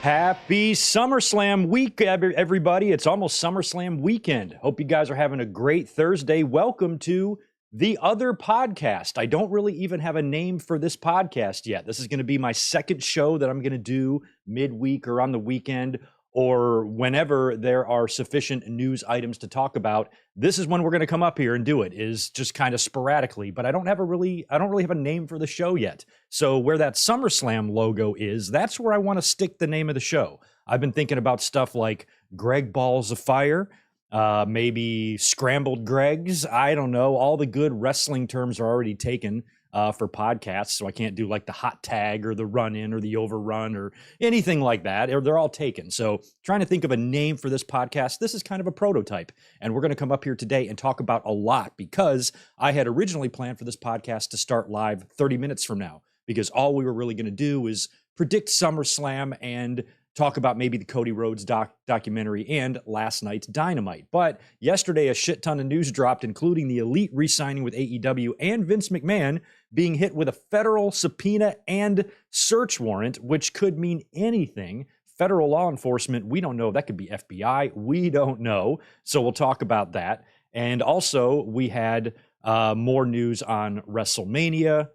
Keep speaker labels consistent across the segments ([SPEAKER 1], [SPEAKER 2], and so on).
[SPEAKER 1] Happy SummerSlam week, everybody. It's almost SummerSlam weekend. Hope you guys are having a great Thursday. Welcome to The Other Podcast. I don't really even have a name for this podcast yet. This is going to be my second show that I'm going to do midweek or on the weekend or whenever there are sufficient news items to talk about. This is when we're going to come up here and do it, is just kind of sporadically, but I don't really have a name for the show yet. So where that SummerSlam logo is, that's where I want to stick the name of the show. I've been thinking about stuff like Greg Balls of Fire, maybe Scrambled Gregs. I don't know. All the good wrestling terms are already taken for podcasts, so I can't do like the hot tag or the run-in or the overrun or anything like that. They're all taken. So trying to think of a name for this podcast. This is kind of a prototype, and we're going to come up here today and talk about a lot because I had originally planned for this podcast to start live 30 minutes from now, because all we were really going to do is predict SummerSlam and talk about maybe the Cody Rhodes documentary and last night's Dynamite. But yesterday, a shit ton of news dropped, including the Elite re-signing with AEW and Vince McMahon being hit with a federal subpoena and search warrant, which could mean anything. Federal law enforcement, we don't know. That could be FBI. We don't know. So we'll talk about that. And also, we had more news on WrestleMania,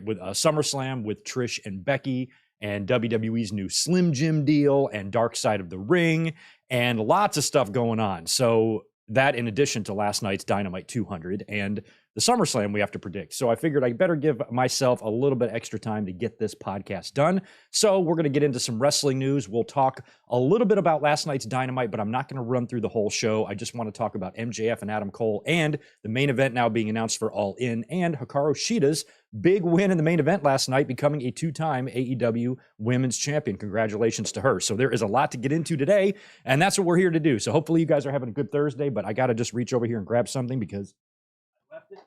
[SPEAKER 1] with SummerSlam with Trish and Becky, and WWE's new Slim Jim deal, and Dark Side of the Ring, and lots of stuff going on. So that, in addition to last night's Dynamite 200 and the SummerSlam we have to predict. So I figured I better give myself a little bit extra time to get this podcast done. So we're going to get into some wrestling news. We'll talk a little bit about last night's Dynamite, but I'm not going to run through the whole show. I just want to talk about MJF and Adam Cole and the main event now being announced for All In, and Hikaru Shida's big win in the main event last night, becoming a two-time AEW Women's Champion. Congratulations to her. So there is a lot to get into today, and that's what we're here to do. So hopefully you guys are having a good Thursday, but I got to just reach over here and grab something because I left it.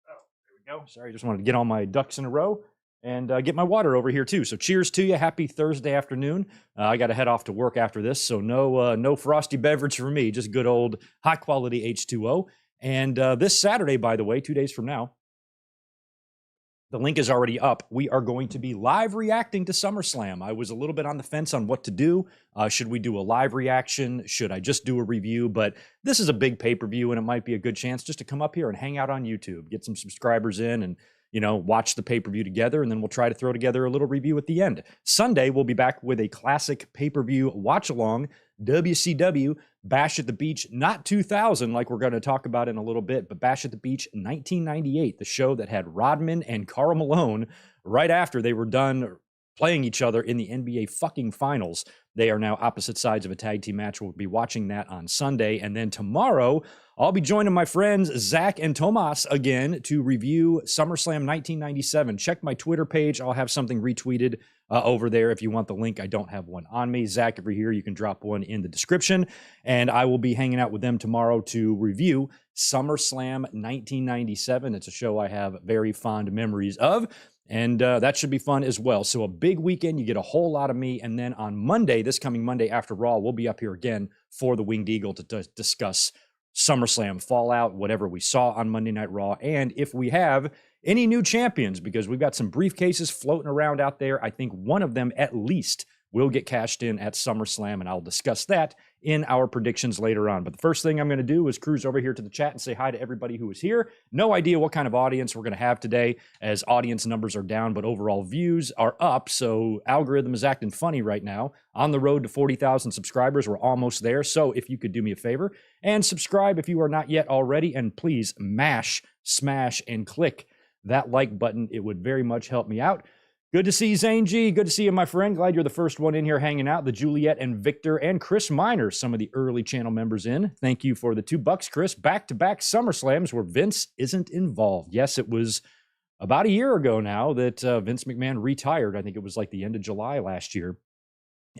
[SPEAKER 1] Oh, there we go. Sorry, just wanted to get all my ducks in a row and get my water over here too. So cheers to you. Happy Thursday afternoon. I got to head off to work after this, so no frosty beverage for me, just good old high-quality H2O. And this Saturday, by the way, 2 days from now, the link is already up. We are going to be live reacting to SummerSlam. I was a little bit on the fence on what to do. Should we do a live reaction? Should I just do a review? But this is a big pay-per-view, and it might be a good chance just to come up here and hang out on YouTube, get some subscribers in, and watch the pay-per-view together, and then we'll try to throw together a little review at the end. Sunday, we'll be back with a classic pay-per-view watch-along, WCW Bash at the Beach, not 2000, like we're going to talk about in a little bit, but Bash at the Beach 1998, the show that had Rodman and Karl Malone right after they were done playing each other in the NBA fucking finals. They are now opposite sides of a tag team match. We'll be watching that on Sunday. And then tomorrow, I'll be joining my friends Zach and Tomas again to review SummerSlam 1997. Check my Twitter page. I'll have something retweeted over there if you want the link. I don't have one on me. Zach, if you're here, you can drop one in the description. And I will be hanging out with them tomorrow to review SummerSlam 1997. It's a show I have very fond memories of. And that should be fun as well. So a big weekend, you get a whole lot of me. And then on Monday, this coming Monday after Raw, we'll be up here again for the Winged Eagle to discuss SummerSlam Fallout, whatever we saw on Monday Night Raw, and if we have any new champions, because we've got some briefcases floating around out there. I think one of them at least will get cashed in at SummerSlam, and I'll discuss that in our predictions later on. But the first thing I'm going to do is cruise over here to the chat and say hi to everybody who is here. No idea what kind of audience we're going to have today, as audience numbers are down, but overall views are up. So algorithm is acting funny right now. On the road to 40,000 subscribers. We're almost there. So if you could do me a favor and subscribe if you are not yet already, and please mash, smash, and click that like button. It would very much help me out. Good to see you, Zane G. Good to see you, my friend. Glad you're the first one in here hanging out. The Juliet and Victor and Chris Miner, some of the early channel members in. Thank you for the $2, Chris. Back-to-back SummerSlams where Vince isn't involved. Yes, it was about a year ago now that Vince McMahon retired. I think it was like the end of July last year.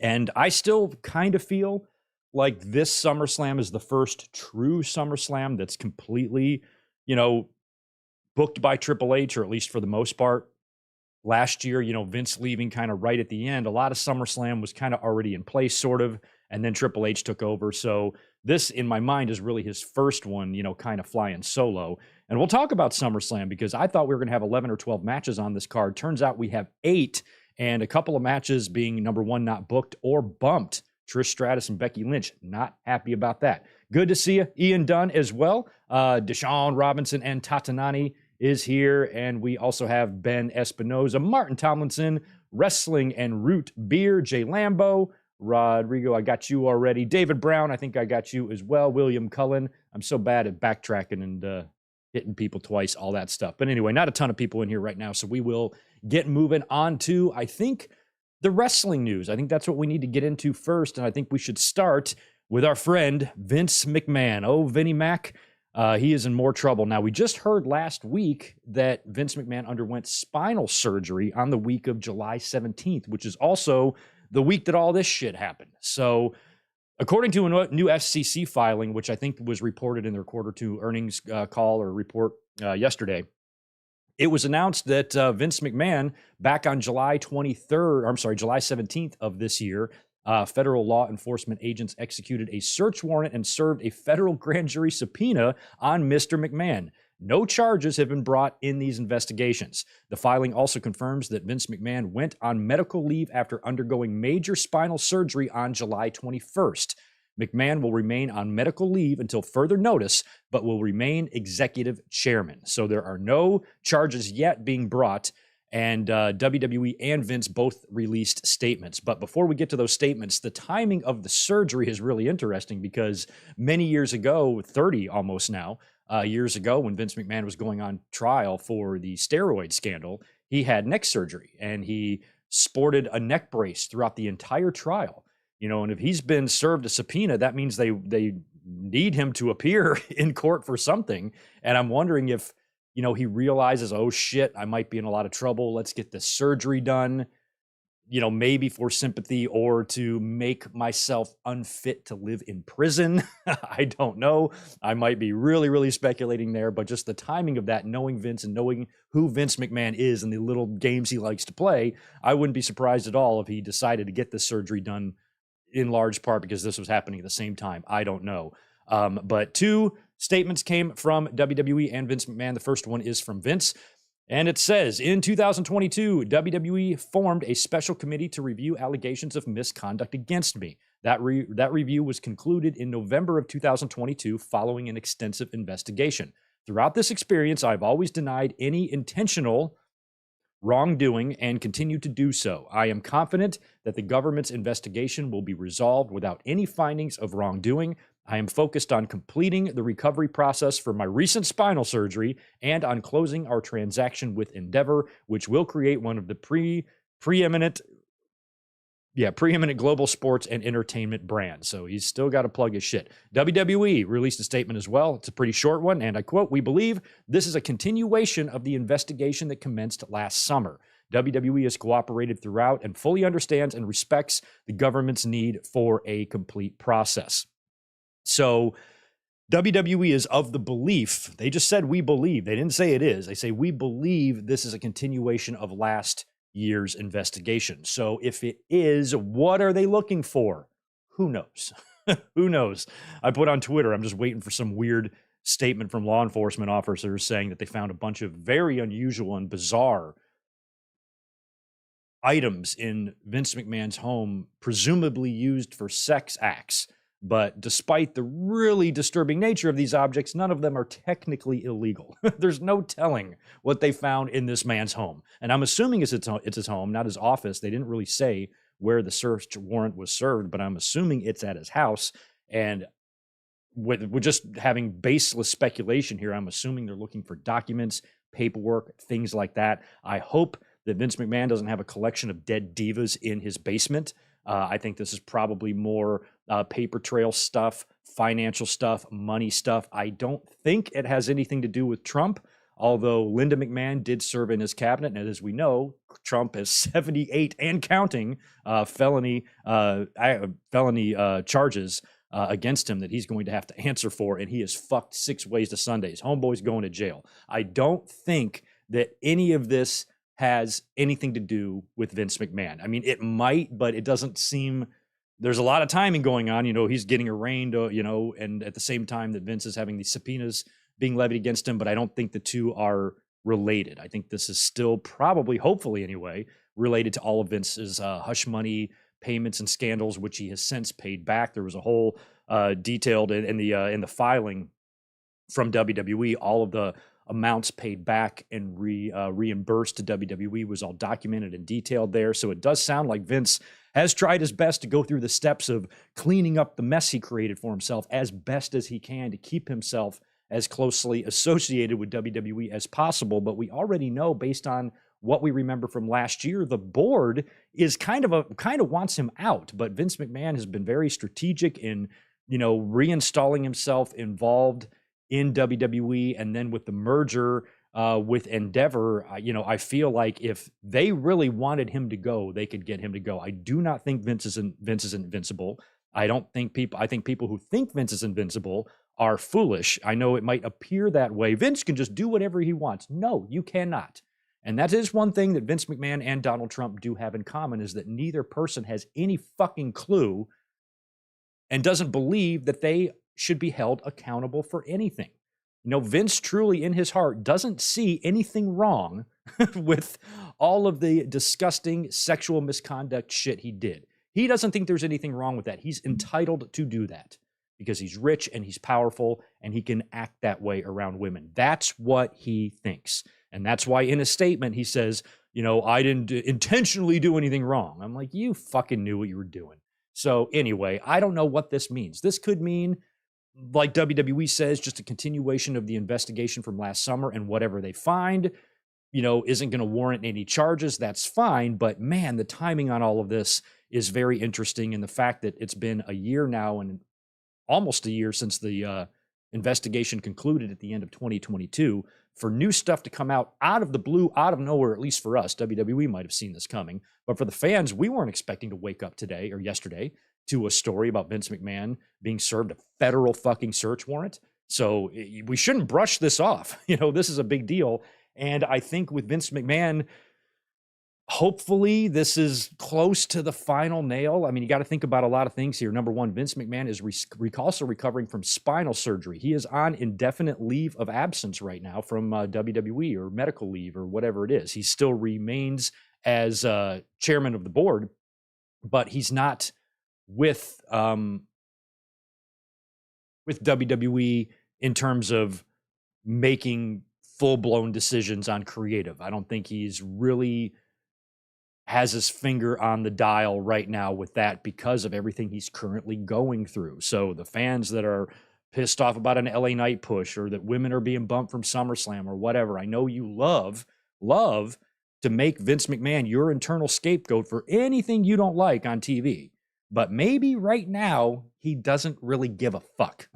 [SPEAKER 1] And I still kind of feel like this SummerSlam is the first true SummerSlam that's completely, booked by Triple H, or at least for the most part. Last year, Vince leaving kind of right at the end. A lot of SummerSlam was kind of already in place, sort of, and then Triple H took over. So this, in my mind, is really his first one, kind of flying solo. And we'll talk about SummerSlam because I thought we were going to have 11 or 12 matches on this card. Turns out we have 8. and a couple of matches being number one, not booked or bumped. Trish Stratus and Becky Lynch, not happy about that. Good to see you. Ian Dunn as well. Deshaun Robinson and Tatanani is here. And we also have Ben Espinoza, Martin Tomlinson, Wrestling and Root Beer, Jay Lambo, Rodrigo, I got you already. David Brown, I think I got you as well. William Cullen. I'm so bad at backtracking and hitting people twice, all that stuff. But anyway, not a ton of people in here right now. So we will get moving on to, I think, the wrestling news. I think that's what we need to get into first. And I think we should start with our friend Vince McMahon. Oh, Vinnie Mac, he is in more trouble. Now, we just heard last week that Vince McMahon underwent spinal surgery on the week of July 17th, which is also the week that all this shit happened. So according to a new FCC filing, which I think was reported in their quarter two earnings call or report yesterday, it was announced that Vince McMahon, back on July 17th of this year, federal law enforcement agents executed a search warrant and served a federal grand jury subpoena on Mr. McMahon. No charges have been brought in these investigations. The filing also confirms that Vince McMahon went on medical leave after undergoing major spinal surgery on July 21st. McMahon will remain on medical leave until further notice, but will remain executive chairman. So there are no charges yet being brought, and WWE and Vince both released statements. But before we get to those statements, the timing of the surgery is really interesting because many years ago, 30 almost now, years ago when Vince McMahon was going on trial for the steroid scandal, he had neck surgery and he sported a neck brace throughout the entire trial. You know, and if he's been served a subpoena, that means they need him to appear in court for something. And I'm wondering if, you know, he realizes, oh shit, I might be in a lot of trouble. Let's get this surgery done, you know, maybe for sympathy or to make myself unfit to live in prison. I don't know. I might be really, really speculating there, but just the timing of that, knowing Vince and knowing who Vince McMahon is and the little games he likes to play, I wouldn't be surprised at all if he decided to get this surgery done in large part because this was happening at the same time. I don't know. But two statements came from WWE and Vince McMahon. The first one is from Vince, and it says, in 2022, WWE formed a special committee to review allegations of misconduct against me. That review was concluded in November of 2022 following an extensive investigation. Throughout this experience, I've always denied any intentional wrongdoing and continue to do so. I am confident that the government's investigation will be resolved without any findings of wrongdoing. I am focused on completing the recovery process for my recent spinal surgery and on closing our transaction with Endeavor, which will create one of the preeminent global sports and entertainment brands. So he's still got to plug his shit. WWE released a statement as well. It's a pretty short one, and I quote, "We believe this is a continuation of the investigation that commenced last summer. WWE has cooperated throughout and fully understands and respects the government's need for a complete process." So WWE is of the belief, they just said we believe, they didn't say it is, they say we believe this is a continuation of last year's investigation. So if it is, what are they looking for? Who knows? Who knows? I put on Twitter, I'm just waiting for some weird statement from law enforcement officers saying that they found a bunch of very unusual and bizarre items in Vince McMahon's home, presumably used for sex acts. But despite the really disturbing nature of these objects, none of them are technically illegal. There's no telling what they found in this man's home. And I'm assuming it's his home, not his office. They didn't really say where the search warrant was served, but I'm assuming it's at his house. And with just having baseless speculation here, I'm assuming they're looking for documents, paperwork, things like that. I hope that Vince McMahon doesn't have a collection of dead divas in his basement. I think this is probably more paper trail stuff, financial stuff, money stuff. I don't think it has anything to do with Trump, although Linda McMahon did serve in his cabinet. And as we know, Trump has 78 and counting felony charges against him that he's going to have to answer for. And he is fucked 6 ways to Sundays. Homeboy's going to jail. I don't think that any of this has anything to do with Vince McMahon. I mean, it might, but it doesn't seem, there's a lot of timing going on. You know, he's getting arraigned, and at the same time that Vince is having these subpoenas being levied against him, but I don't think the two are related. I think this is still probably, hopefully anyway, related to all of Vince's hush money payments and scandals, which he has since paid back. There was a whole detailed in the filing from WWE, all of the amounts paid back and reimbursed to WWE was all documented and detailed there. So it does sound like Vince has tried his best to go through the steps of cleaning up the mess he created for himself as best as he can to keep himself as closely associated with WWE as possible. But we already know, based on what we remember from last year, the board is kind of wants him out. But Vince McMahon has been very strategic in, reinstalling himself involved in WWE, and then with the merger with Endeavor, I feel like if they really wanted him to go, they could get him to go. I do not think Vince is invincible. I think people who think Vince is invincible are foolish. I know it might appear that way. Vince can just do whatever he wants. No, you cannot. And that is one thing that Vince McMahon and Donald Trump do have in common, is that neither person has any fucking clue and doesn't believe that they should be held accountable for anything. Vince truly in his heart doesn't see anything wrong with all of the disgusting sexual misconduct shit he did. He doesn't think there's anything wrong with that. He's entitled to do that because he's rich and he's powerful and he can act that way around women. That's what he thinks. And that's why in a statement he says, I didn't intentionally do anything wrong. I'm like, you fucking knew what you were doing. So anyway, I don't know what this means. This could mean, like WWE says, just a continuation of the investigation from last summer, and whatever they find, isn't going to warrant any charges. That's fine. But man, the timing on all of this is very interesting. And the fact that it's been a year now, and almost a year since the investigation concluded at the end of 2022, for new stuff to come out of the blue, out of nowhere, at least for us. WWE might have seen this coming, but for the fans, we weren't expecting to wake up today or yesterday to a story about Vince McMahon being served a federal fucking search warrant. So we shouldn't brush this off. This is a big deal. And I think with Vince McMahon, hopefully this is close to the final nail. I mean, you got to think about a lot of things here. Number one, Vince McMahon is also recovering from spinal surgery. He is on indefinite leave of absence right now from WWE, or medical leave, or whatever it is. He still remains as chairman of the board, but he's not with WWE in terms of making full-blown decisions on creative. I don't think he's really has his finger on the dial right now with that because of everything he's currently going through. So the fans that are pissed off about an LA Knight push, or that women are being bumped from SummerSlam or whatever, I know you love to make Vince McMahon your internal scapegoat for anything you don't like on TV. But maybe right now, he doesn't really give a fuck.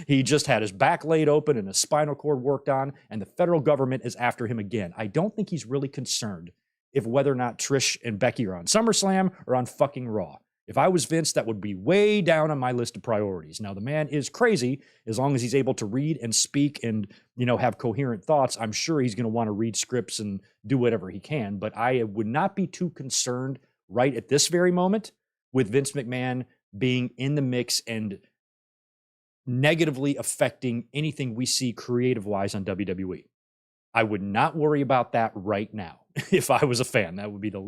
[SPEAKER 1] He just had his back laid open and his spinal cord worked on, and the federal government is after him again. I don't think he's really concerned if whether or not Trish and Becky are on SummerSlam or on fucking Raw. If I was Vince, that would be way down on my list of priorities. Now, the man is crazy. As long as he's able to read and speak and, have coherent thoughts, I'm sure he's going to want to read scripts and do whatever he can. But I would not be too concerned right at this very moment with Vince McMahon being in the mix and negatively affecting anything we see creative-wise on WWE. I would not worry about that right now. If I was a fan, that would be the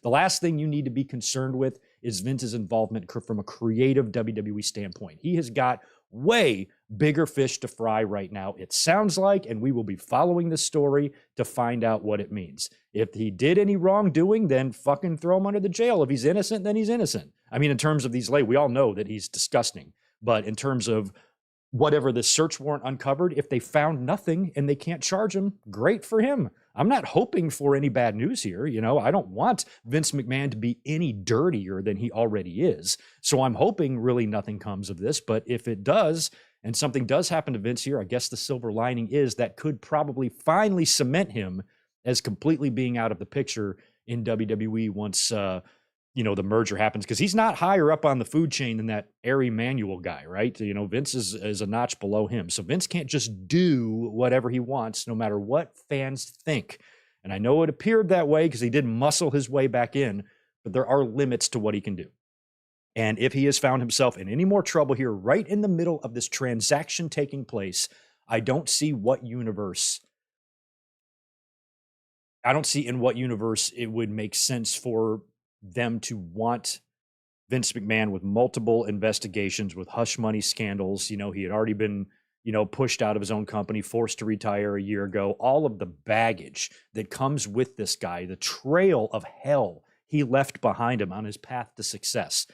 [SPEAKER 1] last thing you need to be concerned with is Vince's involvement from a creative WWE standpoint. He has got way bigger fish to fry right now, it sounds like, and we will be following this story to find out what it means. If he did any wrongdoing, then fucking throw him under the jail. If he's innocent, then he's innocent. I mean, in terms of these we all know that he's disgusting, but in terms of whatever the search warrant uncovered, if they found nothing and they can't charge him, great for him. I'm not hoping for any bad news here. I don't want Vince McMahon to be any dirtier than he already is. So I'm hoping really nothing comes of this. But if it does, and something does happen to Vince here, I guess the silver lining is that could probably finally cement him as completely being out of the picture in WWE once, the merger happens, because he's not higher up on the food chain than that Ari Manuel guy, right? Vince is a notch below him. So Vince can't just do whatever he wants, no matter what fans think. And I know it appeared that way because he did muscle his way back in, but there are limits to what he can do. And if he has found himself in any more trouble here, right in the middle of this transaction taking place, I don't see what universe I don't see in what universe it would make sense for them to want Vince McMahon with multiple investigations, with hush money scandals. You know, he had already been, you know, pushed out of his own company, forced to retire a year ago. All of the baggage that comes with this guy, the trail of hell he left behind him on his path to success.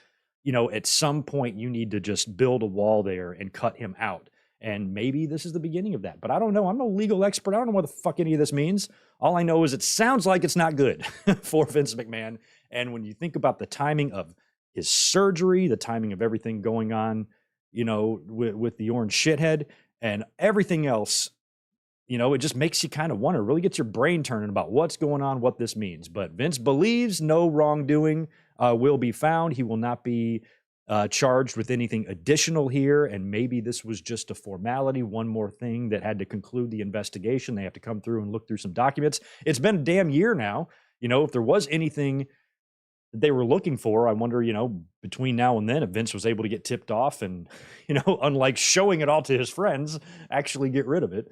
[SPEAKER 1] You know, at some point you need to just build a wall there and cut him out. And maybe this is the beginning of that. But I don't know. I'm no legal expert. I don't know what the fuck any of this means. All I know is it sounds like it's not good for Vince McMahon. And when you think about the timing of his surgery, the timing of everything going on, you know, with the orange shithead and everything else, you know, it just makes you kind of wonder, really gets your brain turning about what's going on, what this means. But Vince believes no wrongdoing will be found. He will not be charged with anything additional here. And maybe this was just a formality, one more thing that had to conclude the investigation. They have to come through and look through some documents. It's been a damn year now. You know, if there was anything that they were looking for, I wonder, you know, between now and then, if Vince was able to get tipped off and, you know, unlike showing it all to his friends, actually get rid of it.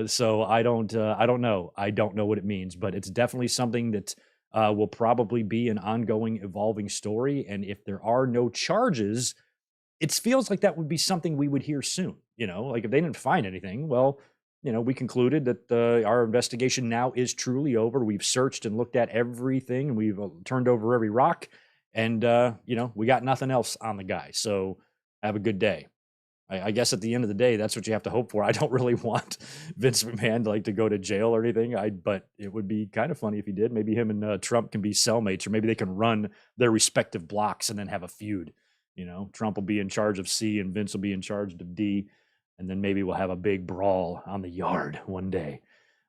[SPEAKER 1] So I don't know. I don't know what it means, but it's definitely something that will probably be an ongoing, evolving story. And if there are no charges, it feels like that would be something we would hear soon. You know, like if they didn't find anything, well, you know, we concluded that our investigation now is truly over. We've searched and looked at everything, and we've turned over every rock, and you know, we got nothing else on the guy. So have a good day. I guess at the end of the day, that's what you have to hope for. I don't really want Vince McMahon to, like, to go to jail or anything. But it would be kind of funny if he did. Maybe him and Trump can be cellmates, or maybe they can run their respective blocks and then have a feud. You know, Trump will be in charge of C and Vince will be in charge of D. And then maybe we'll have a big brawl on the yard one day.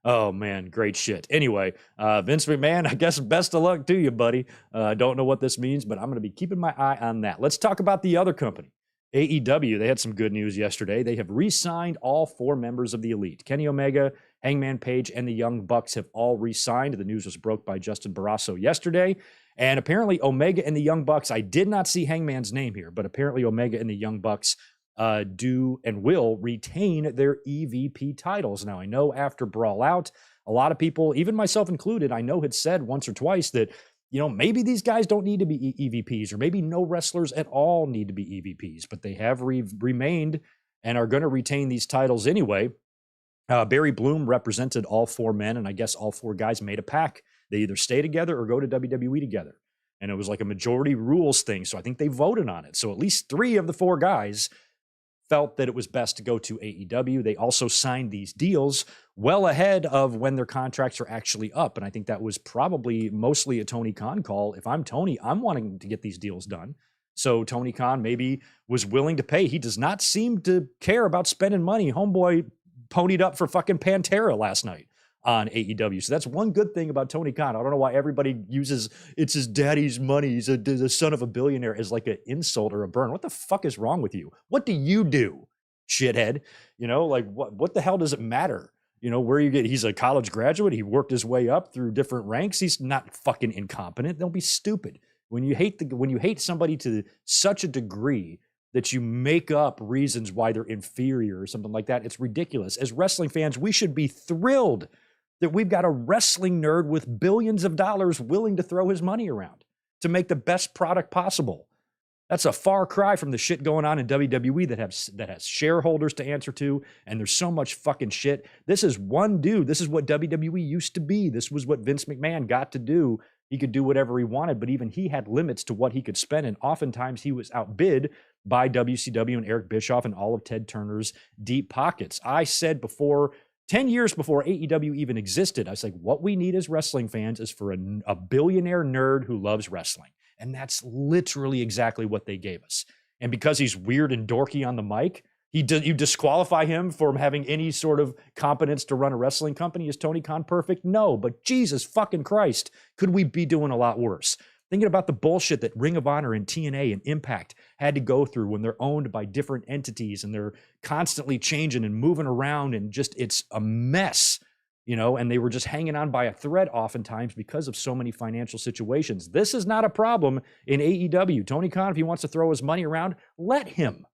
[SPEAKER 1] Oh, man, great shit. Anyway, Vince McMahon, I guess best of luck to you, buddy. Don't know what this means, but I'm going to be keeping my eye on that. Let's talk about the other company, AEW. They had some good news yesterday. They have re-signed all 4 members of the Elite. Kenny Omega, Hangman Page, and the Young Bucks have all re-signed. The news was broke by Justin Barrasso yesterday. And apparently Omega and the Young Bucks, I did not see Hangman's name here, but apparently Omega and the Young Bucks do and will retain their EVP titles. Now, I know after Brawl Out, a lot of people, even myself included, I know had said once or twice that, you know, maybe these guys don't need to be EVPs, or maybe no wrestlers at all need to be EVPs, but they have remained and are going to retain these titles anyway. Barry Bloom represented all 4 men, and I guess all 4 guys made a pact. They either stay together or go to WWE together. And it was like a majority rules thing, so I think they voted on it. So at least 3 of the 4 guys felt that it was best to go to AEW. They also signed these deals well ahead of when their contracts are actually up. And I think that was probably mostly a Tony Khan call. If I'm Tony, I'm wanting to get these deals done. So Tony Khan maybe was willing to pay. He does not seem to care about spending money. Homeboy ponied up for fucking Pantera last night on AEW. So that's one good thing about Tony Khan. I don't know why everybody uses it's his daddy's money, he's the son of a billionaire, as like an insult or a burn. What the fuck is wrong with you? What do you do, shithead? You know, like what the hell does it matter? You know, where you get, he's a college graduate. He worked his way up through different ranks. He's not fucking incompetent. Don't be stupid. When you hate somebody to such a degree that you make up reasons why they're inferior or something like that, it's ridiculous. As wrestling fans, we should be thrilled that we've got a wrestling nerd with billions of dollars willing to throw his money around to make the best product possible. That's a far cry from the shit going on in WWE that has shareholders to answer to, and there's so much fucking shit. This is one dude. This is what WWE used to be. This was what Vince McMahon got to do. He could do whatever he wanted, but even he had limits to what he could spend, and oftentimes he was outbid by WCW and Eric Bischoff and all of Ted Turner's deep pockets. I said before, 10 years before AEW even existed, I was like, what we need as wrestling fans is for a billionaire nerd who loves wrestling. And that's literally exactly what they gave us. And because he's weird and dorky on the mic, you disqualify him from having any sort of competence to run a wrestling company. Is Tony Khan perfect? No, but Jesus fucking Christ, could we be doing a lot worse? Thinking about the bullshit that Ring of Honor and TNA and Impact had to go through when they're owned by different entities and they're constantly changing and moving around, and just, it's a mess, you know, and they were just hanging on by a thread oftentimes because of so many financial situations. This is not a problem in AEW. Tony Khan, if he wants to throw his money around, let him.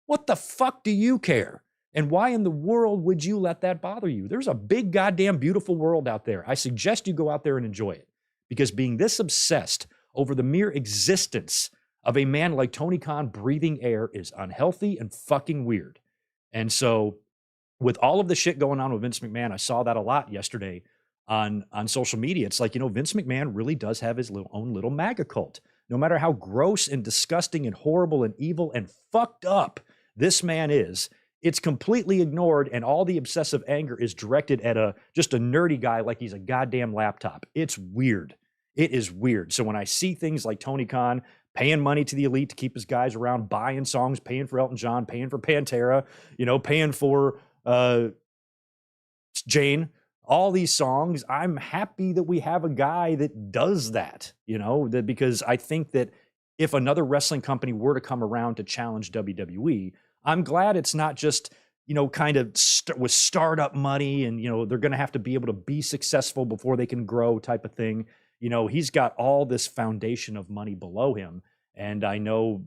[SPEAKER 1] What the fuck do you care? And why in the world would you let that bother you? There's a big, goddamn beautiful world out there. I suggest you go out there and enjoy it, because being this obsessed over the mere existence of a man like Tony Khan breathing air is unhealthy and fucking weird. And so with all of the shit going on with Vince McMahon, I saw that a lot yesterday on social media. It's like, Vince McMahon really does have his own little MAGA cult. No matter how gross and disgusting and horrible and evil and fucked up this man is, it's completely ignored, and all the obsessive anger is directed at just a nerdy guy like he's a goddamn laptop. It's weird. It is weird. So when I see things like Tony Khan paying money to the Elite to keep his guys around, buying songs, paying for Elton John, paying for Pantera, paying for Jane, all these songs, I'm happy that we have a guy that does that, because I think that if another wrestling company were to come around to challenge WWE, I'm glad it's not just, kind of with startup money and, they're going to have to be able to be successful before they can grow type of thing. He's got all this foundation of money below him. And I know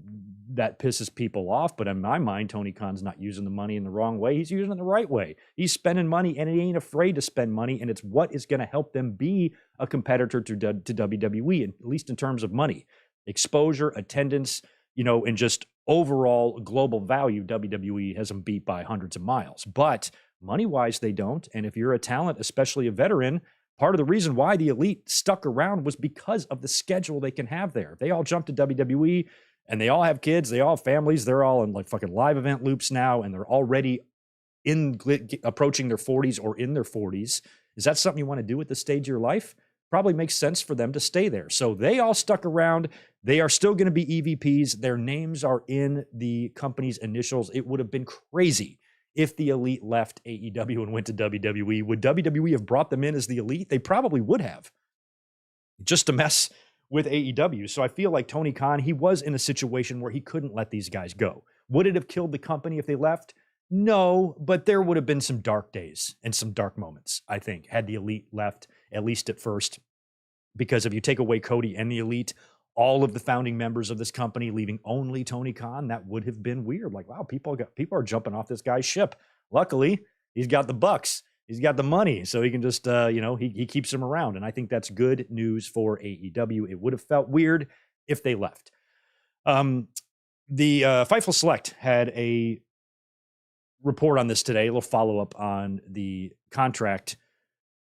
[SPEAKER 1] that pisses people off, but in my mind, Tony Khan's not using the money in the wrong way. He's using it the right way. He's spending money, and he ain't afraid to spend money, and it's what is going to help them be a competitor to WWE, at least in terms of money, exposure, attendance, and just overall global value. WWE has them beat by hundreds of miles, but money-wise, they don't. And if you're a talent, especially a veteran, part of the reason why the Elite stuck around was because of the schedule they can have there. They all jumped to WWE, and they all have kids. They all have families. They're all in like fucking live event loops now, and they're already approaching their 40s or in their 40s. Is that something you want to do at this stage of your life? Probably makes sense for them to stay there. So they all stuck around. They are still going to be EVPs. Their names are in the company's initials. It would have been crazy if the Elite left AEW and went to WWE. Would WWE have brought them in as the Elite? They probably would have, just to mess with AEW. So I feel like Tony Khan, he was in a situation where he couldn't let these guys go. Would it have killed the company if they left? No, but there would have been some dark days and some dark moments, I think, had the Elite left, at least at first. Because if you take away Cody and the Elite, all of the founding members of this company, leaving only Tony Khan, that would have been weird. Like, wow, people are jumping off this guy's ship. Luckily, he's got the bucks. He's got the money, so he can just, he keeps them around. And I think that's good news for AEW. It would have felt weird if they left. The Fightful Select had a report on this today, a little follow-up on the contract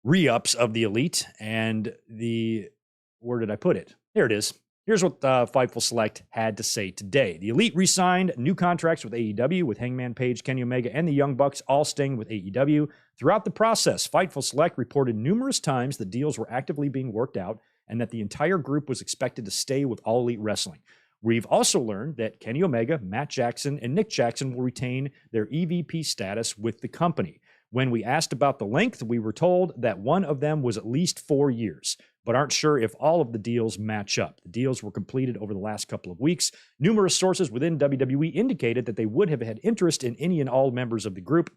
[SPEAKER 1] re-ups of the Elite and where did I put it? There it is. Here's what Fightful Select had to say today. The Elite re-signed new contracts with AEW, with Hangman Page, Kenny Omega, and the Young Bucks all staying with AEW. Throughout the process, Fightful Select reported numerous times that deals were actively being worked out and that the entire group was expected to stay with All Elite Wrestling. We've also learned that Kenny Omega, Matt Jackson, and Nick Jackson will retain their EVP status with the company. When we asked about the length, we were told that one of them was at least 4 years, but aren't sure if all of the deals match up. The deals were completed over the last couple of weeks. Numerous sources within WWE indicated that they would have had interest in any and all members of the group.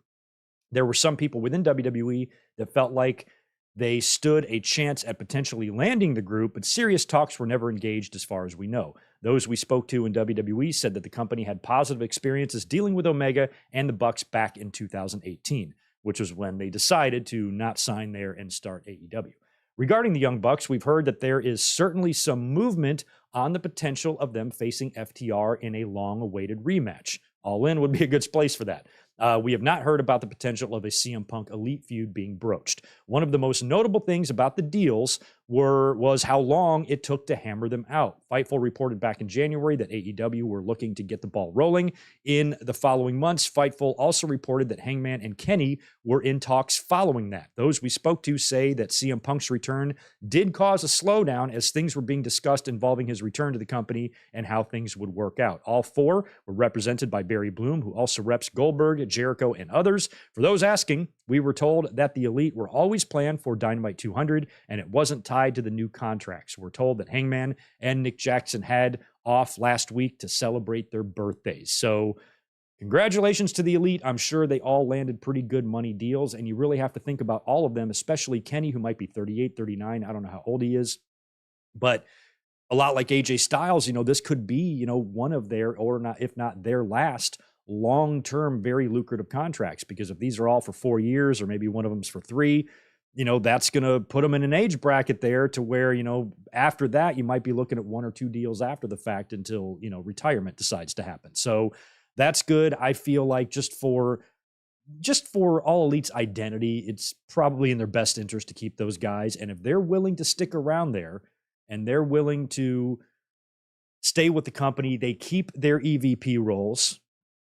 [SPEAKER 1] There were some people within WWE that felt like they stood a chance at potentially landing the group, but serious talks were never engaged as far as we know. Those we spoke to in WWE said that the company had positive experiences dealing with Omega and the Bucks back in 2018. Which was when they decided to not sign there and start AEW. Regarding the Young Bucks, we've heard that there is certainly some movement on the potential of them facing FTR in a long-awaited rematch. All In would be a good place for that. We have not heard about the potential of a CM Punk Elite feud being broached. One of the most notable things about the deals was how long it took to hammer them out. Fightful reported back in January that AEW were looking to get the ball rolling. In the following months, Fightful also reported that Hangman and Kenny were in talks following that. Those we spoke to say that CM Punk's return did cause a slowdown as things were being discussed involving his return to the company and how things would work out. All four were represented by Barry Bloom, who also reps Goldberg, Jericho, and others. For those asking, we were told that the Elite were always planned for Dynamite 200, and it wasn't tied to the new contracts. We're told that Hangman and Nick Jackson had off last week to celebrate their birthdays. So congratulations to the Elite. I'm sure they all landed pretty good money deals, and you really have to think about all of them, especially Kenny, who might be 38, 39. I don't know how old he is, but a lot like AJ Styles, this could be, one of their, or not, if not their last long-term, very lucrative contracts, because if these are all for 4 years or maybe one of them's for 3, that's going to put them in an age bracket there to where, after that, you might be looking at 1 or 2 deals after the fact until, retirement decides to happen. So that's good. I feel like just for All Elite's identity, it's probably in their best interest to keep those guys. And if they're willing to stick around there and they're willing to stay with the company, they keep their EVP roles,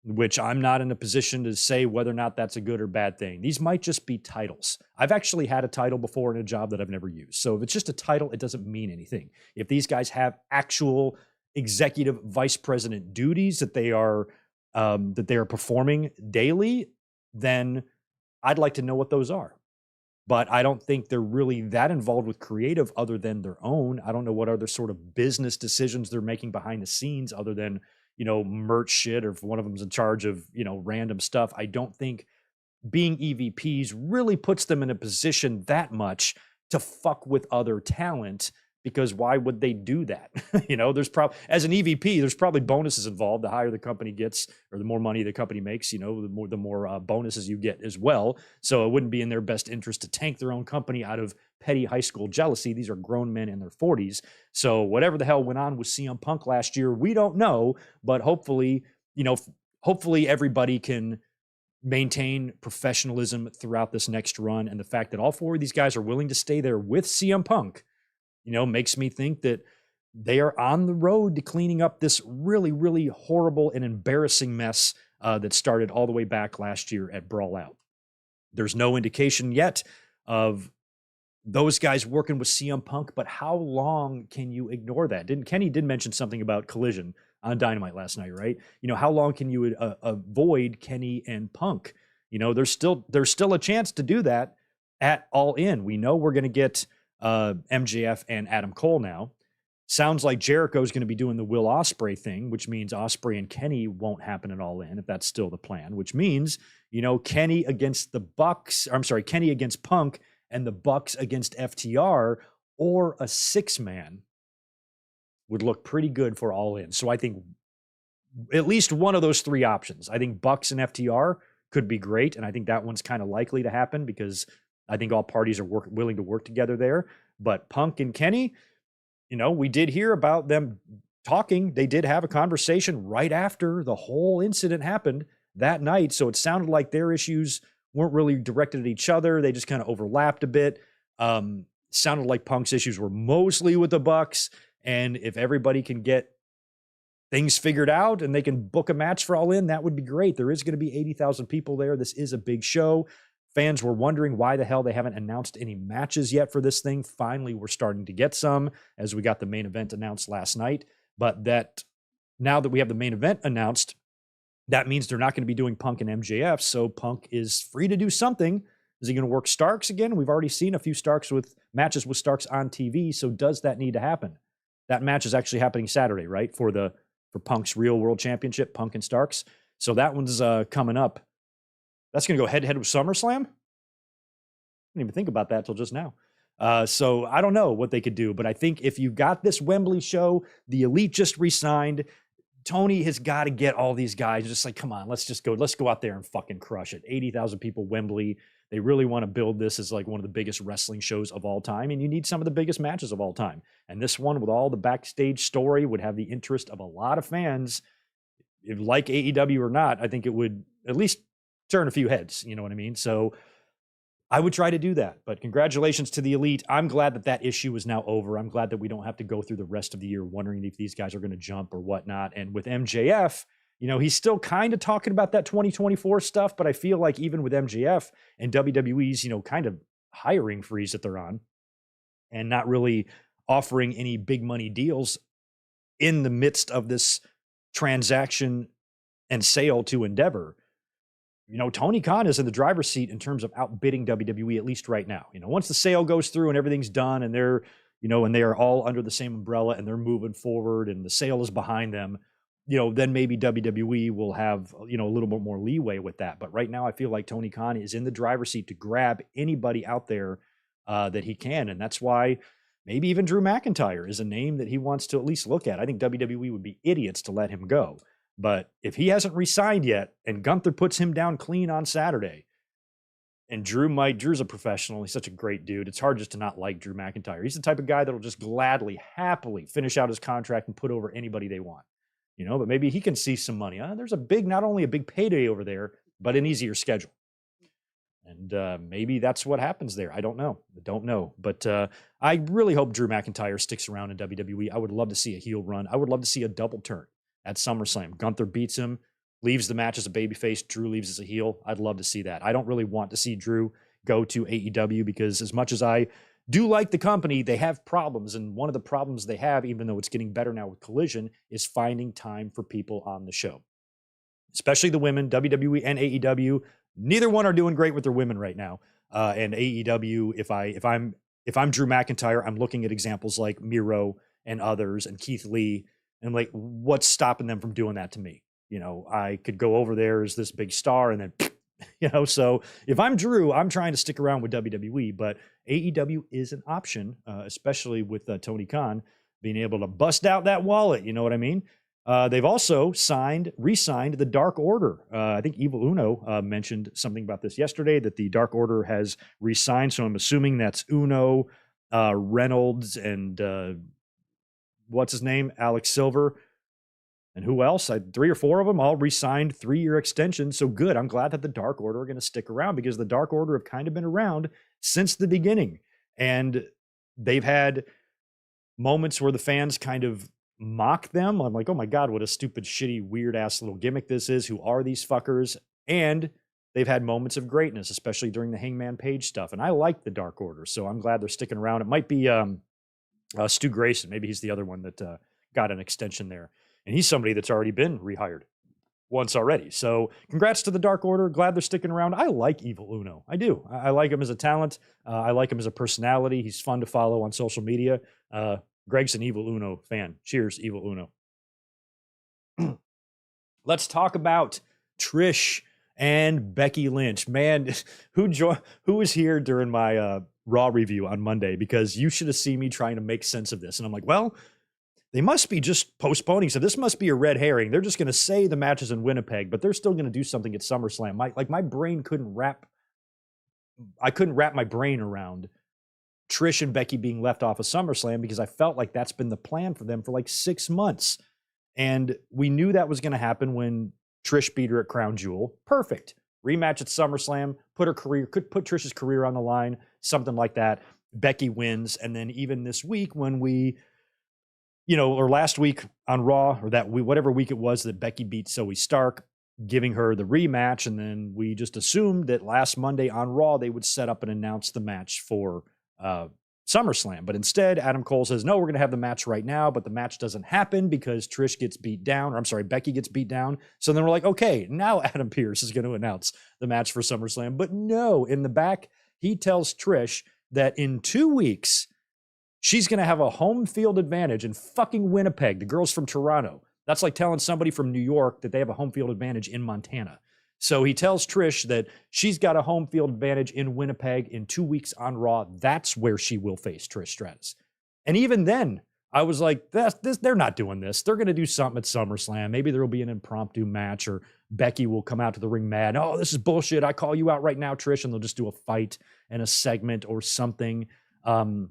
[SPEAKER 1] which I'm not in a position to say whether or not that's a good or bad thing. These might just be titles. I've actually had a title before in a job that I've never used. So if it's just a title, it doesn't mean anything. If these guys have actual executive vice president duties that they are performing daily, then I'd like to know what those are. But I don't think they're really that involved with creative other than their own. I don't know what other sort of business decisions they're making behind the scenes other than, merch shit, or if one of them's in charge of, random stuff. I don't think being EVPs really puts them in a position that much to fuck with other talent, because why would they do that? There's probably, as an EVP, there's probably bonuses involved. The higher the company gets, or the more money the company makes, the more bonuses you get as well. So it wouldn't be in their best interest to tank their own company out of petty high school jealousy. These are grown men in their 40s. So whatever the hell went on with CM Punk last year, we don't know, but hopefully everybody can maintain professionalism throughout this next run. And the fact that all 4 of these guys are willing to stay there with CM Punk, makes me think that they are on the road to cleaning up this really, really horrible and embarrassing mess that started all the way back last year at Brawl Out. There's no indication yet of those guys working with CM Punk, but how long can you ignore that? Kenny did mention something about Collision on Dynamite last night, right? How long can you avoid Kenny and Punk? There's still a chance to do that at All In. We know we're going to get MJF and Adam Cole now. Sounds like Jericho's going to be doing the Will Ospreay thing, which means Ospreay and Kenny won't happen at All In, if that's still the plan, which means, Kenny against Kenny against Punk and the Bucks against FTR, or a 6-man would look pretty good for All In. So I think at least one of those 3 options. I think Bucks and FTR could be great, and I think that one's kind of likely to happen because I think all parties are willing to work together there. But Punk and Kenny, we did hear about them talking. They did have a conversation right after the whole incident happened that night. So it sounded like their issues weren't really directed at each other. They just kind of overlapped a bit. Sounded like Punk's issues were mostly with the Bucks. And if everybody can get things figured out and they can book a match for All In, that would be great. There is going to be 80,000 people there. This is a big show. Fans were wondering why the hell they haven't announced any matches yet for this thing. Finally, we're starting to get some as we got the main event announced last night. But that now that we have the main event announced, that means they're not going to be doing Punk and MJF. So Punk is free to do something. Is he going to work Starks again? We've already seen a few matches with Starks on TV. So does that need to happen? That match is actually happening Saturday, right? For Punk's Real World Championship, Punk and Starks. So that one's coming up. That's going to go head-to-head with SummerSlam? I didn't even think about that till just now. So I don't know what they could do, but I think if you've got this Wembley show, the Elite just re-signed, Tony has got to get all these guys just like, come on, let's go out there and fucking crush it. 80,000 people, Wembley. They really want to build this as like one of the biggest wrestling shows of all time, and you need some of the biggest matches of all time. And this one, with all the backstage story, would have the interest of a lot of fans. If like AEW or not, I think it would at least turn a few heads, you know what I mean? So I would try to do that, but congratulations to the Elite. I'm glad that issue is now over. I'm glad that we don't have to go through the rest of the year wondering if these guys are going to jump or whatnot. And with MJF, he's still kind of talking about that 2024 stuff, but I feel like even with MJF and WWE's, kind of hiring freeze that they're on and not really offering any big money deals in the midst of this transaction and sale to Endeavor, Tony Khan is in the driver's seat in terms of outbidding WWE, at least right now. Once the sale goes through and everything's done and they're, and they are all under the same umbrella and they're moving forward and the sale is behind them, then maybe WWE will have, a little bit more leeway with that. But right now I feel like Tony Khan is in the driver's seat to grab anybody out there that he can. And that's why maybe even Drew McIntyre is a name that he wants to at least look at. I think WWE would be idiots to let him go. But if he hasn't re-signed yet and Gunther puts him down clean on Saturday, and Drew's a professional. He's such a great dude. It's hard just to not like Drew McIntyre. He's the type of guy that'll just gladly, happily finish out his contract and put over anybody they want. But maybe he can see some money. There's not only a big payday over there, but an easier schedule. And maybe that's what happens there. I don't know. But I really hope Drew McIntyre sticks around in WWE. I would love to see a heel run. I would love to see a double turn at SummerSlam. Gunther beats him, leaves the match as a babyface. Drew leaves as a heel. I'd love to see that. I don't really want to see Drew go to AEW because as much as I do like the company, they have problems. And one of the problems they have, even though it's getting better now with Collision, is finding time for people on the show, especially the women. WWE and AEW, neither one are doing great with their women right now. And AEW, if I'm Drew McIntyre, I'm looking at examples like Miro and others and Keith Lee, and I'm like, what's stopping them from doing that to me? I could go over there as this big star and then, so if I'm Drew, I'm trying to stick around with WWE, but AEW is an option, especially with Tony Khan being able to bust out that wallet. You know what I mean? They've also re-signed the Dark Order. I think Evil Uno mentioned something about this yesterday, that the Dark Order has re-signed. So I'm assuming that's Uno, Reynolds, and what's his name? Alex Silver. And who else? 3 or 4 of them all re-signed 3-year extensions. So good. I'm glad that the Dark Order are going to stick around because the Dark Order have kind of been around since the beginning. And they've had moments where the fans kind of mock them. I'm like, oh my God, what a stupid, shitty, weird ass little gimmick this is. Who are these fuckers? And they've had moments of greatness, especially during the Hangman Page stuff. And I like the Dark Order. So I'm glad they're sticking around. It might be Stu Grayson. Maybe he's the other one that got an extension there. And he's somebody that's already been rehired once already. So congrats to the Dark Order. Glad they're sticking around. I like Evil Uno. I do. I like him as a talent. I like him as a personality. He's fun to follow on social media. Greg's an Evil Uno fan. Cheers, Evil Uno. Let's talk about Trish and Becky Lynch. Man, who was here during my Raw review on Monday? Because you should have seen me trying to make sense of this. And I'm like, well, they must be just postponing. So this must be a red herring. They're just going to say the match is in Winnipeg, but they're still going to do something at SummerSlam. My brain couldn't wrap my brain around Trish and Becky being left off of SummerSlam because I felt like that's been the plan for them for like 6 months. And we knew that was going to happen when Trish beat her at Crown Jewel. Perfect. Rematch at SummerSlam, put Trish's career on the line, something like that. Becky wins. And then even this week when or last week on Raw, or whatever week it was that Becky beat Zoe Stark, giving her the rematch. And then we just assumed that last Monday on Raw, they would set up and announce the match for SummerSlam. But instead, Adam Cole says, no, we're going to have the match right now, but the match doesn't happen because Becky gets beat down. So then we're like, okay, now Adam Pearce is going to announce the match for SummerSlam. But no, in the back, he tells Trish that in 2 weeks, she's going to have a home field advantage in fucking Winnipeg. The girl's from Toronto. That's like telling somebody from New York that they have a home field advantage in Montana. So he tells Trish that she's got a home field advantage in Winnipeg in 2 weeks on Raw. That's where she will face Trish Stratus. And even then, I was like, they're not doing this. They're going to do something at SummerSlam. Maybe there will be an impromptu match, or Becky will come out to the ring mad. Oh, this is bullshit. I call you out right now, Trish. And they'll just do a fight and a segment or something. And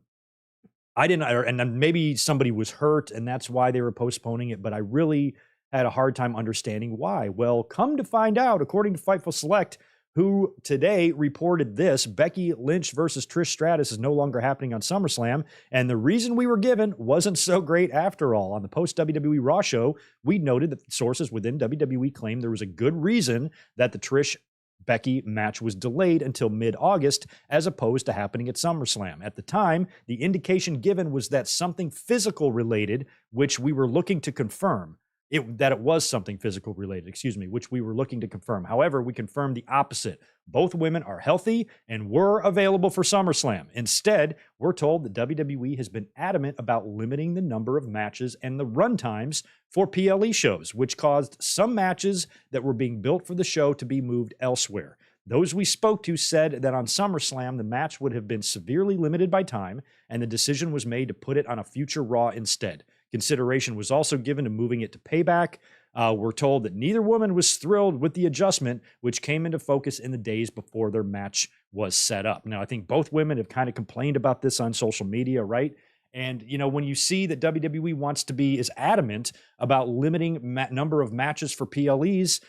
[SPEAKER 1] then maybe somebody was hurt and that's why they were postponing it, but I really had a hard time understanding why. Well, come to find out, according to Fightful Select, who today reported this, Becky Lynch versus Trish Stratus is no longer happening on SummerSlam, and the reason we were given wasn't so great after all. On the post-WWE Raw show, we noted that sources within WWE claimed there was a good reason that the Trish-Becky match was delayed until mid-August as opposed to happening at SummerSlam. At the time, the indication given was that something physical related, which we were looking to confirm. It was something physical related, which we were looking to confirm. However, we confirmed the opposite. Both women are healthy and were available for SummerSlam. Instead, we're told that WWE has been adamant about limiting the number of matches and the run times for PLE shows, which caused some matches that were being built for the show to be moved elsewhere. Those we spoke to said that on SummerSlam, the match would have been severely limited by time, and the decision was made to put it on a future Raw instead. Consideration was also given to moving it to Payback, We're told that neither woman was thrilled with the adjustment, which came into focus in the days before their match was set up. Now, I think both women have kind of complained about this on social media, right? And, when you see that WWE wants to be as adamant about limiting number of matches for PLEs,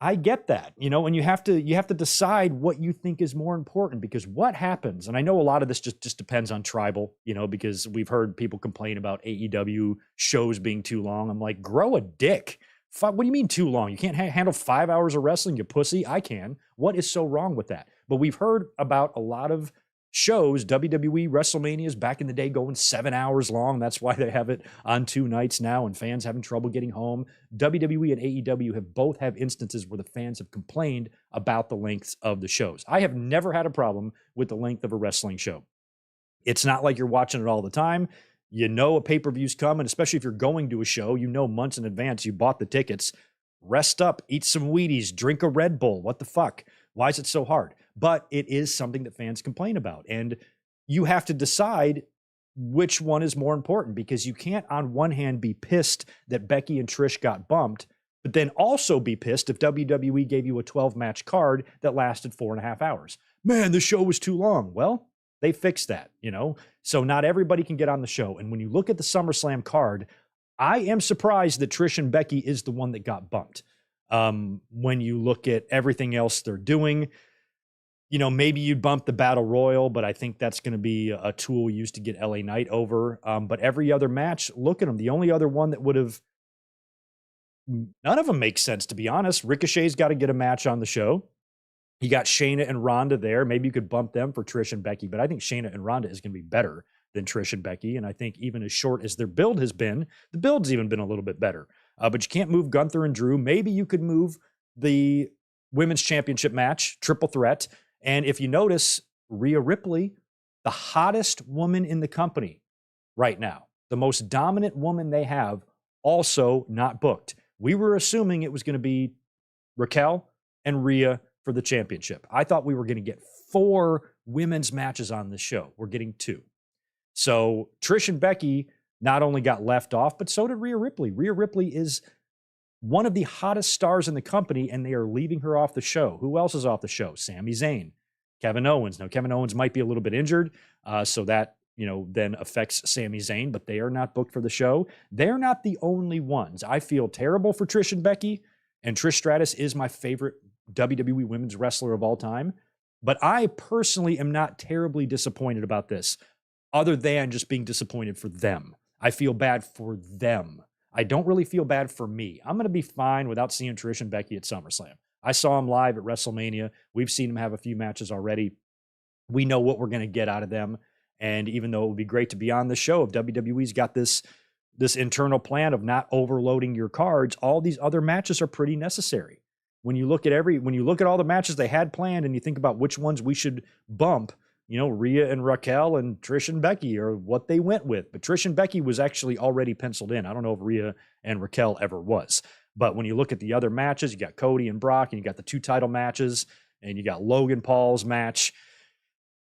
[SPEAKER 1] I get that, and you have to decide what you think is more important, because what happens, and I know a lot of this just depends on tribal, because we've heard people complain about AEW shows being too long. I'm like, grow a dick. What do you mean too long? You can't handle 5 hours of wrestling, you pussy? I can. What is so wrong with that? But we've heard about a lot of shows, WWE WrestleManias back in the day going 7 hours long. That's why they have it on 2 nights now, and fans having trouble getting home. WWE and AEW have instances where the fans have complained about the lengths of the shows. I have never had a problem with the length of a wrestling show. It's not like you're watching it all the time. A pay-per-view's coming, especially if you're going to a show, months in advance, you bought the tickets. Rest up, eat some Wheaties, drink a Red Bull. What the fuck? Why is it so hard? But it is something that fans complain about. And you have to decide which one is more important, because you can't on one hand be pissed that Becky and Trish got bumped, but then also be pissed if WWE gave you a 12-match card that lasted 4.5 hours. Man, the show was too long. Well, they fixed that, So not everybody can get on the show. And when you look at the SummerSlam card, I am surprised that Trish and Becky is the one that got bumped. When you look at everything else they're doing, maybe you'd bump the Battle Royal, but I think that's going to be a tool used to get LA Knight over. But every other match, look at them. The only other one that would have, none of them make sense, to be honest. Ricochet's got to get a match on the show. You got Shayna and Ronda there. Maybe you could bump them for Trish and Becky, but I think Shayna and Ronda is going to be better than Trish and Becky. And I think even as short as their build has been, the build's even been a little bit better. But you can't move Gunther and Drew. Maybe you could move the women's championship match, triple threat. And if you notice, Rhea Ripley, the hottest woman in the company right now, the most dominant woman they have, also not booked. We were assuming it was going to be Raquel and Rhea for the championship. I thought we were going to get 4 women's matches on this show. We're getting 2. So Trish and Becky not only got left off, but so did Rhea Ripley. Rhea Ripley is one of the hottest stars in the company, and they are leaving her off the show. Who else is off the show? Sami Zayn, Kevin Owens. Now, Kevin Owens might be a little bit injured, so that, then affects Sami Zayn, but they are not booked for the show. They're not the only ones. I feel terrible for Trish and Becky, and Trish Stratus is my favorite WWE women's wrestler of all time. But I personally am not terribly disappointed about this, other than just being disappointed for them. I feel bad for them. I don't really feel bad for me. I'm going to be fine without seeing Trish and Becky at SummerSlam. I saw them live at WrestleMania. We've seen them have a few matches already. We know what we're going to get out of them. And even though it would be great to be on the show, if WWE's got this internal plan of not overloading your cards, all these other matches are pretty necessary. When you look at all the matches they had planned and you think about which ones we should bump, Rhea and Raquel and Trish and Becky are what they went with. But Trish and Becky was actually already penciled in. I don't know if Rhea and Raquel ever was. But when you look at the other matches, you got Cody and Brock, and you got the 2 title matches, and you got Logan Paul's match.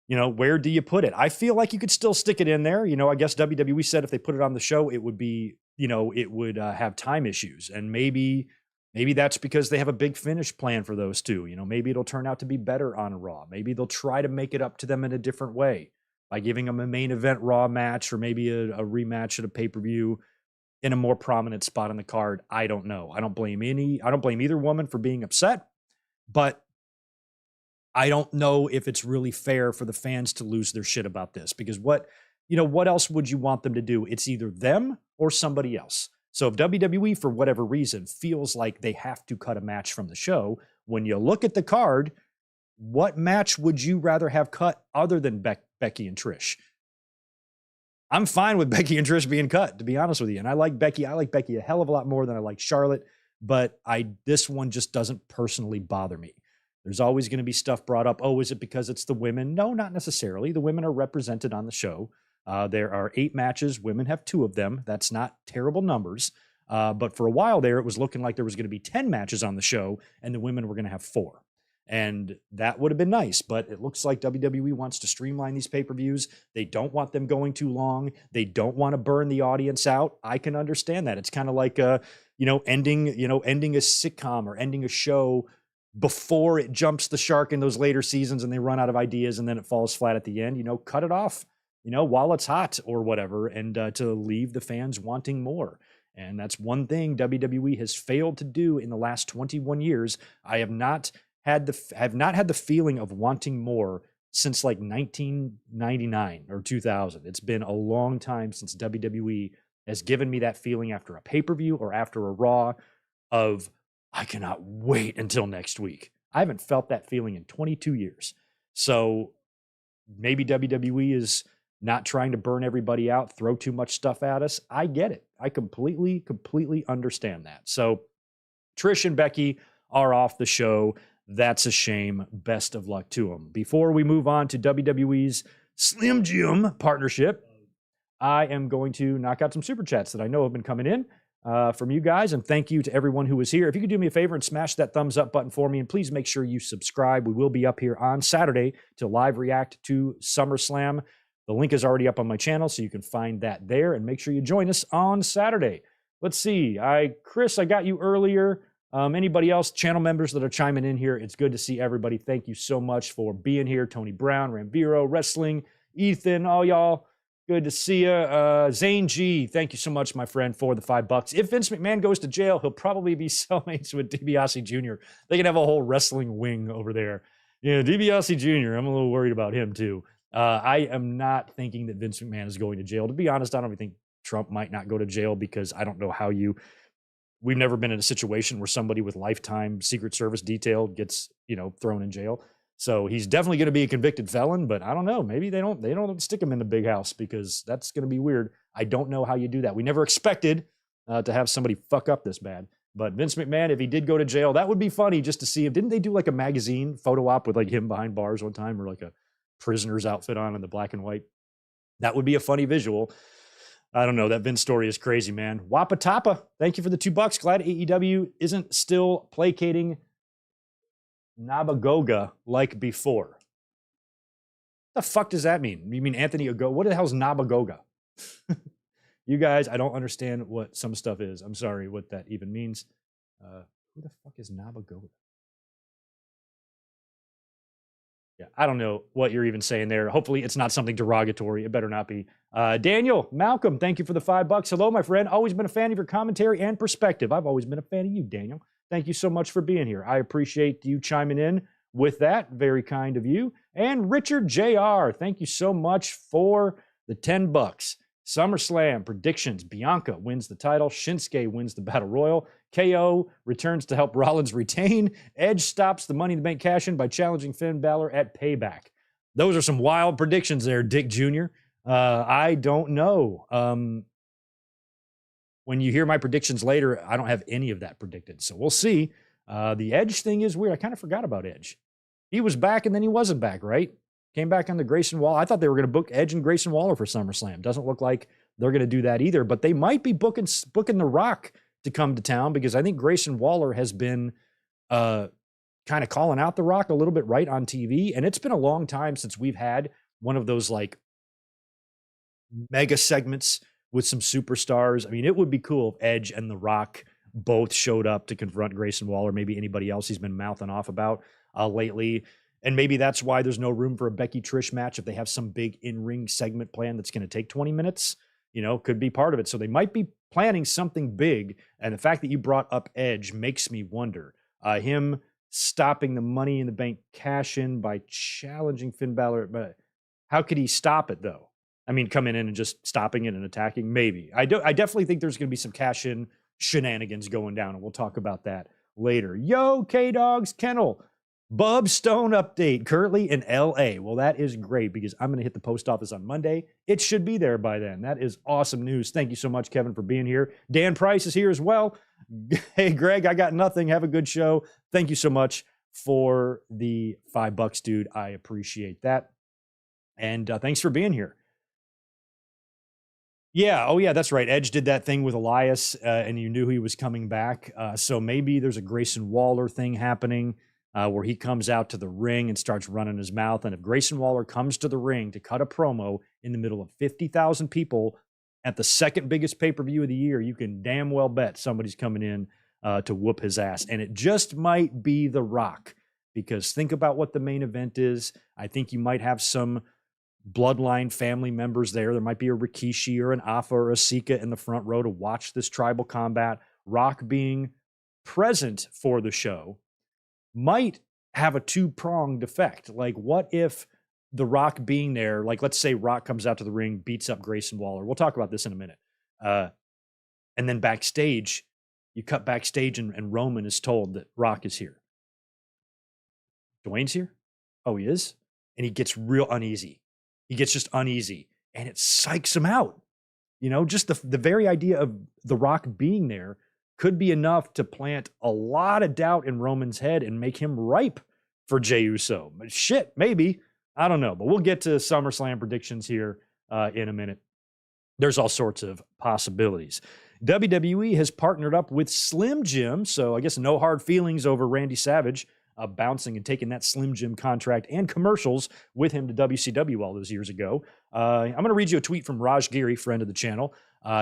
[SPEAKER 1] Where do you put it? I feel like you could still stick it in there. I guess WWE said if they put it on the show, it would be, it would have time issues. And maybe that's because they have a big finish plan for those 2. Maybe it'll turn out to be better on Raw. Maybe they'll try to make it up to them in a different way by giving them a main event Raw match, or maybe a rematch at a pay-per-view in a more prominent spot on the card. I don't know. I don't blame either woman for being upset, but I don't know if it's really fair for the fans to lose their shit about this, because what else would you want them to do? It's either them or somebody else. So if WWE, for whatever reason, feels like they have to cut a match from the show, when you look at the card, what match would you rather have cut other than Becky and Trish? I'm fine with Becky and Trish being cut, to be honest with you. And I like Becky. I like Becky a hell of a lot more than I like Charlotte, but this one just doesn't personally bother me. There's always going to be stuff brought up. Oh, is it because it's the women? No, not necessarily. The women are represented on the show. There are 8 matches. Women have 2 of them. That's not terrible numbers. But for a while there, it was looking like there was going to be 10 matches on the show, and the women were going to have 4. And that would have been nice, but it looks like WWE wants to streamline these pay-per-views. They don't want them going too long. They don't want to burn the audience out. I can understand that. It's kind of like ending a sitcom or ending a show before it jumps the shark in those later seasons and they run out of ideas and then it falls flat at the end. Cut it off, while it's hot or whatever, and to leave the fans wanting more. And that's one thing WWE has failed to do in the last 21 years. I have not had the feeling of wanting more since like 1999 or 2000. It's been a long time since WWE has given me that feeling after a pay-per-view or after a Raw of, I cannot wait until next week. I haven't felt that feeling in 22 years. So maybe WWE is not trying to burn everybody out, throw too much stuff at us. I get it. I completely understand that. So Trish and Becky are off the show. That's a shame. Best of luck to them. Before we move on to WWE's Slim Jim partnership, I am going to knock out some super chats that I know have been coming in from you guys. And thank you to everyone who was here. If you could do me a favor and smash that thumbs up button for me, and please make sure you subscribe. We will be up here on Saturday to live react to SummerSlam. The link is already up on my channel, so you can find that there, and make sure you join us on Saturday. Let's see. Chris, I got you earlier. Anybody else, channel members that are chiming in here, it's good to see everybody. Thank you so much for being here. Tony Brown, Ramviro, Wrestling, Ethan, all y'all. Good to see you. Zane G, thank you so much, my friend, for the $5. If Vince McMahon goes to jail, he'll probably be cellmates with DiBiase Jr. They can have a whole wrestling wing over there. DiBiase Jr., I'm a little worried about him, too. I am not thinking that Vince McMahon is going to jail. To be honest, I don't even think Trump might not go to jail, because I don't know how we've never been in a situation where somebody with lifetime Secret Service detail gets, thrown in jail. So he's definitely going to be a convicted felon, but I don't know. Maybe they don't stick him in the big house, because that's going to be weird. I don't know how you do that. We never expected to have somebody fuck up this bad. But Vince McMahon, if he did go to jail, that would be funny just to see him. Didn't they do like a magazine photo op with like him behind bars one time, or like a prisoner's outfit on in the black and white? That would be a funny visual. I don't know. That Vince story is crazy, man. Wapatapa, thank you for the $2. Glad AEW isn't still placating Nabagoga like before. What the fuck does that mean? You mean Anthony Ogo? What the hell's Nabagoga? You guys, I don't understand what some stuff is. I'm sorry what that even means. Who the fuck is Nabagoga? Yeah, I don't know what you're even saying there. Hopefully it's not something derogatory. It better not be. Daniel, Malcolm, thank you for the $5. Hello, my friend. Always been a fan of your commentary and perspective. I've always been a fan of you, Daniel. Thank you so much for being here. I appreciate you chiming in with that. Very kind of you. And Richard Jr., thank you so much for the $10. SummerSlam predictions. Bianca wins the title. Shinsuke wins the Battle Royal. KO returns to help Rollins retain. Edge stops the Money in the Bank cash-in by challenging Finn Balor at Payback. Those are some wild predictions there, Dick Jr. I don't know. When you hear my predictions later, I don't have any of that predicted. So we'll see. The Edge thing is weird. I kind of forgot about Edge. He was back and then he wasn't back, right? Came back on the Grayson Waller. I thought they were going to book Edge and Grayson Waller for SummerSlam. Doesn't look like they're going to do that either. But they might be booking The Rock to come to town, because I think Grayson Waller has been kind of calling out The Rock a little bit right on TV. And it's been a long time since we've had one of those like mega segments with some superstars. I mean, it would be cool if Edge and The Rock both showed up to confront Grayson Waller, maybe anybody else he's been mouthing off about lately. And maybe that's why there's no room for a Becky Trish match. If they have some big in-ring segment plan that's going to take 20 minutes, could be part of it. So they might be planning something big. And the fact that you brought up Edge makes me wonder. Him stopping the Money in the Bank cash-in by challenging Finn Balor. But how could he stop it, though? I mean, coming in and just stopping it and attacking? Maybe. I definitely think there's going to be some cash-in shenanigans going down, and we'll talk about that later. Yo, K-Dogs Kennel. Bub Stone update, currently in LA. Well, that is great, because I'm going to hit the post office on Monday. It should be there by then. That is awesome news. Thank you so much, Kevin, for being here. Dan Price is here as well. Hey, Greg, I got nothing. Have a good show. Thank you so much for the $5, dude. I appreciate that. And thanks for being here. Yeah. Oh, yeah, that's right. Edge did that thing with Elias, and you knew he was coming back. So maybe there's a Grayson Waller thing happening. Where he comes out to the ring and starts running his mouth. And if Grayson Waller comes to the ring to cut a promo in the middle of 50,000 people at the second biggest pay-per-view of the year, you can damn well bet somebody's coming in to whoop his ass. And it just might be The Rock, because think about what the main event is. I think you might have some bloodline family members there. There might be a Rikishi or an Afa or a Sika in the front row to watch this tribal combat. Rock being present for the show might have a two-pronged effect. Like, what if The Rock being there, like, let's say Rock comes out to the ring, beats up Grayson Waller. We'll talk about this in a minute. And then backstage, you cut backstage and Roman is told that Rock is here. Dwayne's here? Oh, he is? And he gets real uneasy. He gets just uneasy, and it psychs him out. You know, just the very idea of The Rock being there could be enough to plant a lot of doubt in Roman's head and make him ripe for Jey Uso. Shit, maybe. I don't know, but we'll get to SummerSlam predictions here in a minute. There's all sorts of possibilities. WWE has partnered up with Slim Jim, so I guess no hard feelings over Randy Savage bouncing and taking that Slim Jim contract and commercials with him to WCW all those years ago. I'm going to read you a tweet from Raj Giri, friend of the channel.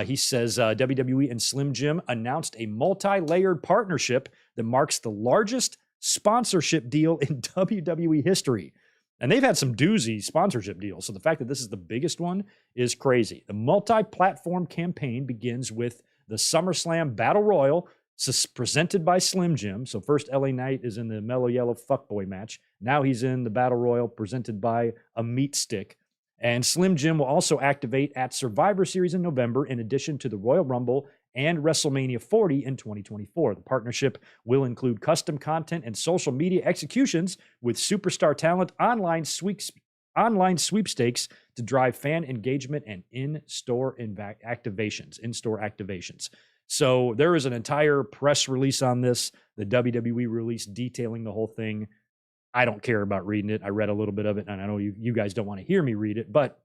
[SPEAKER 1] He says, WWE and Slim Jim announced a multi-layered partnership that marks the largest sponsorship deal in WWE history. And they've had some doozy sponsorship deals, so the fact that this is the biggest one is crazy. The multi-platform campaign begins with the SummerSlam Battle Royal, presented by Slim Jim. So first LA Knight is in the Mellow Yellow Fuckboy match. Now he's in the Battle Royal presented by a meat stick. And Slim Jim will also activate at Survivor Series in November, in addition to the Royal Rumble and WrestleMania 40 in 2024. The partnership will include custom content and social media executions with superstar talent, online sweepstakes to drive fan engagement, and in-store activations. So there is an entire press release on this, the WWE release detailing the whole thing. I don't care about reading it. I read a little bit of it, and I know you guys don't want to hear me read it, but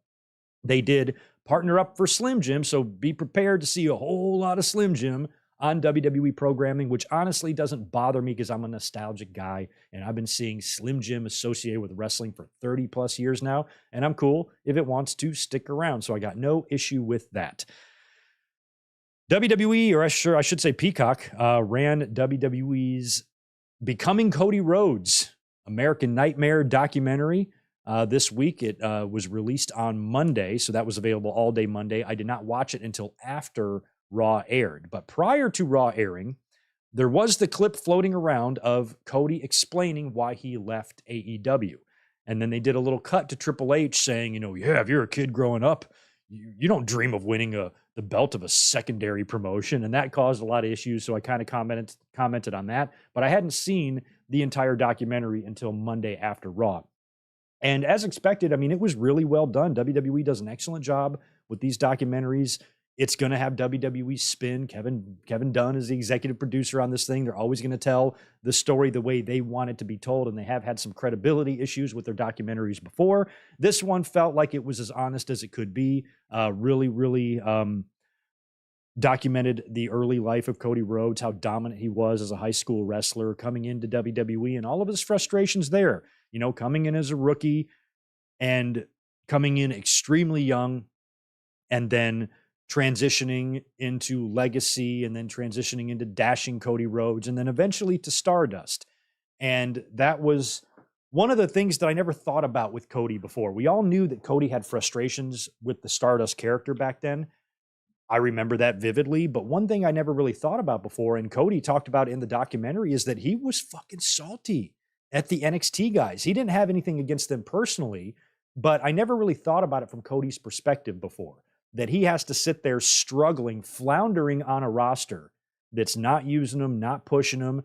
[SPEAKER 1] they did partner up for Slim Jim, so be prepared to see a whole lot of Slim Jim on WWE programming, which honestly doesn't bother me because I'm a nostalgic guy, and I've been seeing Slim Jim associated with wrestling for 30 plus years now, and I'm cool if it wants to stick around, so I got no issue with that. WWE, or I should say Peacock, ran WWE's Becoming Cody Rhodes American Nightmare documentary this week. It was released on Monday, so that was available all day Monday. I did not watch it until after Raw aired. But prior to Raw airing, there was the clip floating around of Cody explaining why he left AEW. And then they did a little cut to Triple H saying, you know, yeah, if you're a kid growing up, you don't dream of winning the belt of a secondary promotion. And that caused a lot of issues. So I kind of commented on that. But I hadn't seen the entire documentary until Monday after Raw. And as expected, I mean, it was really well done. WWE does an excellent job with these documentaries. It's going to have WWE spin. Kevin Dunn is the executive producer on this thing. They're always going to tell the story the way they want it to be told, and they have had some credibility issues with their documentaries before. This one felt like it was as honest as it could be. Really documented the early life of Cody Rhodes, how dominant he was as a high school wrestler, coming into WWE, and all of his frustrations there. You know, coming in as a rookie and coming in extremely young, and then transitioning into Legacy, and then transitioning into Dashing Cody Rhodes, and then eventually to Stardust. And that was one of the things that I never thought about with Cody before. We all knew that Cody had frustrations with the Stardust character back then. I remember that vividly, but one thing I never really thought about before, and Cody talked about in the documentary, is that he was fucking salty at the NXT guys. He didn't have anything against them personally, but I never really thought about it from Cody's perspective before, that he has to sit there struggling, floundering on a roster that's not using him, not pushing him,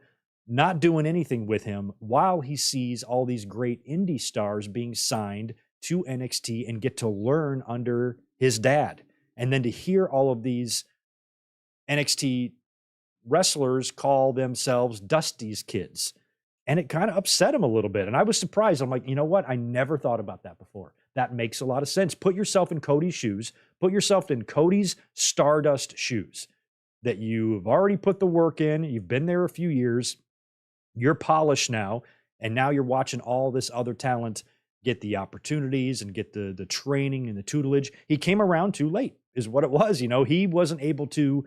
[SPEAKER 1] not doing anything with him, while he sees all these great indie stars being signed to NXT and get to learn under his dad. And then to hear all of these NXT wrestlers call themselves Dusty's kids. And it kind of upset him a little bit. And I was surprised. I'm like, you know what? I never thought about that before. That makes a lot of sense. Put yourself in Cody's shoes. Put yourself in Cody's Stardust shoes. That you've already put the work in. You've been there a few years. You're polished now. And now you're watching all this other talent get the opportunities and get the training and the tutelage. He came around too late. is what it was. He wasn't able to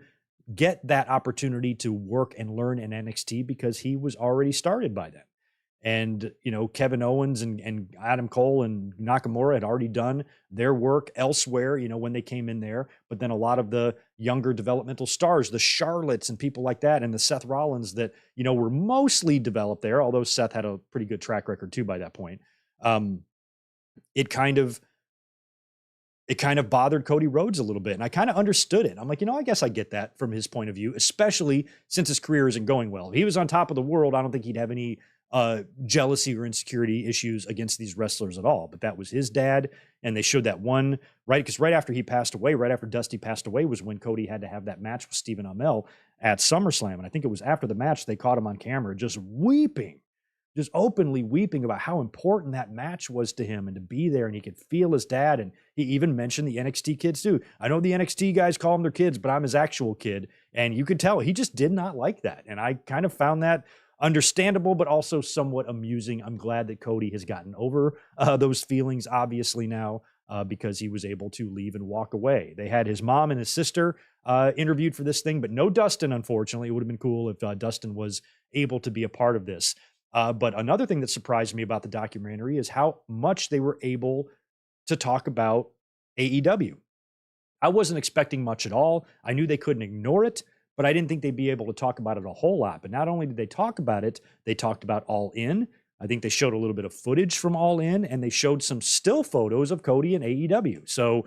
[SPEAKER 1] get that opportunity to work and learn in NXT because he was already started by then. And, Kevin Owens and Adam Cole and Nakamura had already done their work elsewhere, when they came in there. But then a lot of the younger developmental stars, the Charlottes and people like that, and the Seth Rollins that, were mostly developed there, although Seth had a pretty good track record too by that point. It kind of bothered Cody Rhodes a little bit. And I kind of understood it. I'm like, I guess I get that from his point of view, especially since his career isn't going well. If he was on top of the world, I don't think he'd have any jealousy or insecurity issues against these wrestlers at all. But that was his dad. And they showed that one, right? Because right after he passed away, right after Dusty passed away, was when Cody had to have that match with Stephen Amell at SummerSlam. And I think it was after the match, they caught him on camera just weeping, just openly weeping about how important that match was to him and to be there. And he could feel his dad. And he even mentioned the NXT kids too. I know the NXT guys call them their kids, but I'm his actual kid. And you could tell he just did not like that. And I kind of found that understandable, but also somewhat amusing. I'm glad that Cody has gotten over those feelings, obviously now, because he was able to leave and walk away. They had his mom and his sister interviewed for this thing, but no Dustin, unfortunately. It would have been cool if Dustin was able to be a part of this. But another thing that surprised me about the documentary is how much they were able to talk about AEW. I wasn't expecting much at all. I knew they couldn't ignore it, but I didn't think they'd be able to talk about it a whole lot. But not only did they talk about it, they talked about All In. I think they showed a little bit of footage from All In, and they showed some still photos of Cody and AEW. So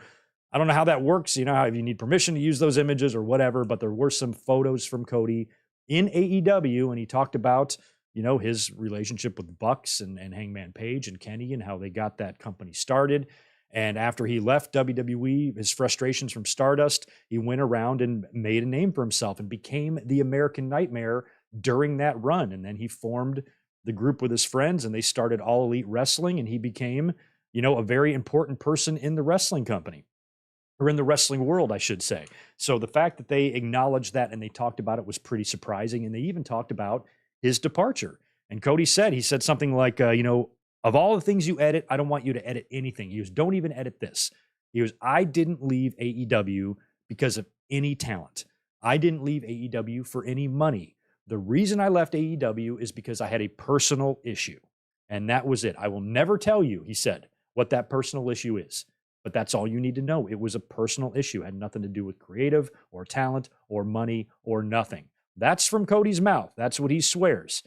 [SPEAKER 1] I don't know how that works, how if you need permission to use those images or whatever, but there were some photos from Cody in AEW, and he talked about, his relationship with Bucks and Hangman Page and Kenny and how they got that company started. And after he left WWE, his frustrations from Stardust, he went around and made a name for himself and became the American Nightmare during that run. And then he formed the group with his friends and they started All Elite Wrestling, and he became, a very important person in the wrestling company, or in the wrestling world, I should say. So the fact that they acknowledged that and they talked about it was pretty surprising. And they even talked about his departure. And Cody said something like, of all the things you edit, I don't want you to edit anything. He goes, don't even edit this. He goes, I didn't leave AEW because of any talent. I didn't leave AEW for any money. The reason I left AEW is because I had a personal issue. And that was it. I will never tell you, he said, what that personal issue is. But that's all you need to know. It was a personal issue. It had nothing to do with creative or talent or money or nothing. That's from Cody's mouth. That's what he swears.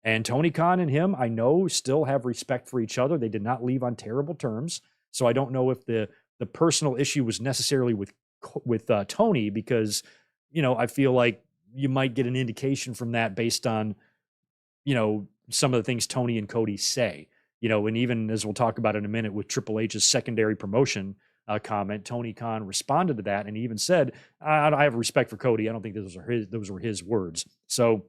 [SPEAKER 1] And Tony Khan and him, I know, still have respect for each other. They did not leave on terrible terms. So I don't know if the personal issue was necessarily with Tony, because, I feel like you might get an indication from that based on, some of the things Tony and Cody say. And even as we'll talk about in a minute with Triple H's secondary promotion comment, Tony Khan responded to that and he even said, I have respect for Cody. I don't think those were his words. So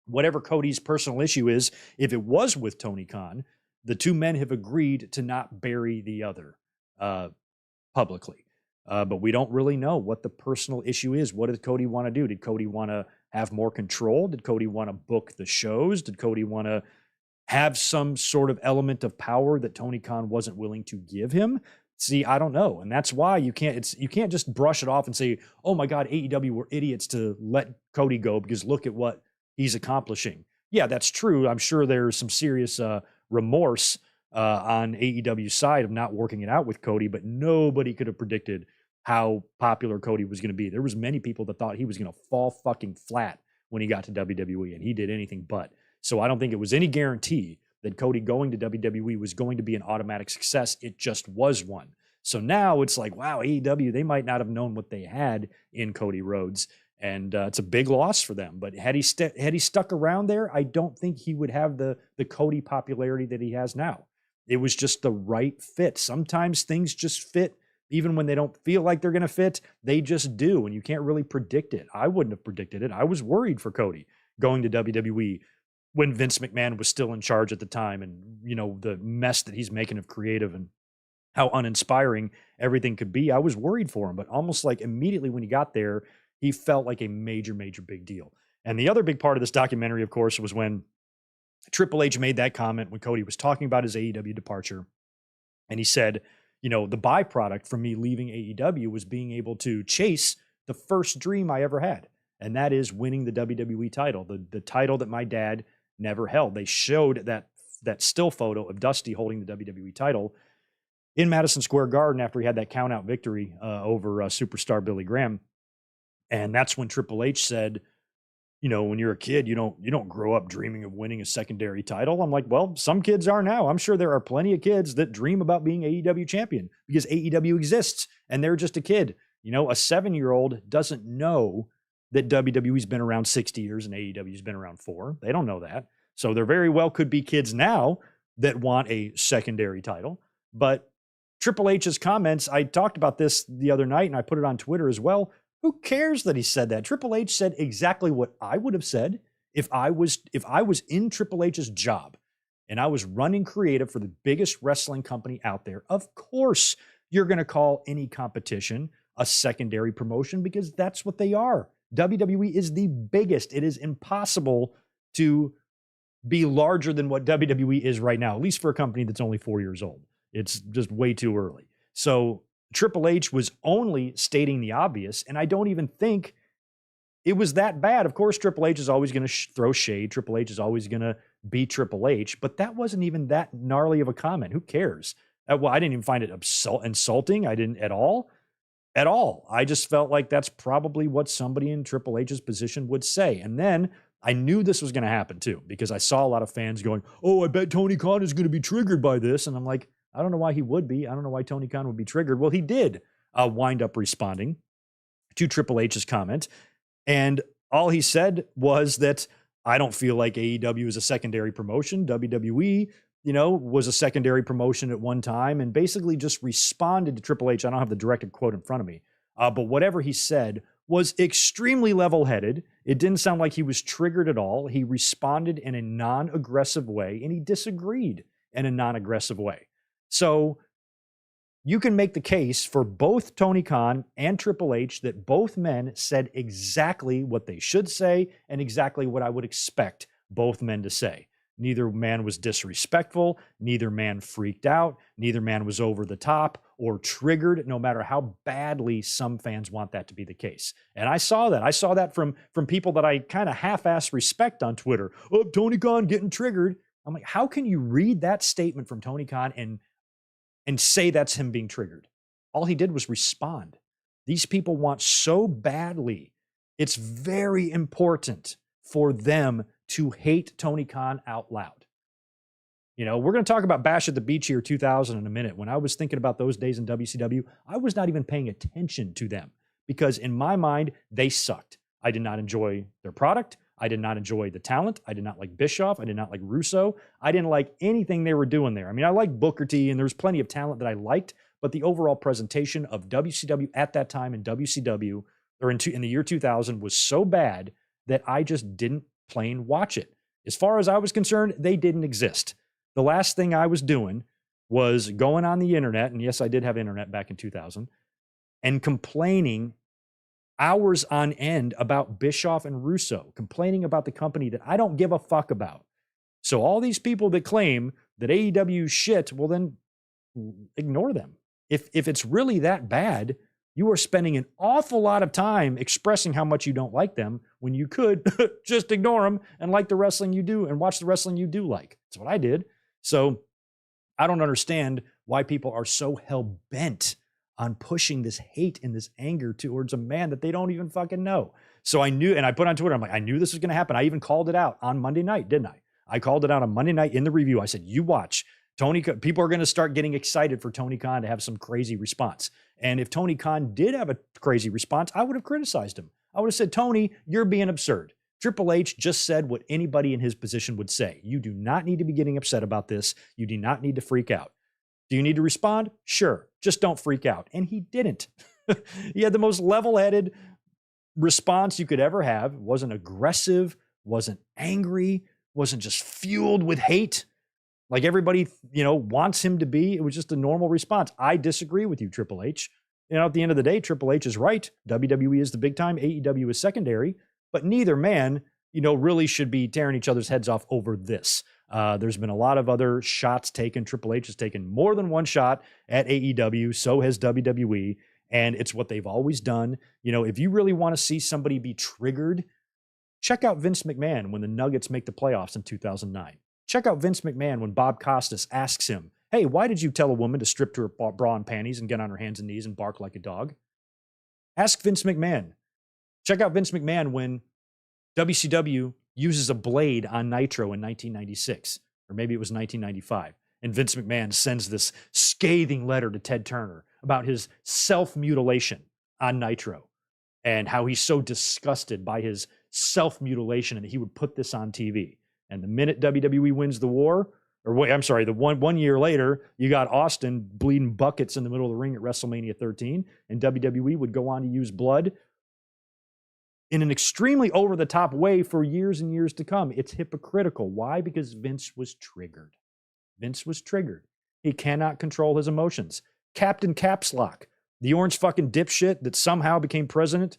[SPEAKER 1] whatever Cody's personal issue is, if it was with Tony Khan, the two men have agreed to not bury the other publicly. But we don't really know what the personal issue is. What did Cody want to do? Did Cody want to have more control? Did Cody want to book the shows? Did Cody want to have some sort of element of power that Tony Khan wasn't willing to give him? See, I don't know. And that's why you can't just brush it off and say, oh my God, AEW were idiots to let Cody go because look at what he's accomplishing. Yeah, that's true. I'm sure there's some serious remorse on AEW's side of not working it out with Cody, but nobody could have predicted how popular Cody was going to be. There was many people that thought he was going to fall fucking flat when he got to WWE, and he did anything but. So I don't think it was any guarantee that Cody going to WWE was going to be an automatic success. It just was one. So now it's like, wow, AEW, they might not have known what they had in Cody Rhodes. And it's a big loss for them. But had he stuck around there, I don't think he would have the Cody popularity that he has now. It was just the right fit. Sometimes things just fit, even when they don't feel like they're going to fit. They just do, and you can't really predict it. I wouldn't have predicted it. I was worried for Cody going to WWE when Vince McMahon was still in charge at the time, and the mess that he's making of creative and how uninspiring everything could be. I was worried for him, but almost like immediately when he got there, he felt like a major, major big deal. And the other big part of this documentary, of course, was when Triple H made that comment when Cody was talking about his AEW departure. And he said, the byproduct from me leaving AEW was being able to chase the first dream I ever had. And that is winning the WWE title, the title that my dad never held. They showed that still photo of Dusty holding the WWE title in Madison Square Garden after he had that count-out victory over superstar Billy Graham. And that's when Triple H said, when you're a kid, you don't grow up dreaming of winning a secondary title. I'm like, well, some kids are now. I'm sure there are plenty of kids that dream about being AEW champion because AEW exists and they're just a kid. A 7-year-old doesn't know that WWE's been around 60 years and AEW's been around 4. They don't know that. So there very well could be kids now that want a secondary title. But Triple H's comments, I talked about this the other night and I put it on Twitter as well. Who cares that he said that? Triple H said exactly what I would have said if I was in Triple H's job and I was running creative for the biggest wrestling company out there. Of course, you're going to call any competition a secondary promotion because that's what they are. WWE is the biggest. It is impossible to be larger than what WWE is right now, at least for a company that's only 4 years old. It's just way too early. So Triple H was only stating the obvious, and I don't even think it was that bad. Of course, Triple H is always going to throw shade. Triple H is always going to be Triple H, but that wasn't even that gnarly of a comment. Who cares? Well, I didn't even find it insulting. I didn't at all. At all. I just felt like that's probably what somebody in Triple H's position would say. And then I knew this was going to happen too, because I saw a lot of fans going, oh, I bet Tony Khan is going to be triggered by this. And I'm like, I don't know why he would be. I don't know why Tony Khan would be triggered. Well, he did wind up responding to Triple H's comment. And all he said was that I don't feel like AEW is a secondary promotion. WWE, was a secondary promotion at one time, and basically just responded to Triple H. I don't have the direct quote in front of me. But whatever he said was extremely level-headed. It didn't sound like he was triggered at all. He responded in a non-aggressive way, and he disagreed in a non-aggressive way. So you can make the case for both Tony Khan and Triple H that both men said exactly what they should say and exactly what I would expect both men to say. Neither man was disrespectful. Neither man freaked out. Neither man was over the top or triggered, no matter how badly some fans want that to be the case. And I saw that. I saw that from people that I kind of half-assed respect on Twitter. Oh, Tony Khan getting triggered. I'm like, how can you read that statement from Tony Khan and say that's him being triggered? All he did was respond. These people want so badly. It's very important for them to hate Tony Khan out loud. We're going to talk about Bash at the Beach here 2000 in a minute. When I was thinking about those days in WCW, I was not even paying attention to them because in my mind, they sucked. I did not enjoy their product. I did not enjoy the talent. I did not like Bischoff. I did not like Russo. I didn't like anything they were doing there. I mean, I liked Booker T, and there's plenty of talent that I liked, but the overall presentation of WCW at that time in WCW, or in the year 2000, was so bad that I just didn't plain watch it. As far as I was concerned, they didn't exist. The last thing I was doing was going on the internet, and yes, I did have internet back in 2000, and complaining hours on end about Bischoff and Russo, complaining about the company that I don't give a fuck about. So all these people that claim that AEW shit, well then ignore them. If it's really that bad, you are spending an awful lot of time expressing how much you don't like them when you could just ignore them and like the wrestling you do and watch the wrestling you do like. That's what I did. So I don't understand why people are so hell-bent on pushing this hate and this anger towards a man that they don't even fucking know. So I knew, and I put on Twitter, I'm like, I knew this was going to happen. I even called it out on Monday night, didn't I? I called it out on Monday night in the review. I said, you watch. People are going to start getting excited for Tony Khan to have some crazy response. And if Tony Khan did have a crazy response, I would have criticized him. I would have said, Tony, you're being absurd. Triple H just said what anybody in his position would say. You do not need to be getting upset about this. You do not need to freak out. Do you need to respond? Sure. Just don't freak out. And he didn't. He had the most level-headed response you could ever have. Wasn't aggressive, wasn't angry, wasn't just fueled with hate like everybody, wants him to be. It was just a normal response. I disagree with you, Triple H. At the end of the day, Triple H is right. WWE is the big time. AEW is secondary. But neither man really should be tearing each other's heads off over this. There's been a lot of other shots taken. Triple H has taken more than one shot at AEW. So has WWE. And it's what they've always done. If you really want to see somebody be triggered, check out Vince McMahon when the Nuggets make the playoffs in 2009. Check out Vince McMahon when Bob Costas asks him, hey, why did you tell a woman to strip to her bra and panties and get on her hands and knees and bark like a dog? Ask Vince McMahon. Check out Vince McMahon when WCW uses a blade on Nitro in 1996, or maybe it was 1995. And Vince McMahon sends this scathing letter to Ted Turner about his self-mutilation on Nitro and how he's so disgusted by his self-mutilation and that he would put this on TV. And the minute WWE wins the war, or wait, I'm sorry, the one year later, you got Austin bleeding buckets in the middle of the ring at WrestleMania 13, and WWE would go on to use blood in an extremely over-the-top way for years and years to come. It's hypocritical. Why? Because Vince was triggered. Vince was triggered. He cannot control his emotions. Captain Caps Lock, the orange fucking dipshit that somehow became president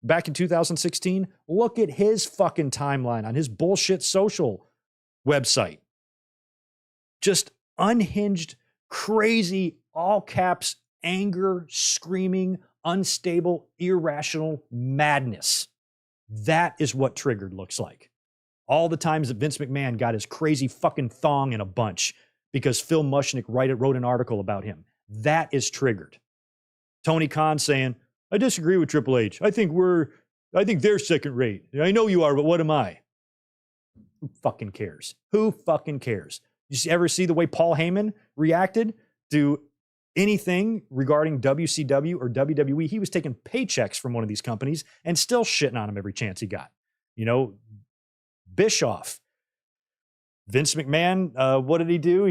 [SPEAKER 1] back in 2016, look at his fucking timeline on his bullshit social website. Just unhinged, crazy, all caps, anger, screaming, unstable, irrational madness. That is what triggered looks like. All the times that Vince McMahon got his crazy fucking thong in a bunch because Phil Mushnick wrote an article about him. That is triggered. Tony Khan saying, I disagree with Triple H. I think they're second rate. I know you are, but what am I? Who fucking cares? Who fucking cares? You ever see the way Paul Heyman reacted to anything regarding WCW or WWE? He was taking paychecks from one of these companies and still shitting on him every chance he got. Bischoff. Vince McMahon, what did he do?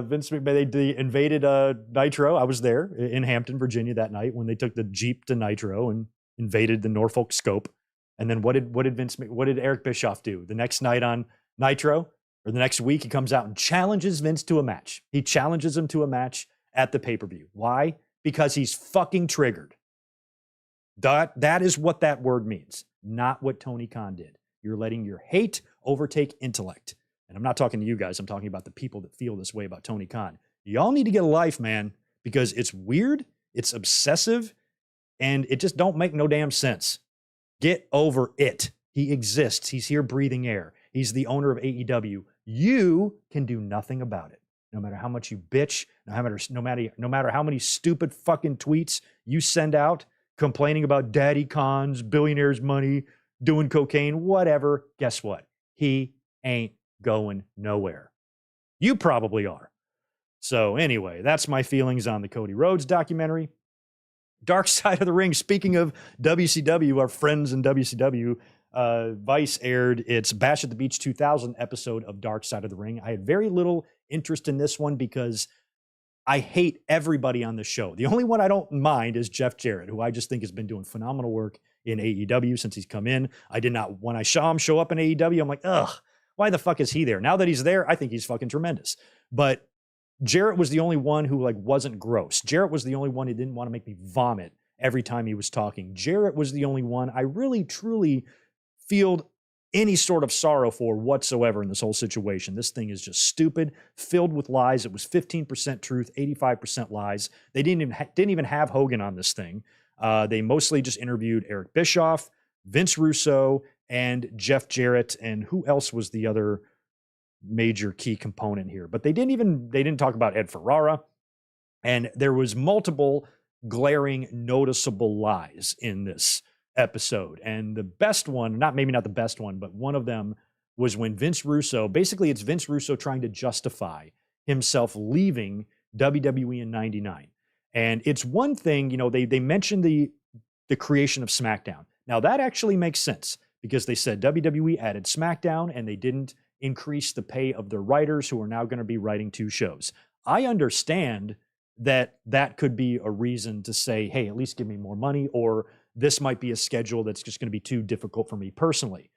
[SPEAKER 1] Vince McMahon, they invaded Nitro. I was there in Hampton, Virginia that night when they took the Jeep to Nitro and invaded the Norfolk Scope. And then what did Eric Bischoff do? The next night on Nitro, or the next week, he comes out and challenges Vince to a match. He challenges him to a match at the pay-per-view. Why? Because he's fucking triggered. That is what that word means, not what Tony Khan did. You're letting your hate overtake intellect. And I'm not talking to you guys. I'm talking about the people that feel this way about Tony Khan. Y'all need to get a life, man, because it's weird, it's obsessive, and it just don't make no damn sense. Get over it. He exists. He's here breathing air. He's the owner of AEW. You can do nothing about it. No matter how much you bitch, no matter how many stupid fucking tweets you send out complaining about daddy cons, billionaires' money, doing cocaine, whatever, guess what? He ain't going nowhere. You probably are. So anyway, that's my feelings on the Cody Rhodes documentary. Dark Side of the Ring. Speaking of WCW, our friends in WCW, Vice aired its Bash at the Beach 2000 episode of Dark Side of the Ring. I had very little interest in this one because I hate everybody on the show. The only one I don't mind is Jeff Jarrett, who I just think has been doing phenomenal work in AEW since he's come in. When I saw him show up in AEW, I'm like, ugh, why the fuck is he there? Now that he's there, I think he's fucking tremendous. But Jarrett was the only one who wasn't gross. Jarrett was the only one who didn't want to make me vomit every time he was talking. Jarrett was the only one I really, truly feel any sort of sorrow for whatsoever in this whole situation. This thing is just stupid, filled with lies. It was 15% truth, 85% lies. They didn't even have Hogan on this thing. They mostly just interviewed Eric Bischoff, Vince Russo, and Jeff Jarrett, and who else was the other major key component here? But they didn't talk about Ed Ferrara, and there was multiple glaring, noticeable lies in this episode. And the best one, maybe not the best one, but one of them was when Vince Russo, basically it's Vince Russo trying to justify himself leaving WWE in 99. And it's one thing, they mentioned the creation of SmackDown. Now that actually makes sense because they said WWE added SmackDown and they didn't increase the pay of their writers who are now going to be writing 2 shows. I understand that could be a reason to say, hey, at least give me more money, or this might be a schedule that's just going to be too difficult for me personally.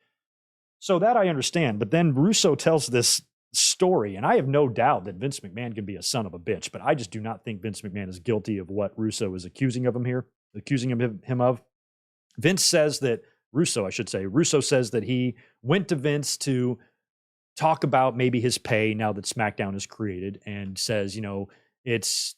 [SPEAKER 1] So that I understand. But then Russo tells this story, and I have no doubt that Vince McMahon can be a son of a bitch, but I just do not think Vince McMahon is guilty of what Russo is accusing him of. Vince says that Russo, I should say. Russo says that he went to Vince to talk about maybe his pay now that SmackDown is created, and says, it's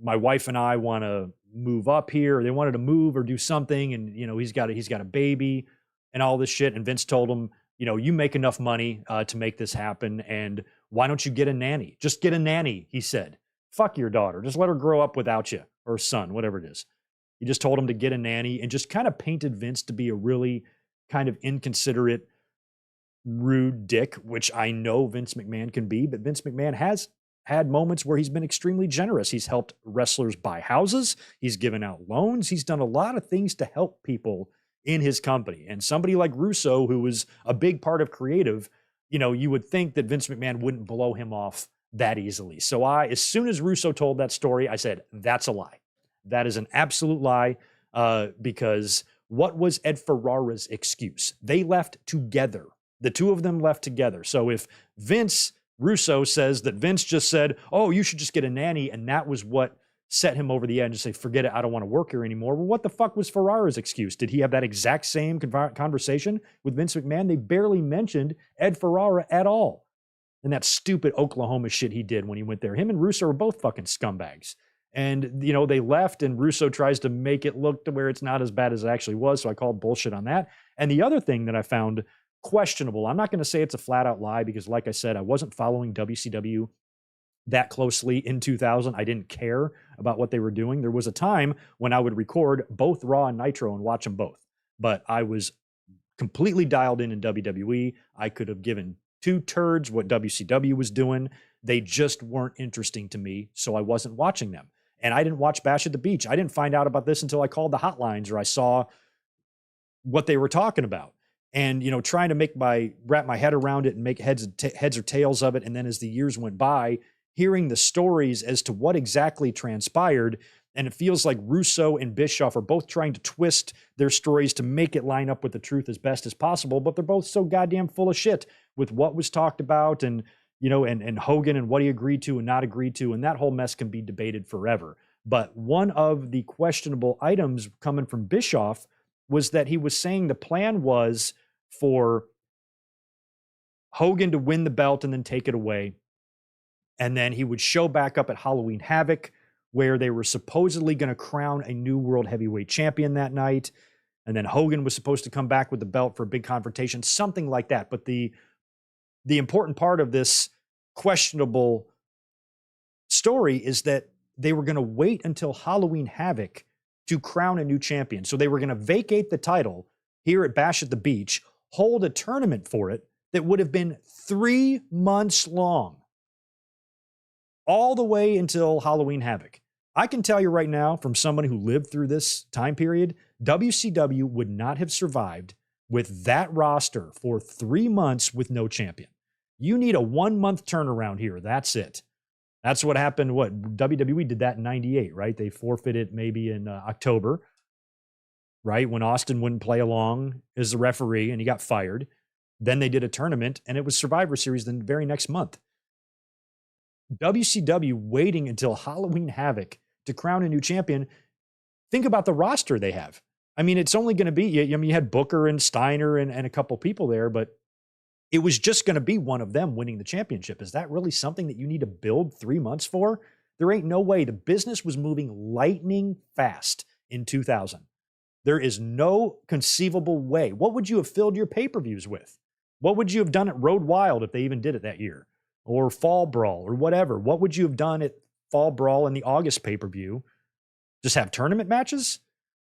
[SPEAKER 1] my wife and I want to move up here. They wanted to move or do something. And, he's got a baby and all this shit. And Vince told him, you make enough money to make this happen. And why don't you get a nanny? Just get a nanny, he said. Fuck your daughter. Just let her grow up without you, or son, whatever it is. He just told him to get a nanny, and just kind of painted Vince to be a really kind of inconsiderate, rude dick, which I know Vince McMahon can be, but Vince McMahon has had moments where he's been extremely generous. He's helped wrestlers buy houses. He's given out loans. He's done a lot of things to help people in his company. And somebody like Russo, who was a big part of creative, you would think that Vince McMahon wouldn't blow him off that easily. So as soon as Russo told that story, I said, that's a lie. That is an absolute lie, because what was Ed Ferrara's excuse? They left together. The two of them left together. So if Russo says that Vince just said, oh, you should just get a nanny, and that was what set him over the edge and say, forget it, I don't want to work here anymore. Well, what the fuck was Ferrara's excuse? Did he have that exact same conversation with Vince McMahon? They barely mentioned Ed Ferrara at all. And that stupid Oklahoma shit he did when he went there. Him and Russo were both fucking scumbags. And, they left, and Russo tries to make it look to where it's not as bad as it actually was. So I called bullshit on that. And the other thing that I found questionable, I'm not going to say it's a flat out lie, because like I said, I wasn't following WCW that closely in 2000. I didn't care about what they were doing. There was a time when I would record both Raw and Nitro and watch them both, but I was completely dialed in WWE. I could have given two turds what WCW was doing. They just weren't interesting to me, so I wasn't watching them. And I didn't watch Bash at the Beach. I didn't find out about this until I called the hotlines, or I saw what they were talking about. And, trying to wrap my head around it and make heads or tails of it. And then as the years went by, hearing the stories as to what exactly transpired, and it feels like Russo and Bischoff are both trying to twist their stories to make it line up with the truth as best as possible, but they're both so goddamn full of shit with what was talked about, and, and Hogan and what he agreed to and not agreed to, and that whole mess can be debated forever. But one of the questionable items coming from Bischoff was that he was saying the plan was for Hogan to win the belt and then take it away. And then he would show back up at Halloween Havoc, where they were supposedly going to crown a new world heavyweight champion that night. And then Hogan was supposed to come back with the belt for a big confrontation, something like that. But the important part of this questionable story is that they were going to wait until Halloween Havoc to crown a new champion. So they were going to vacate the title here at Bash at the Beach, hold a tournament for it that would have been 3 months long, all the way until Halloween Havoc. I can tell you right now, from somebody who lived through this time period, WCW would not have survived with that roster for 3 months with no champion. You need a 1 month turnaround here. That's it. That's what happened. WWE did that in 98, right? They forfeited maybe in October, right? When Austin wouldn't play along as a referee and he got fired. Then they did a tournament, and it was Survivor Series the very next month. WCW waiting until Halloween Havoc to crown a new champion. Think about the roster they have. I mean, it's only going to be, you had Booker and Steiner and a couple people there, but it was just going to be one of them winning the championship. Is that really something that you need to build 3 months for? There ain't no way. The business was moving lightning fast in 2000. There is no conceivable way. What would you have filled your pay-per-views with? What would you have done at Road Wild if they even did it that year? Or Fall Brawl or whatever? What would you have done at Fall Brawl in the August pay-per-view? Just have tournament matches?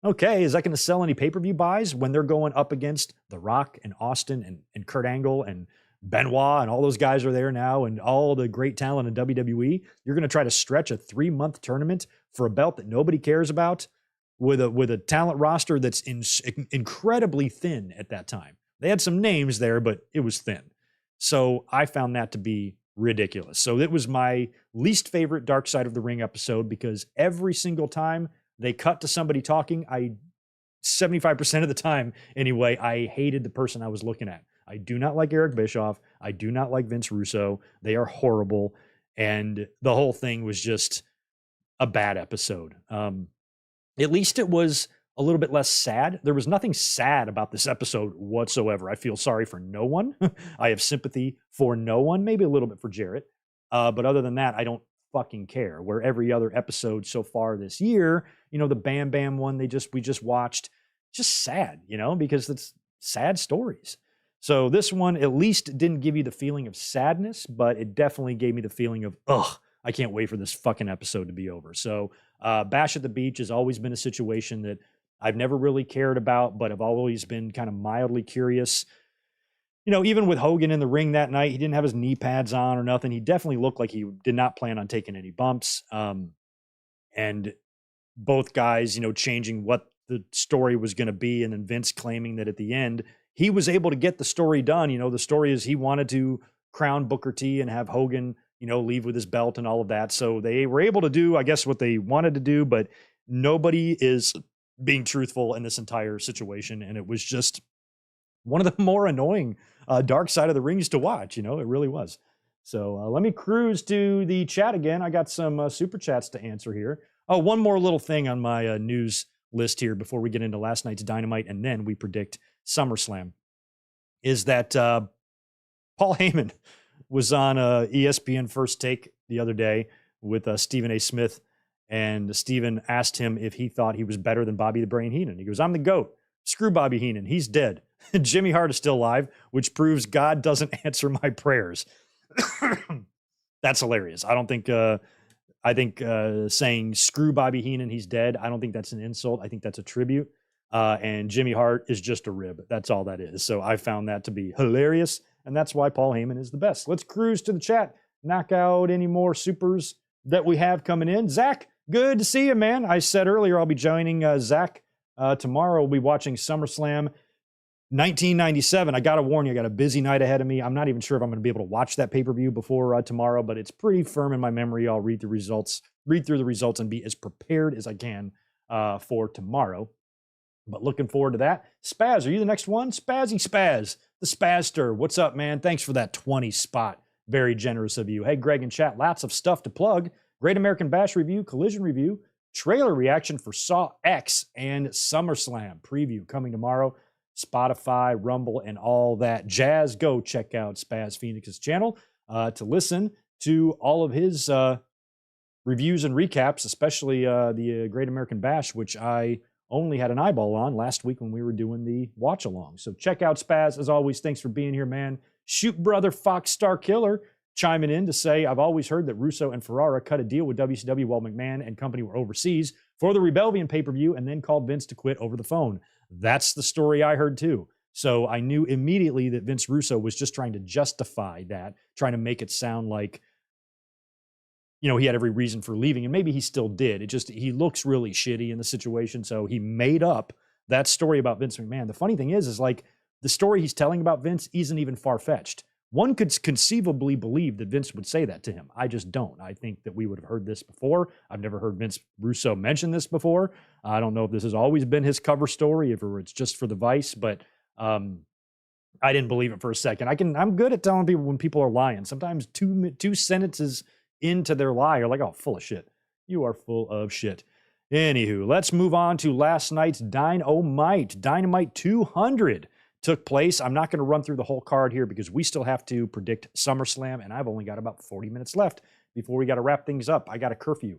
[SPEAKER 1] Okay, is that going to sell any pay-per-view buys when they're going up against The Rock and Austin and Kurt Angle and Benoit and all those guys are there now and all the great talent in WWE? You're going to try to stretch a 3 month tournament for a belt that nobody cares about with a talent roster that's incredibly thin at that time. They had some names there, but it was thin. So I found that to be ridiculous. So it was my least favorite Dark Side of the Ring episode, because every single time they cut to somebody talking, 75% of the time anyway, I hated the person I was looking at. I do not like Eric Bischoff. I do not like Vince Russo. They are horrible. And the whole thing was just a bad episode. At least it was a little bit less sad. There was nothing sad about this episode whatsoever. I feel sorry for no one. I have sympathy for no one, maybe a little bit for Jarrett. But other than that, I don't fucking care. Where every other episode so far this year, the Bam Bam one we just watched, just sad, because it's sad stories. So this one at least didn't give you the feeling of sadness, but it definitely gave me the feeling of, I can't wait for this fucking episode to be over. So Bash at the Beach has always been a situation that I've never really cared about, but I've always been kind of mildly curious. Even with Hogan in the ring that night, he didn't have his knee pads on or nothing. He definitely looked like he did not plan on taking any bumps. And both guys, changing what the story was going to be. And then Vince claiming that at the end, he was able to get the story done. The story is he wanted to crown Booker T and have Hogan, leave with his belt and all of that. So they were able to do, I guess, what they wanted to do, but nobody is being truthful in this entire situation. And it was just one of the more annoying dark side of the rings to watch. It really was. So let me cruise to the chat again. I got some super chats to answer here. Oh, one more little thing on my news list here before we get into last night's Dynamite and then we predict SummerSlam is that Paul Heyman was on ESPN First Take the other day with Stephen A. Smith, and Stephen asked him if he thought he was better than Bobby the Brain Heenan. He goes, "I'm the GOAT. Screw Bobby Heenan. He's dead. Jimmy Hart is still alive, which proves God doesn't answer my prayers." That's hilarious. I think saying screw Bobby Heenan, he's dead, I don't think that's an insult. I think that's a tribute. And Jimmy Hart is just a rib. That's all that is. So I found that to be hilarious. And that's why Paul Heyman is the best. Let's cruise to the chat. Knock out any more supers that we have coming in. Zach, good to see you, man. I said earlier I'll be joining Zach tomorrow. We'll be watching SummerSlam 1997. I got to warn you, I got a busy night ahead of me. I'm not even sure if I'm going to be able to watch that pay-per-view before tomorrow, but it's pretty firm in my memory. I'll read through the results and be as prepared as I can for tomorrow. But looking forward to that. Spaz, are you the next one? Spazzy Spaz, the Spazster. What's up, man? Thanks for that 20 spot. Very generous of you. Hey, Greg and chat, lots of stuff to plug. Great American Bash review, Collision review, trailer reaction for Saw X, and SummerSlam preview coming tomorrow. Spotify, Rumble, and all that jazz. Go check out Spaz Phoenix's channel to listen to all of his reviews and recaps, especially the Great American Bash, which I only had an eyeball on last week when we were doing the watch along. So check out Spaz. As always, thanks for being here, man. Shoot brother Fox Star Killer chiming in to say, I've always heard that Russo and Ferrara cut a deal with WCW while McMahon and company were overseas for the Rebellion pay-per-view and then called Vince to quit over the phone. That's the story I heard too. So I knew immediately that Vince Russo was just trying to justify that, trying to make it sound like, he had every reason for leaving, and maybe he still did. He looks really shitty in the situation, so he made up that story about Vince McMahon. The funny thing is like the story he's telling about Vince isn't even far-fetched. One could conceivably believe that Vince would say that to him. I just don't. I think that we would have heard this before. I've never heard Vince Russo mention this before. I don't know if this has always been his cover story, if it's just for the Vice, but I didn't believe it for a second. I'm good at telling people when people are lying. Sometimes two sentences into their lie are like, oh, full of shit. You are full of shit. Anywho, let's move on to last night's Dynamite. Dynamite 200 took place. I'm not going to run through the whole card here because we still have to predict SummerSlam, and I've only got about 40 minutes left before we got to wrap things up. I got a curfew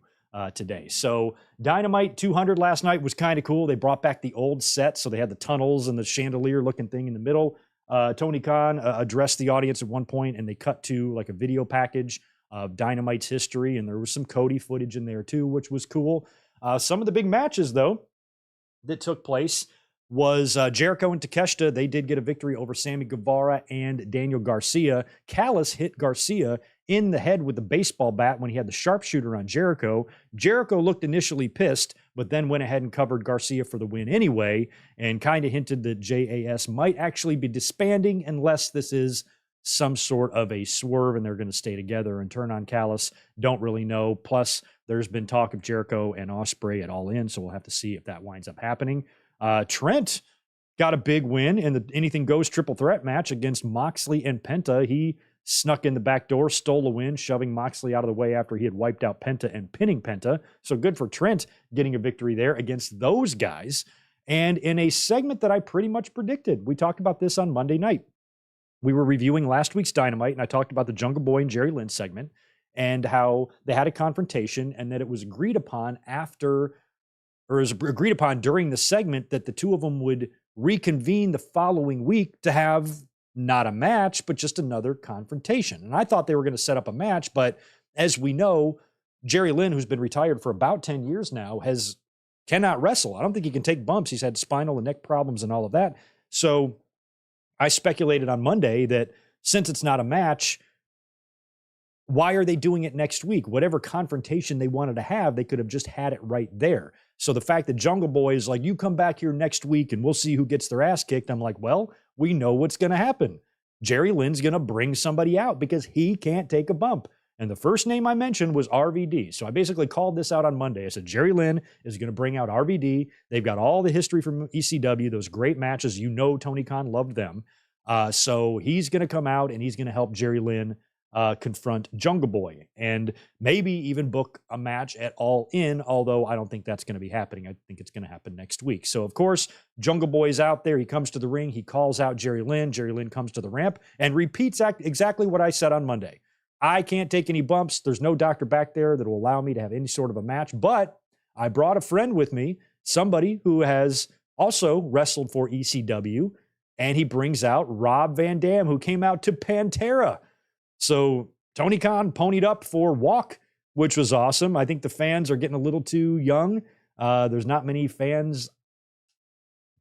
[SPEAKER 1] today. So Dynamite 200 last night was kind of cool. They brought back the old set, so they had the tunnels and the chandelier looking thing in the middle. Tony Khan addressed the audience at one point, and they cut to like a video package of Dynamite's history, and there was some Cody footage in there too, which was cool. Some of the big matches, though, that took place was Jericho and Takeshita. They did get a victory over Sammy Guevara and Daniel Garcia. Callis hit Garcia in the head with the baseball bat when he had the sharpshooter on Jericho. Jericho looked initially pissed, but then went ahead and covered Garcia for the win anyway, and kind of hinted that JAS might actually be disbanding unless this is some sort of a swerve and they're going to stay together and turn on Callis. Don't really know. Plus, there's been talk of Jericho and Ospreay at All In, so we'll have to see if that winds up happening. Trent got a big win in the Anything Goes triple threat match against Moxley and Penta. He snuck in the back door, stole a win, shoving Moxley out of the way after he had wiped out Penta and pinning Penta. So good for Trent getting a victory there against those guys. And in a segment that I pretty much predicted, we talked about this on Monday night. We were reviewing last week's Dynamite, and I talked about the Jungle Boy and Jerry Lynn segment and how they had a confrontation and that it was agreed upon during the segment that the two of them would reconvene the following week to have not a match, but just another confrontation. And I thought they were going to set up a match, but as we know, Jerry Lynn, who's been retired for about 10 years now, cannot wrestle. I don't think he can take bumps. He's had spinal and neck problems and all of that. So I speculated on Monday that since it's not a match, why are they doing it next week? Whatever confrontation they wanted to have, they could have just had it right there. So the fact that Jungle Boy is like, you come back here next week and we'll see who gets their ass kicked. I'm like, well, we know what's going to happen. Jerry Lynn's going to bring somebody out because he can't take a bump. And the first name I mentioned was RVD. So I basically called this out on Monday. I said, Jerry Lynn is going to bring out RVD. They've got all the history from ECW, those great matches. You know, Tony Khan loved them. So he's going to come out and he's going to help Jerry Lynn confront Jungle Boy and maybe even book a match at All In, although I don't think that's going to be happening. I think it's going to happen next week. So, of course, Jungle Boy's out there. He comes to the ring. He calls out Jerry Lynn. Jerry Lynn comes to the ramp and repeats exactly what I said on Monday. I can't take any bumps. There's no doctor back there that will allow me to have any sort of a match, but I brought a friend with me, somebody who has also wrestled for ECW, and he brings out Rob Van Dam, who came out to Pantera. So Tony Khan ponied up for Walk, which was awesome. I think the fans are getting a little too young. There's not many fans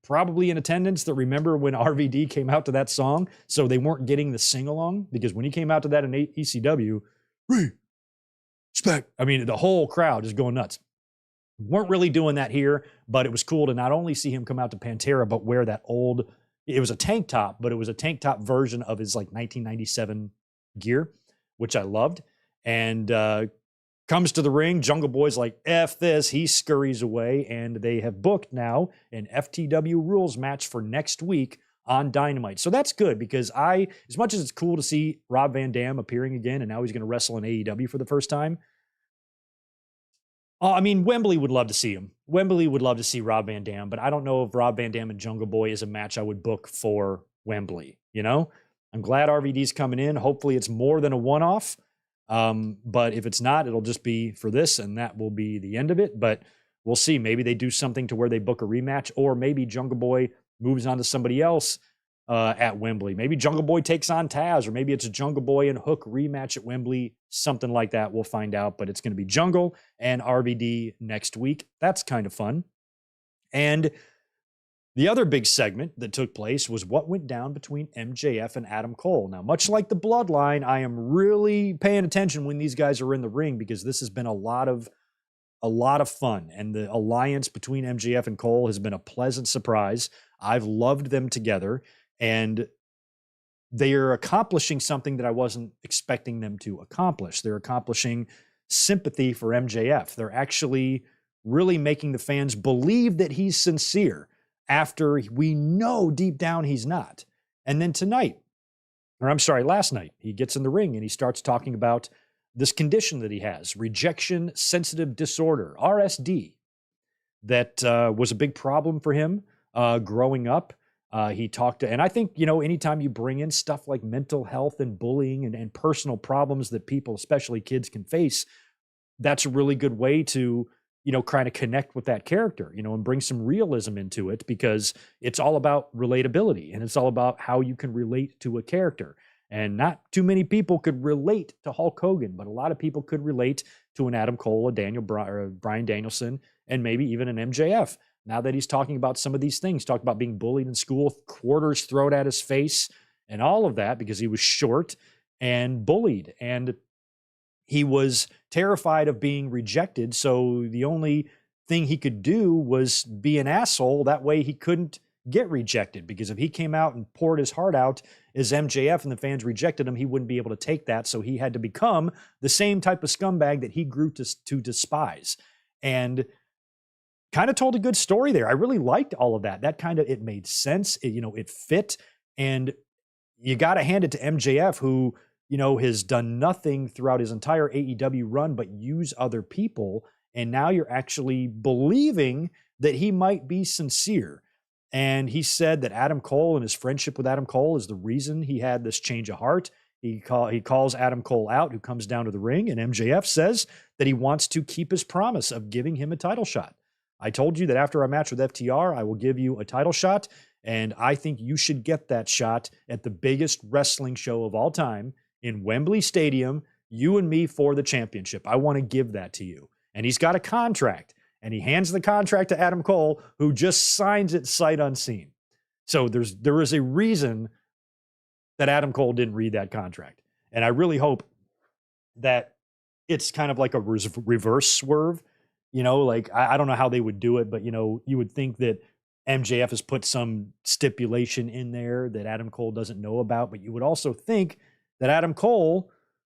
[SPEAKER 1] probably in attendance that remember when RVD came out to that song, so they weren't getting the sing-along, because when he came out to that in ECW, respect, I mean, the whole crowd is going nuts. Weren't really doing that here, but it was cool to not only see him come out to Pantera, but wear that old, it was a tank top, but it was a tank top version of his like 1997 gear, which I loved. And comes to the ring. Jungle Boy's like, F this. He scurries away, and they have booked now an FTW rules match for next week on Dynamite. So that's good, because as much as it's cool to see Rob Van Dam appearing again, and now he's going to wrestle in AEW for the first time. I mean, Wembley would love to see him. Wembley would love to see Rob Van Dam, but I don't know if Rob Van Dam and Jungle Boy is a match I would book for Wembley, you know? I'm glad RVD's coming in. Hopefully it's more than a one-off. But if it's not, it'll just be for this, and that will be the end of it. But we'll see. Maybe they do something to where they book a rematch, or maybe Jungle Boy moves on to somebody else at Wembley. Maybe Jungle Boy takes on Taz, or maybe it's a Jungle Boy and Hook rematch at Wembley, something like that. We'll find out, but it's going to be Jungle and RVD next week. That's kind of fun. And the other big segment that took place was what went down between MJF and Adam Cole. Now, much like the Bloodline, I am really paying attention when these guys are in the ring, because this has been a lot of fun. And the alliance between MJF and Cole has been a pleasant surprise. I've loved them together, and they are accomplishing something that I wasn't expecting them to accomplish. They're accomplishing sympathy for MJF. They're actually really making the fans believe that he's sincere, after we know deep down he's not. And then last night, he gets in the ring and he starts talking about this condition that he has, rejection sensitive disorder, RSD, that was a big problem for him growing up. He talked to, and I think, anytime you bring in stuff like mental health and bullying and personal problems that people, especially kids, can face, that's a really good way to kind of connect with that character, and bring some realism into it, because it's all about relatability, and it's all about how you can relate to a character. And not too many people could relate to Hulk Hogan, but a lot of people could relate to an Adam Cole, a Bryan Danielson, and maybe even an MJF. Now that he's talking about some of these things, talked about being bullied in school, quarters thrown at his face, and all of that because he was short and bullied. And he was terrified of being rejected, so the only thing he could do was be an asshole. That way he couldn't get rejected, because if he came out and poured his heart out as MJF and the fans rejected him, he wouldn't be able to take that. So he had to become the same type of scumbag that he grew to despise. And kind of told a good story there. I really liked all of that. It made sense. It fit. And you got to hand it to MJF, who has done nothing throughout his entire AEW run but use other people And now you're actually believing that he might be sincere. And he said that Adam Cole and his friendship with Adam Cole is the reason he had this change of heart. He calls Adam Cole out, who comes down to the ring, and MJF says that he wants to keep his promise of giving him a title shot. I told you that after our match with FTR, I will give you a title shot, and I think you should get that shot at the biggest wrestling show of all time in Wembley Stadium, you and me for the championship. I want to give that to you. And he's got a contract, and he hands the contract to Adam Cole, who just signs it sight unseen. So there is a reason that Adam Cole didn't read that contract. And I really hope that it's kind of like a reverse swerve. You know, like, I don't know how they would do it, but, you know, you would think that MJF has put some stipulation in there that Adam Cole doesn't know about. But you would also think that Adam Cole,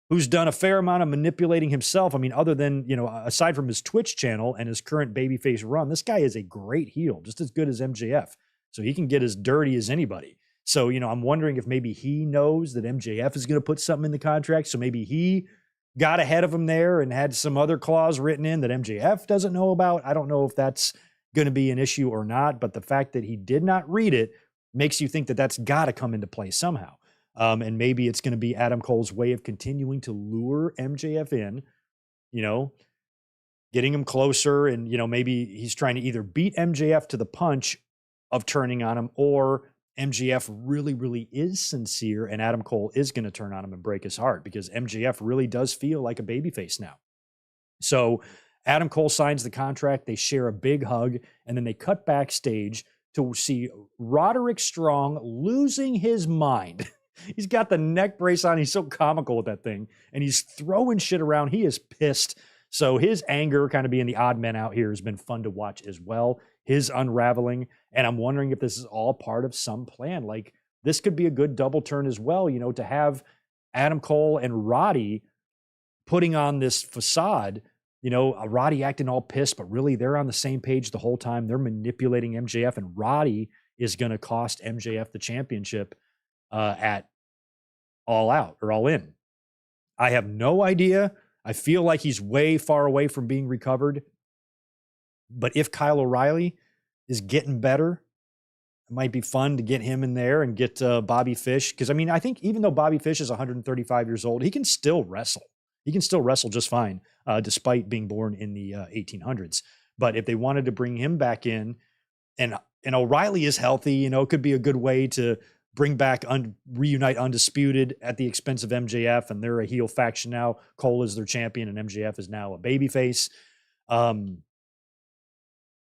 [SPEAKER 1] who's done a fair amount of manipulating himself, I mean, other than, you know, aside from his Twitch channel and his current babyface run, this guy is a great heel, just as good as MJF. So he can get as dirty as anybody. So, you know, I'm wondering if maybe he knows that MJF is going to put something in the contract. So maybe he got ahead of him there and had some other clause written in that MJF doesn't know about. I don't know if that's going to be an issue or not, but the fact that he did not read it makes you think that that's got to come into play somehow. And maybe it's going to be Adam Cole's way of continuing to lure MJF in, you know, getting him closer. And, you know, maybe he's trying to either beat MJF to the punch of turning on him, or MJF really, really is sincere and Adam Cole is going to turn on him and break his heart, because MJF really does feel like a babyface now. So Adam Cole signs the contract. They share a big hug, and then they cut backstage to see Roderick Strong losing his mind. He's got the neck brace on. He's so comical with that thing, and he's throwing shit around. He is pissed. So his anger, kind of being the odd man out here, has been fun to watch as well. His unraveling. And I'm wondering if this is all part of some plan. Like, this could be a good double turn as well, you know, to have Adam Cole and Roddy putting on this facade, you know, Roddy acting all pissed, but really they're on the same page the whole time. They're manipulating MJF, and Roddy is going to cost MJF the championship at All Out or All In. I have no idea. I feel like he's way far away from being recovered. But if Kyle O'Reilly is getting better, it might be fun to get him in there and get Bobby Fish. Because, I mean, I think even though Bobby Fish is 135 years old, he can still wrestle. He can still wrestle just fine, despite being born in the 1800s. But if they wanted to bring him back in, and O'Reilly is healthy, you know, it could be a good way to bring back, reunite Undisputed at the expense of MJF, and they're a heel faction now. Cole is their champion, and MJF is now a babyface.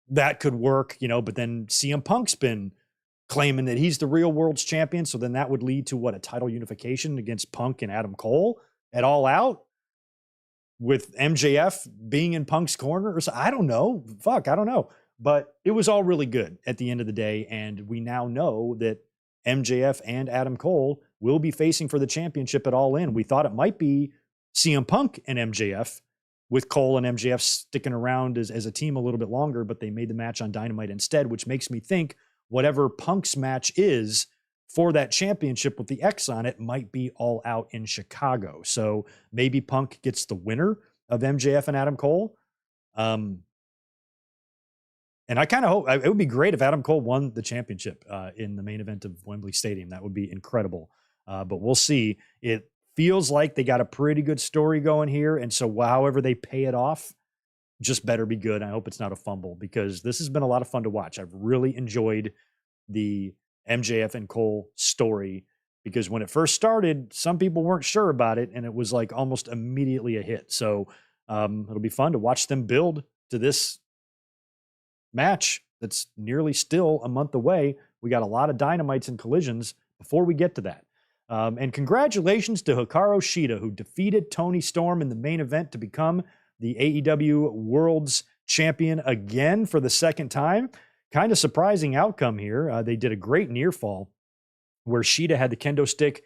[SPEAKER 1] That could work, you know, but then CM Punk's been claiming that he's the real world's champion. So then that would lead to what, a title unification against Punk and Adam Cole at All Out, with MJF being in Punk's corner. Or so, I don't know. Fuck, I don't know. But it was all really good at the end of the day. And we now know that MJF and Adam Cole will be facing for the championship at All In. We thought it might be CM Punk and MJF, with Cole and MJF sticking around as a team a little bit longer, but they made the match on Dynamite instead, which makes me think whatever Punk's match is for that championship with the X on it might be All Out in Chicago. So maybe Punk gets the winner of MJF and Adam Cole. And I kind of hope it would be great if Adam Cole won the championship in the main event of Wembley Stadium. That would be incredible. But we'll see. It feels like they got a pretty good story going here. And so however they pay it off, just better be good. I hope it's not a fumble, because this has been a lot of fun to watch. I've really enjoyed the MJF and Cole story, because when it first started, some people weren't sure about it, and it was like almost immediately a hit. So it'll be fun to watch them build to this match that's nearly still a month away. We got a lot of Dynamites and Collisions before we get to that. And congratulations to Hikaru Shida, who defeated Toni Storm in the main event to become the AEW World's Champion again for the second time. Kind of surprising outcome here. They did a great near fall where Shida had the kendo stick.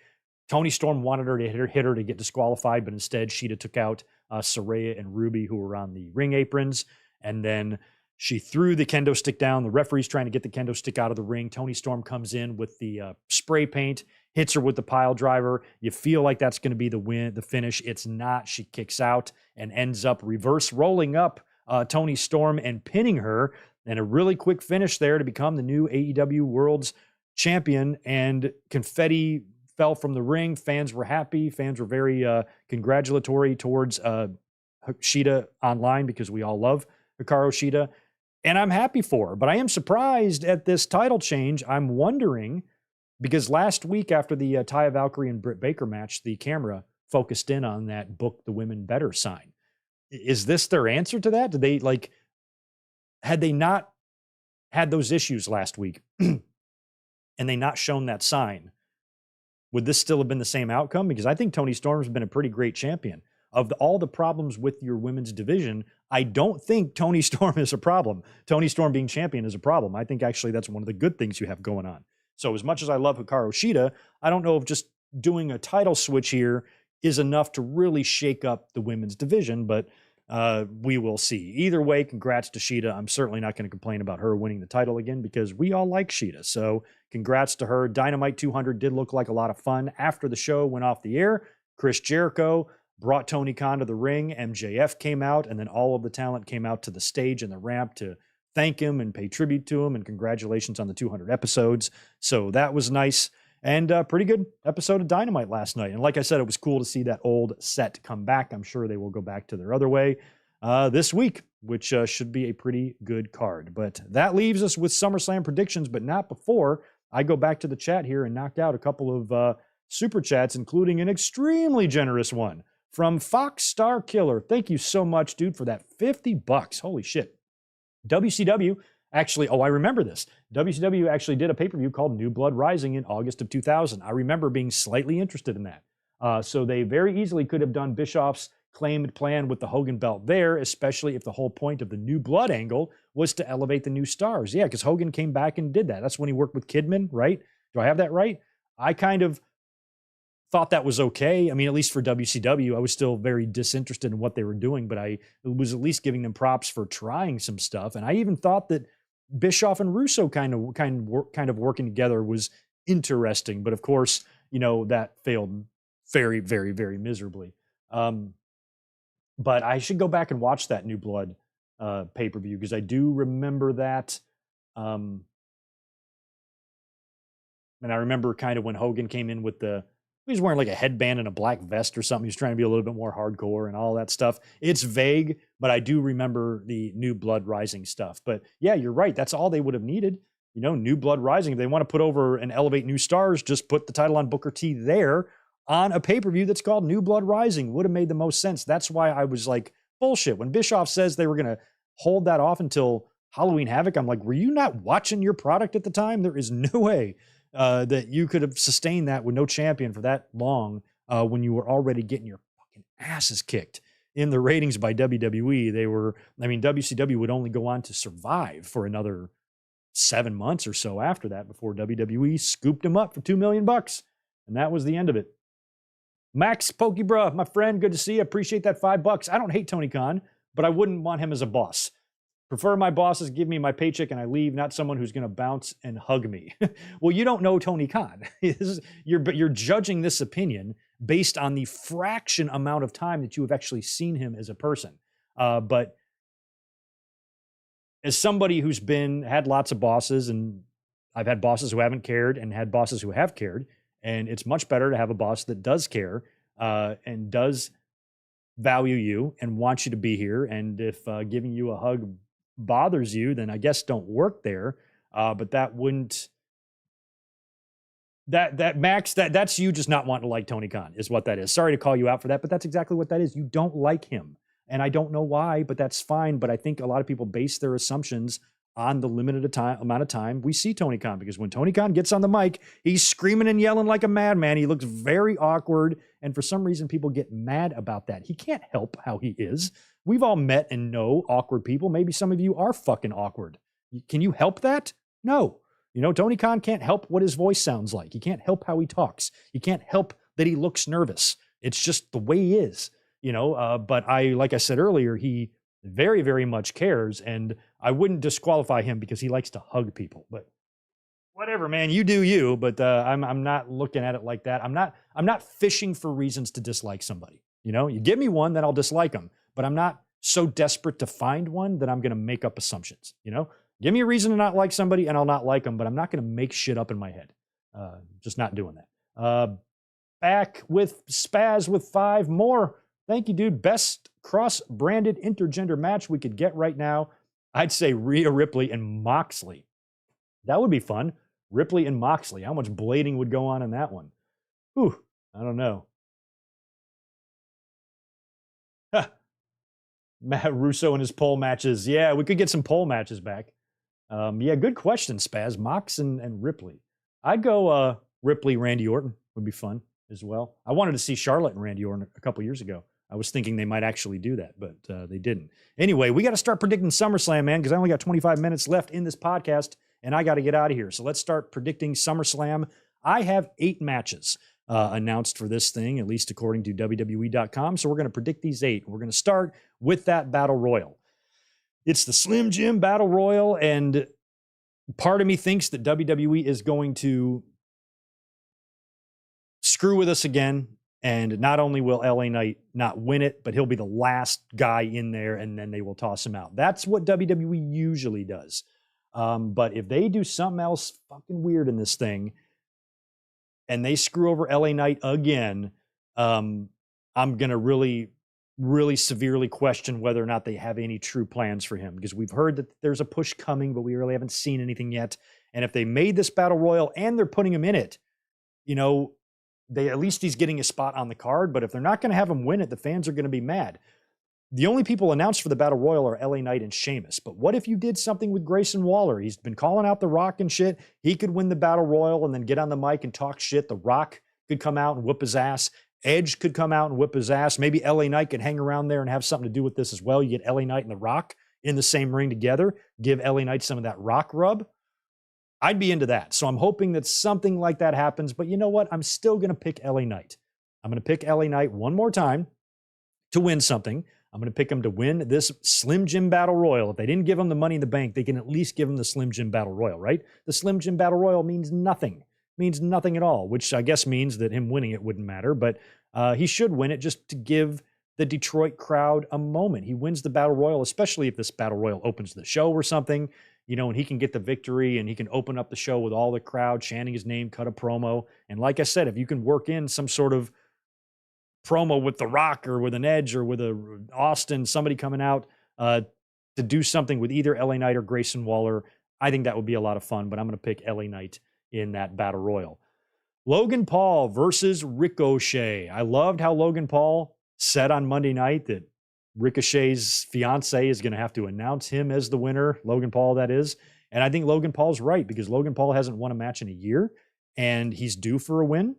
[SPEAKER 1] Toni Storm wanted her to hit her to get disqualified, but instead Shida took out Saraya and Ruby, who were on the ring aprons. And then she threw the kendo stick down. The referee's trying to get the kendo stick out of the ring. Toni Storm comes in with the spray paint, hits her with the pile driver. You feel like that's going to be the finish. It's not. She kicks out and ends up reverse rolling up Toni Storm and pinning her, and a really quick finish there to become the new AEW World's Champion. And confetti fell from the ring. Fans were happy. Fans were very congratulatory towards Shida online, because we all love Hikaru Shida. And I'm happy for her. But I am surprised at this title change. I'm wondering, because last week after the Taya Valkyrie and Britt Baker match, the camera focused in on that "book the women better" sign. Is this their answer to that? Did they, like, had they not had those issues last week and they not shown that sign, would this still have been the same outcome? Because I think Toni Storm's been a pretty great champion. Of all the problems with your women's division, I don't think Toni Storm is a problem. Toni Storm being champion is a problem. I think actually that's one of the good things you have going on. So as much as I love Hikaru Shida, I don't know if just doing a title switch here is enough to really shake up the women's division, but we will see. Either way, congrats to Shida. I'm certainly not going to complain about her winning the title again, because we all like Shida. So congrats to her. Dynamite 200 did look like a lot of fun. After the show went off the air, Chris Jericho brought Tony Khan to the ring. MJF came out, and then all of the talent came out to the stage and the ramp to thank him and pay tribute to him, and congratulations on the 200 episodes. So that was nice. And a pretty good episode of Dynamite last night. And like I said, it was cool to see that old set come back. I'm sure they will go back to their other way this week, which should be a pretty good card. But that leaves us with SummerSlam predictions, but not before I go back to the chat here and knock out a couple of super chats, including an extremely generous one from Fox Star Killer. Thank you so much, dude, for that $50. Holy shit. WCW actually, I remember this. WCW actually did a pay-per-view called New Blood Rising in August of 2000. I remember being slightly interested in that. So they very easily could have done Bischoff's claimed plan with the Hogan belt there, especially if the whole point of the New Blood angle was to elevate the new stars. Yeah, because Hogan came back and did that. That's when he worked with Kidman, right? Do I have that right? I kind of thought that was okay. I mean, at least for WCW, I was still very disinterested in what they were doing, but I was at least giving them props for trying some stuff. And I even thought that Bischoff and Russo kind of working together was interesting. But of course, you know, that failed very, very, very miserably. But I should go back and watch that New Blood pay-per-view, because I do remember that. And I remember kind of when Hogan came in with he was wearing like a headband and a black vest or something. He was trying to be a little bit more hardcore and all that stuff. It's vague, but I do remember the New Blood Rising stuff. But yeah, you're right. That's all they would have needed. You know, New Blood Rising. If they want to put over and elevate new stars, just put the title on Booker T there on a pay-per-view that's called New Blood Rising. Would have made the most sense. That's why I was like, bullshit. When Bischoff says they were going to hold that off until Halloween Havoc, I'm like, were you not watching your product at the time? There is no way that you could have sustained that with no champion for that long when you were already getting your fucking asses kicked in the ratings by WWE. WCW would only go on to survive for another 7 months or so after that before WWE scooped them up for $2 million. And that was the end of it. Max Pokebra, my friend, good to see you. Appreciate that $5. I don't hate Tony Khan, but I wouldn't want him as a boss. Prefer my bosses give me my paycheck and I leave, not someone who's going to bounce and hug me. Well, you don't know Tony Khan. You're judging this opinion based on the fraction amount of time that you have actually seen him as a person. But as somebody who's had lots of bosses, and I've had bosses who haven't cared and had bosses who have cared, and it's much better to have a boss that does care and does value you and wants you to be here. And if giving you a hug bothers you, then I guess don't work there. But that wouldn't, Max, that's you just not wanting to like Tony Khan is what that is. Sorry to call you out for that, but that's exactly what that is. You don't like him. And I don't know why, but that's fine. But I think a lot of people base their assumptions on the limited amount of time we see Tony Khan, because when Tony Khan gets on the mic, he's screaming and yelling like a madman. He looks very awkward. And for some reason, people get mad about that. He can't help how he is. We've all met and know awkward people. Maybe some of you are fucking awkward. Can you help that? No. You know, Tony Khan can't help what his voice sounds like. He can't help how he talks. He can't help that he looks nervous. It's just the way he is, you know. But like I said earlier, he very, very much cares. And I wouldn't disqualify him because he likes to hug people. But whatever, man, you do you. But I'm not looking at it like that. I'm not fishing for reasons to dislike somebody. You know, you give me one, then I'll dislike them. But I'm not so desperate to find one that I'm going to make up assumptions. Give me a reason to not like somebody and I'll not like them, but I'm not going to make shit up in my head. Just not doing that. Back with Spaz with 5 more. Thank you, dude. Best cross-branded intergender match we could get right now. I'd say Rhea Ripley and Moxley. That would be fun. Ripley and Moxley. How much blading would go on in that one? Whew, I don't know. Matt Russo and his pole matches. Yeah, we could get some pole matches back. Yeah, good question, Spaz. Mox and Ripley. I'd go Ripley, Randy Orton would be fun as well. I wanted to see Charlotte and Randy Orton a couple years ago. I was thinking they might actually do that, but they didn't. Anyway, we got to start predicting SummerSlam, man, because I only got 25 minutes left in this podcast, and I got to get out of here. So let's start predicting SummerSlam. I have 8 matches announced for this thing, at least according to WWE.com. So we're going to predict these 8. We're going to start with that Battle Royal. It's the Slim Jim Battle Royal, and part of me thinks that WWE is going to screw with us again. And not only will LA Knight not win it, but he'll be the last guy in there, and then they will toss him out. That's what WWE usually does. But if they do something else fucking weird in this thing, and they screw over LA Knight again, I'm going to really, really severely question whether or not they have any true plans for him, because we've heard that there's a push coming, but we really haven't seen anything yet. And if they made this Battle Royal and they're putting him in it, at least he's getting a spot on the card. But if they're not going to have him win it, the fans are going to be mad. The only people announced for the Battle Royal are LA Knight and Sheamus. But what if you did something with Grayson Waller? He's been calling out The Rock and shit. He could win the Battle Royal and then get on the mic and talk shit. The Rock could come out and whoop his ass. Edge could come out and whip his ass. Maybe LA Knight could hang around there and have something to do with this as well. You get LA Knight and The Rock in the same ring together. Give LA Knight some of that Rock rub. I'd be into that. So I'm hoping that something like that happens. But you know what? I'm still going to pick LA Knight. I'm going to pick LA Knight one more time to win something. I'm going to pick him to win this Slim Jim Battle Royal. If they didn't give him the Money in the Bank, they can at least give him the Slim Jim Battle Royal, right? The Slim Jim Battle Royal means nothing. Means nothing at all, which I guess means that him winning it wouldn't matter. But he should win it just to give the Detroit crowd a moment. He wins the Battle Royal, especially if this Battle Royal opens the show or something. And he can get the victory and he can open up the show with all the crowd chanting his name, cut a promo. And like I said, if you can work in some sort of promo with The Rock or with an Edge or with a Austin, somebody coming out to do something with either LA Knight or Grayson Waller, I think that would be a lot of fun. But I'm going to pick LA Knight in that Battle Royal. Logan Paul versus Ricochet. I loved how Logan Paul said on Monday night that Ricochet's fiance is going to have to announce him as the winner, Logan Paul, that is. And I think Logan Paul's right, because Logan Paul hasn't won a match in a year, and he's due for a win.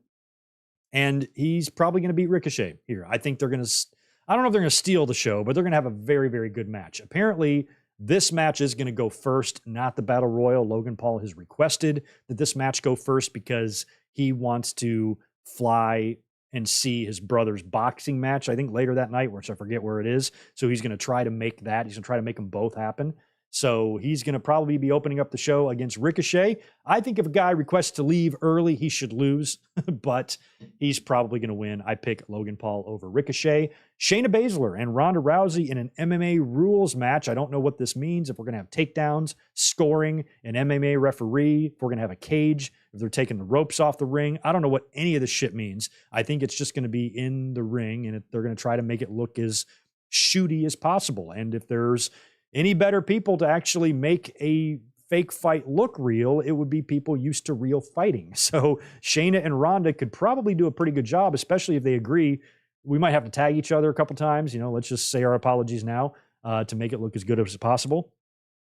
[SPEAKER 1] And he's probably going to beat Ricochet here. I think they're going to, I don't know if they're going to steal the show, but they're going to have a very, very good match. Apparently, this match is going to go first, not the Battle Royal. Logan Paul has requested that this match go first because he wants to fly and see his brother's boxing match, I think later that night, which I forget where it is. So he's going to try to make that. He's going to try to make them both happen. So he's going to probably be opening up the show against Ricochet. I think if a guy requests to leave early, he should lose, but he's probably going to win. I pick Logan Paul over Ricochet. Shayna Baszler and Ronda Rousey in an MMA rules match. I don't know what this means, if we're going to have takedowns, scoring, an MMA referee, if we're going to have a cage, if they're taking the ropes off the ring. I don't know what any of this shit means. I think it's just going to be in the ring, and they're going to try to make it look as shooty as possible. And if there's any better people to actually make a fake fight look real, it would be people used to real fighting. So Shayna and Ronda could probably do a pretty good job, especially if they agree. We might have to tag each other a couple times. Let's just say our apologies now to make it look as good as possible.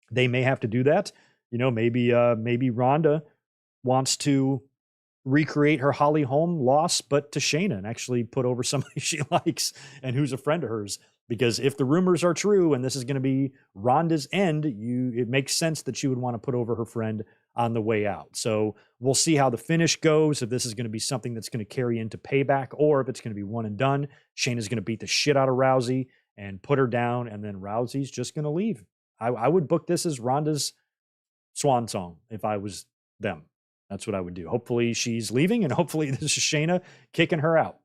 [SPEAKER 1] They may have to do that. Maybe Ronda wants to recreate her Holly Holm loss, but to Shayna, and actually put over somebody she likes and who's a friend of hers. Because if the rumors are true and this is going to be Ronda's end, it makes sense that she would want to put over her friend on the way out. So we'll see how the finish goes, if this is going to be something that's going to carry into Payback, or if it's going to be one and done. Shayna's going to beat the shit out of Rousey and put her down, and then Rousey's just going to leave. I would book this as Ronda's swan song if I was them. That's what I would do. Hopefully she's leaving, and hopefully this is Shayna kicking her out.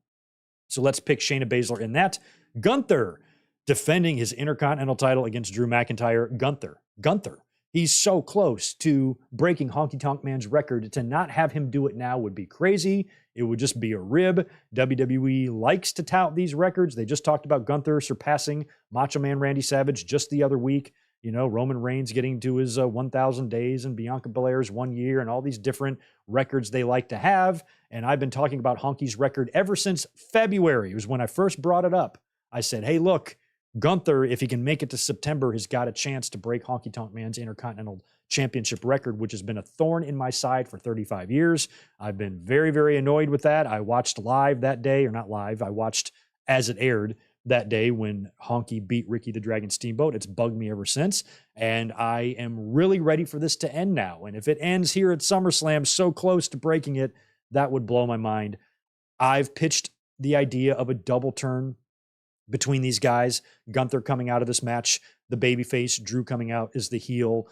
[SPEAKER 1] So let's pick Shayna Baszler in that. Gunther defending his Intercontinental title against Drew McIntyre, Gunther. He's so close to breaking Honky Tonk Man's record. To not have him do it now would be crazy. It would just be a rib. WWE likes to tout these records. They just talked about Gunther surpassing Macho Man Randy Savage just the other week. You know, Roman Reigns getting to his 1,000 days and Bianca Belair's 1 year and all these different records they like to have. And I've been talking about Honky's record ever since February. It was when I first brought it up. I said, hey, look, Gunther, if he can make it to September, has got a chance to break Honky Tonk Man's Intercontinental Championship record, which has been a thorn in my side for 35 years. I've been very, very annoyed with that. I watched live that day, or not live, I watched as it aired that day when Honky beat Ricky the Dragon Steamboat. It's bugged me ever since, and I am really ready for this to end now. And if it ends here at SummerSlam so close to breaking it, that would blow my mind. I've pitched the idea of a double turn between these guys. Gunther coming out of this match, the babyface, Drew coming out as the heel.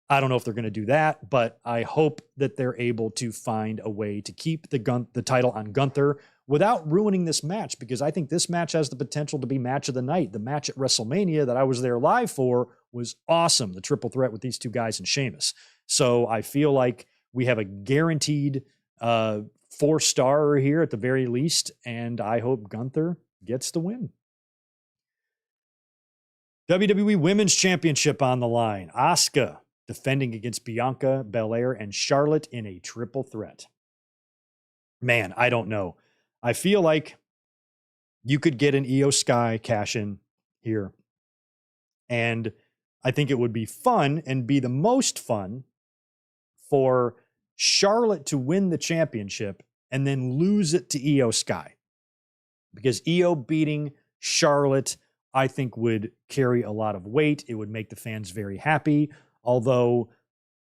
[SPEAKER 1] I don't know if they're going to do that, but I hope that they're able to find a way to keep the title on Gunther without ruining this match, because I think this match has the potential to be match of the night. The match at WrestleMania that I was there live for was awesome. The triple threat with these two guys and Sheamus. So I feel like we have a guaranteed 4-star here at the very least, and I hope Gunther gets the win. WWE Women's Championship on the line. Asuka defending against Bianca Belair and Charlotte in a triple threat. Man, I don't know. I feel like you could get an Io Sky cash in here. And I think it would be fun and be the most fun for Charlotte to win the championship and then lose it to Io Sky. Because Io beating Charlotte, I think, would carry a lot of weight. It would make the fans very happy. Although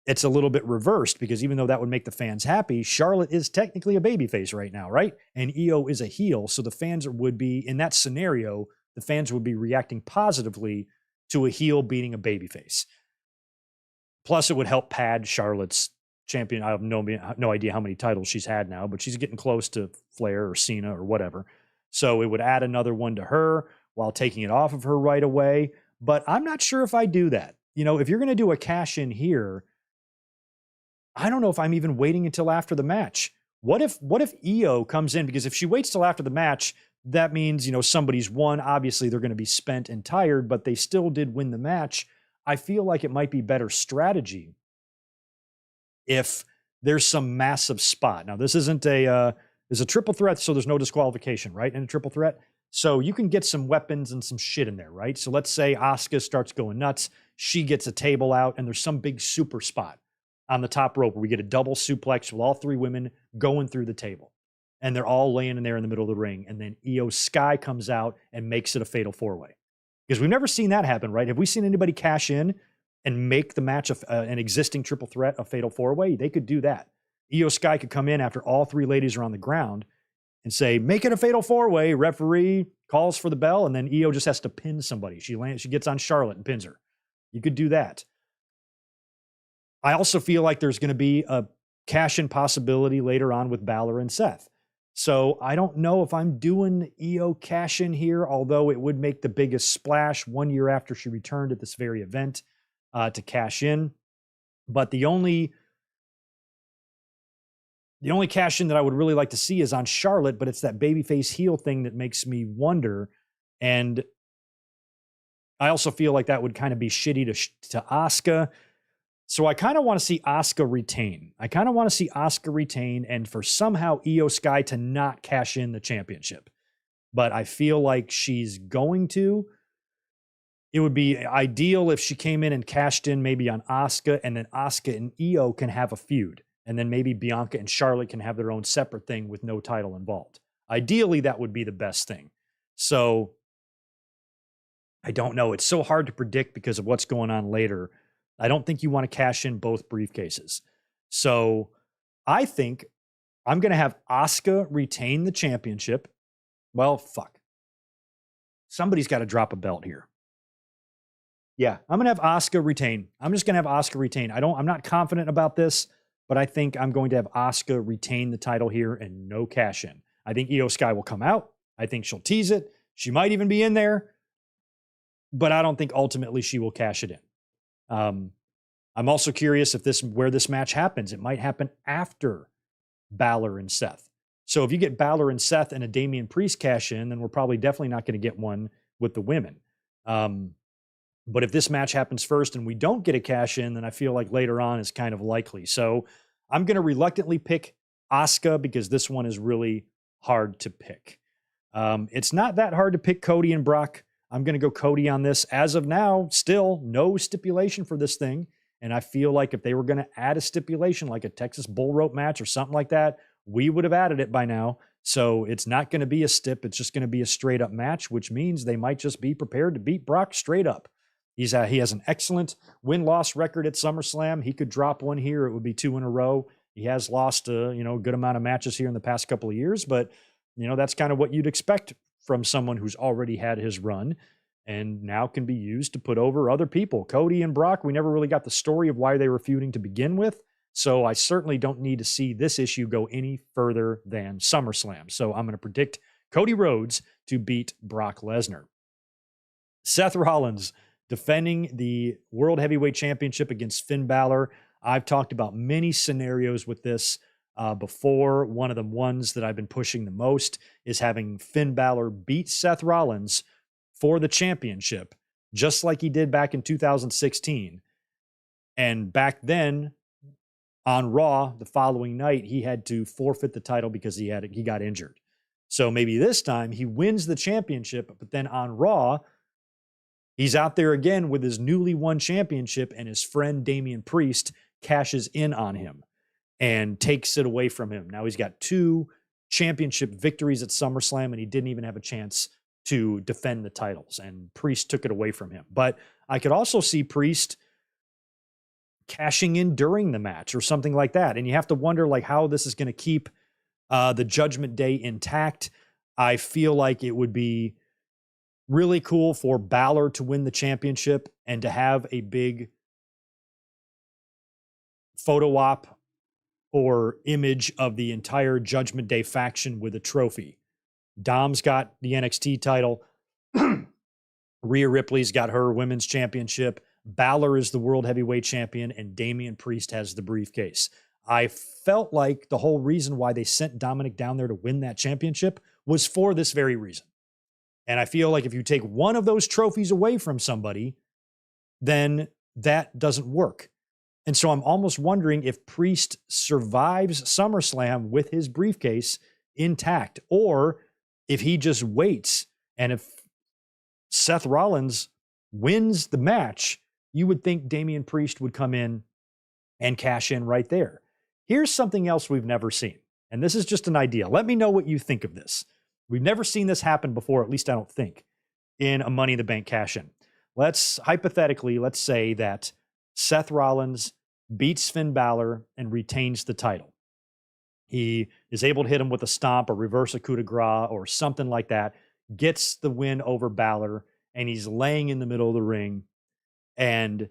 [SPEAKER 1] it's a little bit reversed, because even though that would make the fans happy, Charlotte is technically a babyface right now, right? And Io is a heel. So the fans would be, in that scenario, the fans would be reacting positively to a heel beating a babyface. Plus, it would help pad Charlotte's champion. I have no idea how many titles she's had now, but she's getting close to Flair or Cena or whatever. So it would add another one to her while taking it off of her right away. But I'm not sure if I do that. You know, if you're going to do a cash in here, I don't know if I'm even waiting until after the match. What if Io comes in? Because if she waits till after the match, that means, you know, somebody's won. Obviously, they're going to be spent and tired, but they still did win the match. I feel like it might be better strategy if there's some massive spot. Now, this isn't there's a triple threat, so there's no disqualification, right? In a triple threat. So you can get some weapons and some shit in there, right? So let's say Asuka starts going nuts. She gets a table out, and there's some big super spot on the top rope where we get a double suplex with all three women going through the table. And they're all laying in there in the middle of the ring. And then Io Sky comes out and makes it a fatal four-way. Because we've never seen that happen, right? Have we seen anybody cash in and make the match of an existing triple threat a fatal four-way? They could do that. Io Sky could come in after all three ladies are on the ground and say, make it a fatal four-way. Referee calls for the bell, and then Io just has to pin somebody. She gets on Charlotte and pins her. You could do that. I also feel like there's going to be a cash-in possibility later on with Balor and Seth. So I don't know if I'm doing Io cash-in here, although it would make the biggest splash 1 year after she returned at this very event to cash in. But the only cash-in that I would really like to see is on Charlotte, but it's that babyface heel thing that makes me wonder. And I also feel like that would kind of be shitty to Asuka. So I kind of want to see Asuka retain. And for somehow Io Sky to not cash in the championship. But I feel like she's going to. It would be ideal if she came in and cashed in maybe on Asuka, and then Asuka and Io can have a feud. And then maybe Bianca and Charlotte can have their own separate thing with no title involved. Ideally, that would be the best thing. So I don't know. It's so hard to predict because of what's going on later. I don't think you want to cash in both briefcases. So I think I'm going to have Asuka retain the championship. Well, fuck. Somebody's got to drop a belt here. Yeah, I'm going to have Asuka retain. I'm just going to have Asuka retain. I'm not confident about this, but I think I'm going to have Asuka retain the title here and no cash in. I think Io Sky will come out. I think she'll tease it. She might even be in there. but I don't think ultimately she will cash it in. I'm also curious if where this match happens. It might happen after Balor and Seth. So if you get Balor and Seth and a Damian Priest cash in, then we're probably definitely not going to get one with the women. But if this match happens first and we don't get a cash in, then I feel like later on is kind of likely. So I'm going to reluctantly pick Asuka because this one is really hard to pick. It's not that hard to pick Cody and Brock. I'm going to go Cody on this. As of now, still no stipulation for this thing. And I feel like if they were going to add a stipulation like a Texas bull rope match or something like that, we would have added it by now. So it's not going to be a stip. It's just going to be a straight up match, which means they might just be prepared to beat Brock straight up. He has an excellent win-loss record at SummerSlam. He could drop one here. It would be 2 in a row. He has lost a good amount of matches here in the past couple of years, but that's kind of what you'd expect from someone who's already had his run and now can be used to put over other people. Cody and Brock, we never really got the story of why they were feuding to begin with, so I certainly don't need to see this issue go any further than SummerSlam. So I'm going to predict Cody Rhodes to beat Brock Lesnar. Seth Rollins defending the World Heavyweight Championship against Finn Balor. I've talked about many scenarios with this before. One of the ones that I've been pushing the most is having Finn Balor beat Seth Rollins for the championship, just like he did back in 2016. And back then, on Raw, the following night, he had to forfeit the title because he got injured. So maybe this time he wins the championship, but then on Raw, he's out there again with his newly won championship, and his friend Damian Priest cashes in on him and takes it away from him. Now he's got 2 championship victories at SummerSlam, and he didn't even have a chance to defend the titles, and Priest took it away from him. But I could also see Priest cashing in during the match or something like that. And you have to wonder how this is going to keep the Judgment Day intact. I feel like it would be really cool for Balor to win the championship and to have a big photo op or image of the entire Judgment Day faction with a trophy. Dom's got the NXT title. Rhea Ripley's got her women's championship. Balor is the world heavyweight champion, and Damian Priest has the briefcase. I felt like the whole reason why they sent Dominic down there to win that championship was for this very reason. And I feel like if you take one of those trophies away from somebody, then that doesn't work. And so I'm almost wondering if Priest survives SummerSlam with his briefcase intact, or if he just waits. And if Seth Rollins wins the match, you would think Damian Priest would come in and cash in right there. Here's something else we've never seen. And this is just an idea. Let me know what you think of this. We've never seen this happen before, at least I don't think, in a Money in the Bank cash-in. Let's say that Seth Rollins beats Finn Balor and retains the title. He is able to hit him with a stomp or reverse a coup de grace or something like that, gets the win over Balor, and he's laying in the middle of the ring. And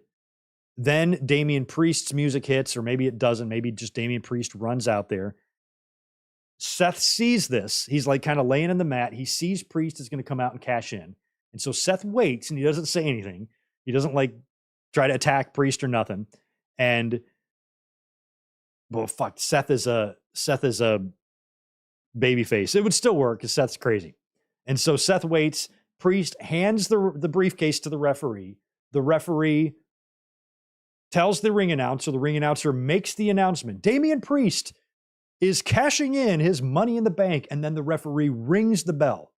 [SPEAKER 1] then Damian Priest's music hits, or maybe it doesn't. Maybe just Damian Priest runs out there. Seth sees this. He's kind of laying in the mat. He sees Priest is going to come out and cash in. And so Seth waits, and he doesn't say anything. He doesn't try to attack Priest or nothing. And Seth is a babyface. It would still work because Seth's crazy. And so Seth waits. Priest hands the briefcase to the referee. The referee tells the ring announcer. The ring announcer makes the announcement. Damian Priest is cashing in his Money in the Bank. And then the referee rings the bell.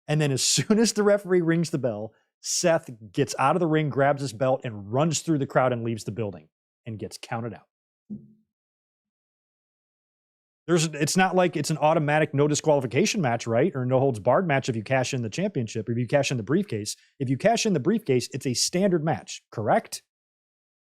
[SPEAKER 1] And then as soon as the referee rings the bell, Seth gets out of the ring, grabs his belt, and runs through the crowd and leaves the building and gets counted out. It's not like it's an automatic no disqualification match, right? Or no holds barred match if you cash in the championship, or if you cash in the briefcase. If you cash in the briefcase, it's a standard match, correct?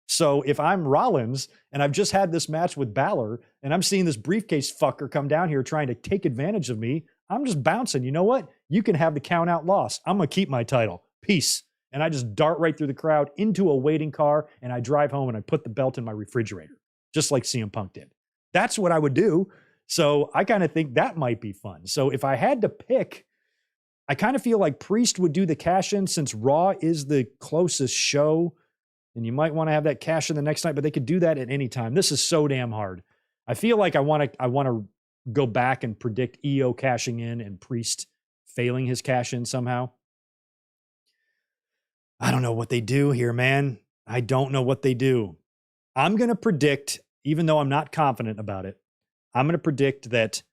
[SPEAKER 1] So if I'm Rollins and I've just had this match with Balor and I'm seeing this briefcase fucker come down here trying to take advantage of me, I'm just bouncing. You know what? You can have the count out loss. I'm going to keep my title. Peace. And I just dart right through the crowd into a waiting car, and I drive home and I put the belt in my refrigerator, just like CM Punk did. That's what I would do. So I kind of think that might be fun. So if I had to pick I kind of feel like Priest would do the cash-in since Raw is the closest show, and you might want to have that cash-in the next night, but they could do that at any time. This is so damn hard. I feel like I want to go back and predict EO cashing in and Priest failing his cash-in somehow. I don't know what they do here, man. I don't know what they do. I'm going to predict, even though I'm not confident about it, I'm going to predict that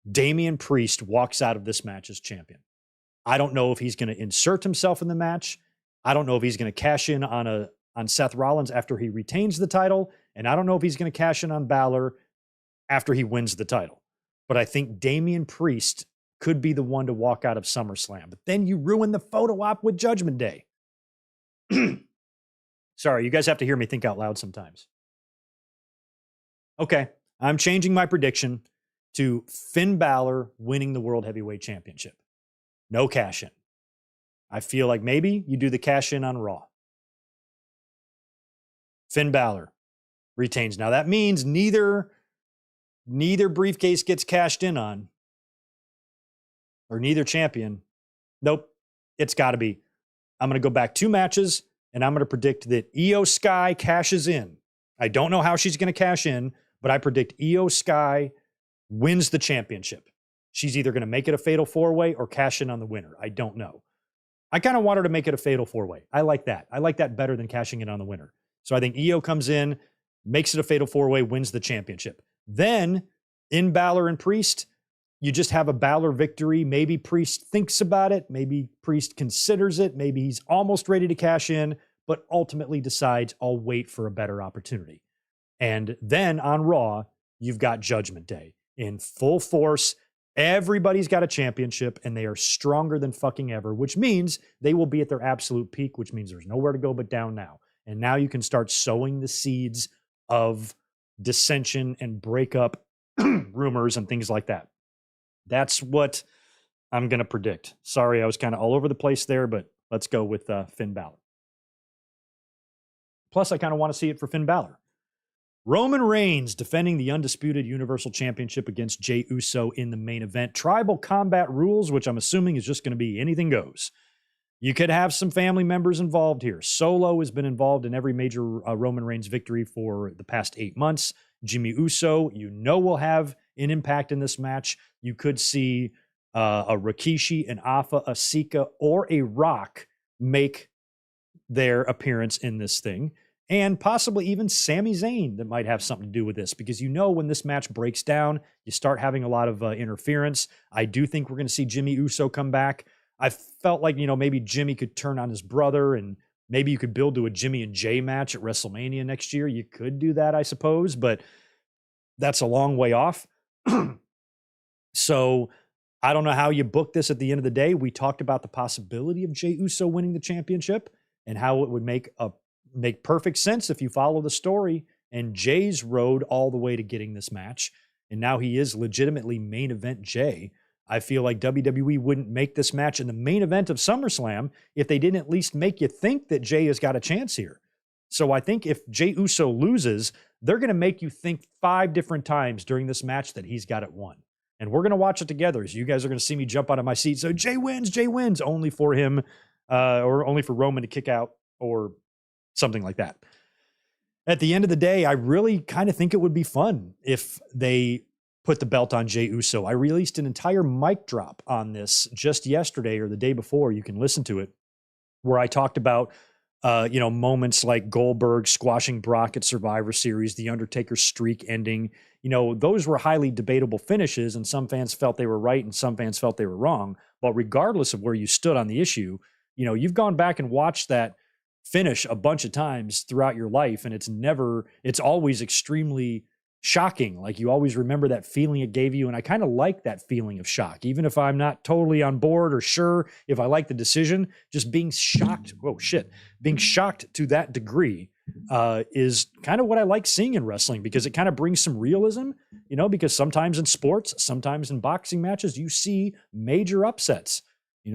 [SPEAKER 1] Damian Priest walks out of this match as champion. I don't know if he's going to insert himself in the match. I don't know if he's going to cash in on Seth Rollins after he retains the title. And I don't know if he's going to cash in on Balor after he wins the title. But I think Damian Priest could be the one to walk out of SummerSlam. But then you ruin the photo op with Judgment Day. Sorry, you guys have to hear me think out loud sometimes. Okay, I'm changing my prediction to Finn Balor winning the World Heavyweight Championship. No cash in. I feel like maybe you do the cash in on Raw. Finn Balor retains. Now that means neither briefcase gets cashed in on, or neither champion. Nope, it's got to be. I'm going to go back 2 matches, and I'm going to predict that Io Sky cashes in. I don't know how she's going to cash in, but I predict Io Sky wins the championship. She's either going to make it a fatal 4-way or cash in on the winner. I don't know. I kind of want her to make it a fatal 4-way. I like that. I like that better than cashing in on the winner. So I think Io comes in, makes it a fatal 4-way, wins the championship. Then in Balor and Priest, you just have a Balor victory. Maybe Priest thinks about it. Maybe Priest considers it. Maybe he's almost ready to cash in, but ultimately decides, I'll wait for a better opportunity. And then on Raw, you've got Judgment Day in full force. Everybody's got a championship, and they are stronger than fucking ever, which means they will be at their absolute peak, which means there's nowhere to go but down now. And now you can start sowing the seeds of dissension and breakup rumors and things like that. That's what I'm going to predict. Sorry, I was kind of all over the place there, but let's go with Finn Balor. Plus, I kind of want to see it for Finn Balor. Roman Reigns defending the undisputed Universal Championship against Jey Uso in the main event. Tribal combat rules, which I'm assuming is just going to be anything goes. You could have some family members involved here. Solo has been involved in every major Roman Reigns victory for the past 8 months. Jimmy Uso, will have an impact in this match. You could see a Rikishi, an Alpha, a Sika, or a Rock make their appearance in this thing. And possibly even Sami Zayn that might have something to do with this, because when this match breaks down, you start having a lot of interference. I do think we're going to see Jimmy Uso come back. I felt like, maybe Jimmy could turn on his brother, and maybe you could build to a Jimmy and Jay match at WrestleMania next year. You could do that, I suppose, but that's a long way off. So I don't know how you book this at the end of the day. We talked about the possibility of Jey Uso winning the championship and how it would make perfect sense if you follow the story and Jay's road all the way to getting this match. And now he is legitimately main event Jay. I feel like WWE wouldn't make this match in the main event of SummerSlam if they didn't at least make you think that Jay has got a chance here. So I think if Jey Uso loses, they're going to make you think 5 different times during this match that he's got it won. And we're going to watch it together. So you guys are going to see me jump out of my seat. So Jay wins, only for him, or only for Roman to kick out or something like that. At the end of the day, I really kind of think it would be fun if they put the belt on Jey Uso. I released an entire mic drop on this just yesterday or the day before. You can listen to it, where I talked about moments like Goldberg squashing Brock at Survivor Series, The Undertaker's streak ending. Those were highly debatable finishes, and some fans felt they were right and some fans felt they were wrong. But regardless of where you stood on the issue, you've gone back and watched that finish a bunch of times throughout your life, and it's always extremely shocking. Like, you always remember that feeling it gave you, and I kind of like that feeling of shock. Even if I'm not totally on board or sure if I like the decision, just being shocked, being shocked to that degree is kind of what I like seeing in wrestling, because it kind of brings some realism, because sometimes in sports, sometimes in boxing matches, you see major upsets.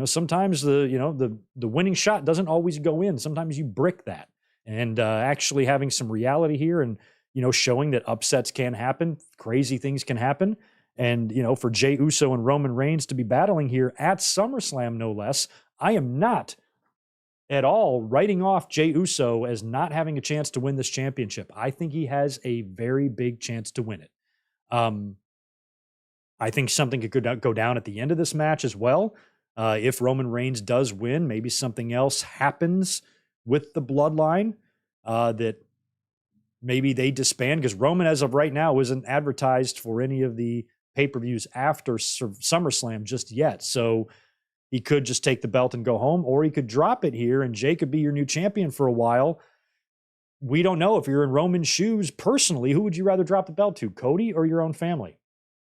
[SPEAKER 1] Sometimes the winning shot doesn't always go in. Sometimes you brick that. And actually having some reality here and, showing that upsets can happen, crazy things can happen. And, for Jey Uso and Roman Reigns to be battling here at SummerSlam, no less, I am not at all writing off Jey Uso as not having a chance to win this championship. I think he has a very big chance to win it. I think something could go down at the end of this match as well. If Roman Reigns does win, maybe something else happens with the bloodline that maybe they disband, because Roman, as of right now, isn't advertised for any of the pay-per-views after SummerSlam just yet. So he could just take the belt and go home, or he could drop it here and Jey could be your new champion for a while. We don't know. If you're in Roman's shoes personally, who would you rather drop the belt to, Cody or your own family?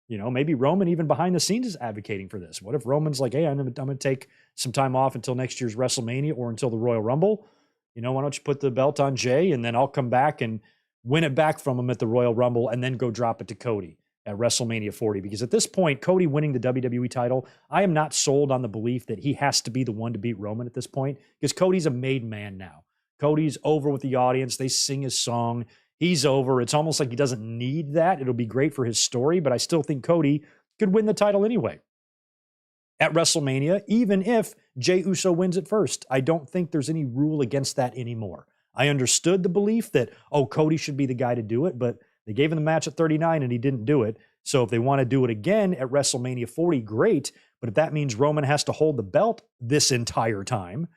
[SPEAKER 1] Maybe Roman even behind the scenes is advocating for this. What if Roman's like, hey, I'm going to take some time off until next year's WrestleMania or until the Royal Rumble. Why don't you put the belt on Jey and then I'll come back and win it back from him at the Royal Rumble and then go drop it to Cody at WrestleMania 40. Because at this point, Cody winning the WWE title, I am not sold on the belief that he has to be the one to beat Roman at this point, because Cody's a made man now. Cody's over with the audience. They sing his song. He's over. It's almost like he doesn't need that. It'll be great for his story, but I still think Cody could win the title anyway at WrestleMania, even if Jey Uso wins it first. I don't think there's any rule against that anymore. I understood the belief that, Cody should be the guy to do it, but they gave him the match at 39 and he didn't do it. So if they want to do it again at WrestleMania 40, great. But if that means Roman has to hold the belt this entire time,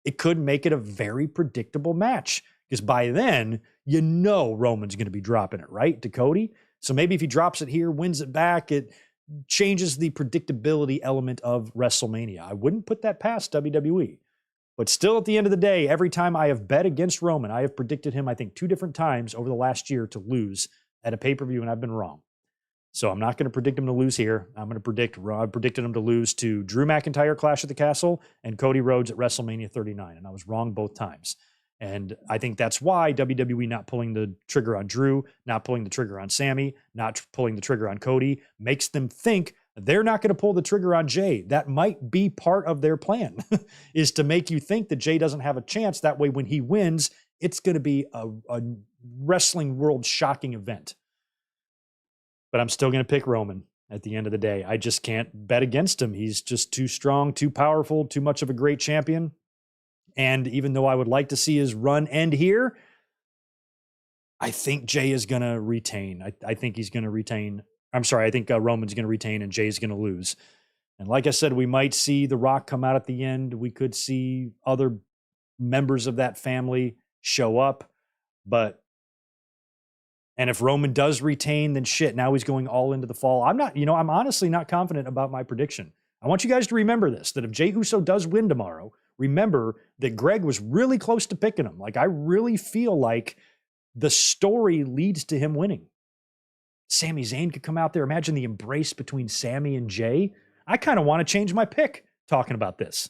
[SPEAKER 1] it could make it a very predictable match, because by then, Roman's going to be dropping it, right, to Cody. So maybe if he drops it here, wins it back, it changes the predictability element of WrestleMania. I wouldn't put that past WWE. But still, at the end of the day, every time I have bet against Roman, I have predicted him, I think, 2 different times over the last year to lose at a pay-per-view, and I've been wrong. So I'm not going to predict him to lose here. I predicted him to lose to Drew McIntyre Clash at the Castle and Cody Rhodes at WrestleMania 39, and I was wrong both times. And I think that's why WWE not pulling the trigger on Drew, not pulling the trigger on Sammy, not pulling the trigger on Cody, makes them think they're not going to pull the trigger on Jey. That might be part of their plan, is to make you think that Jey doesn't have a chance. That way, when he wins, it's going to be a wrestling world shocking event. But I'm still going to pick Roman at the end of the day. I just can't bet against him. He's just too strong, too powerful, too much of a great champion. And even though I would like to see his run end here, I think Jey is going to retain. I think he's going to retain. I think Roman's going to retain and Jey's going to lose. And like I said, we might see The Rock come out at the end. We could see other members of that family show up. And if Roman does retain, then shit, now he's going all into the fall. I'm honestly not confident about my prediction. I want you guys to remember this, that if Jey Uso does win tomorrow, remember that Greg was really close to picking him. Like, I really feel like the story leads to him winning. Sami Zayn could come out there. Imagine the embrace between Sami and Jey. I kind of want to change my pick talking about this.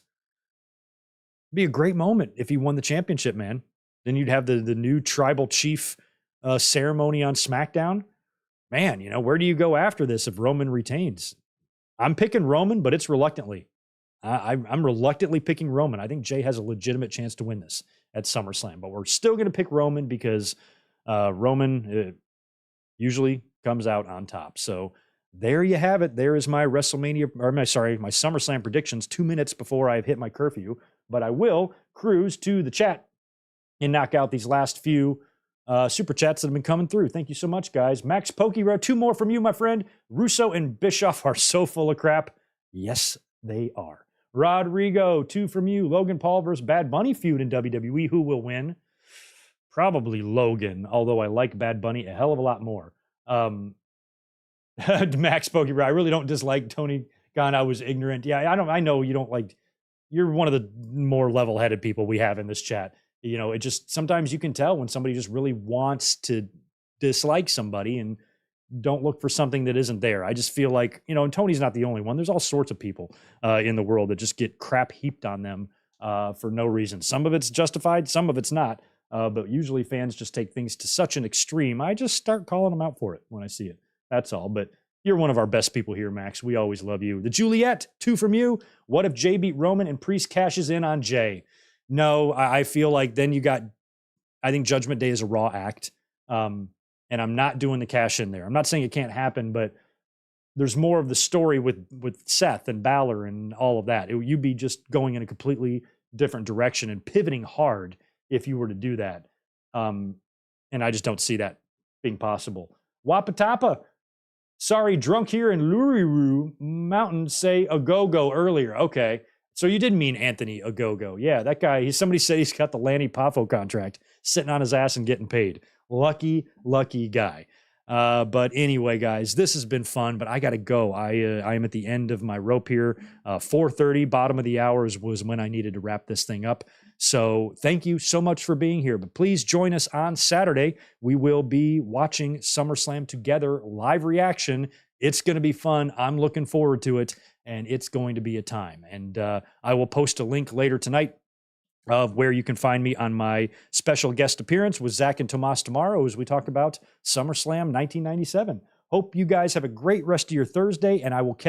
[SPEAKER 1] It'd be a great moment if he won the championship, man. Then you'd have the new tribal chief ceremony on SmackDown. Man, where do you go after this if Roman retains? I'm picking Roman, but it's reluctantly. I'm reluctantly picking Roman. I think Jey has a legitimate chance to win this at SummerSlam, but we're still going to pick Roman because Roman usually comes out on top. So there you have it. There is my my SummerSlam predictions 2 minutes before I've hit my curfew, but I will cruise to the chat and knock out these last few super chats that have been coming through. Thank you so much, guys. Max Pokey, 2 more from you, my friend. Russo and Bischoff are so full of crap. Yes, they are. Rodrigo, 2 from you. Logan Paul versus Bad Bunny feud in WWE. Who will win? Probably Logan, although I like Bad Bunny a hell of a lot more. Max Pokey, I really don't dislike Tony Khan. I was ignorant. Yeah, I know you don't like, you're one of the more level-headed people we have in this chat. It just, sometimes you can tell when somebody just really wants to dislike somebody and don't look for something that isn't there. I just feel like, and Tony's not the only one. There's all sorts of people in the world that just get crap heaped on them for no reason. Some of it's justified, some of it's not. But usually fans just take things to such an extreme. I just start calling them out for it when I see it. That's all. But you're one of our best people here, Max. We always love you. The Juliet, 2 from you. What if Jey beat Roman and Priest cashes in on Jey? No, I feel like then I think Judgment Day is a Raw act. And I'm not doing the cash in there. I'm not saying it can't happen, but there's more of the story with Seth and Balor and all of that. You'd be just going in a completely different direction and pivoting hard if you were to do that. And I just don't see that being possible. Wapatapa, sorry, drunk here in Luriru Mountain say Agogo earlier. Okay, so you didn't mean Anthony Agogo. Yeah, that guy, somebody said he's got the Lanny Poffo contract sitting on his ass and getting paid. Lucky guy. But anyway, guys, this has been fun, but I got to go. I am at the end of my rope here. 4:30, bottom of the hours was when I needed to wrap this thing up. So thank you so much for being here. But please join us on Saturday. We will be watching SummerSlam together, live reaction. It's going to be fun. I'm looking forward to it, and it's going to be a time. And I will post a link later tonight of where you can find me on my special guest appearance with Zach and Tomas tomorrow as we talk about SummerSlam 1997. Hope you guys have a great rest of your Thursday, and I will catch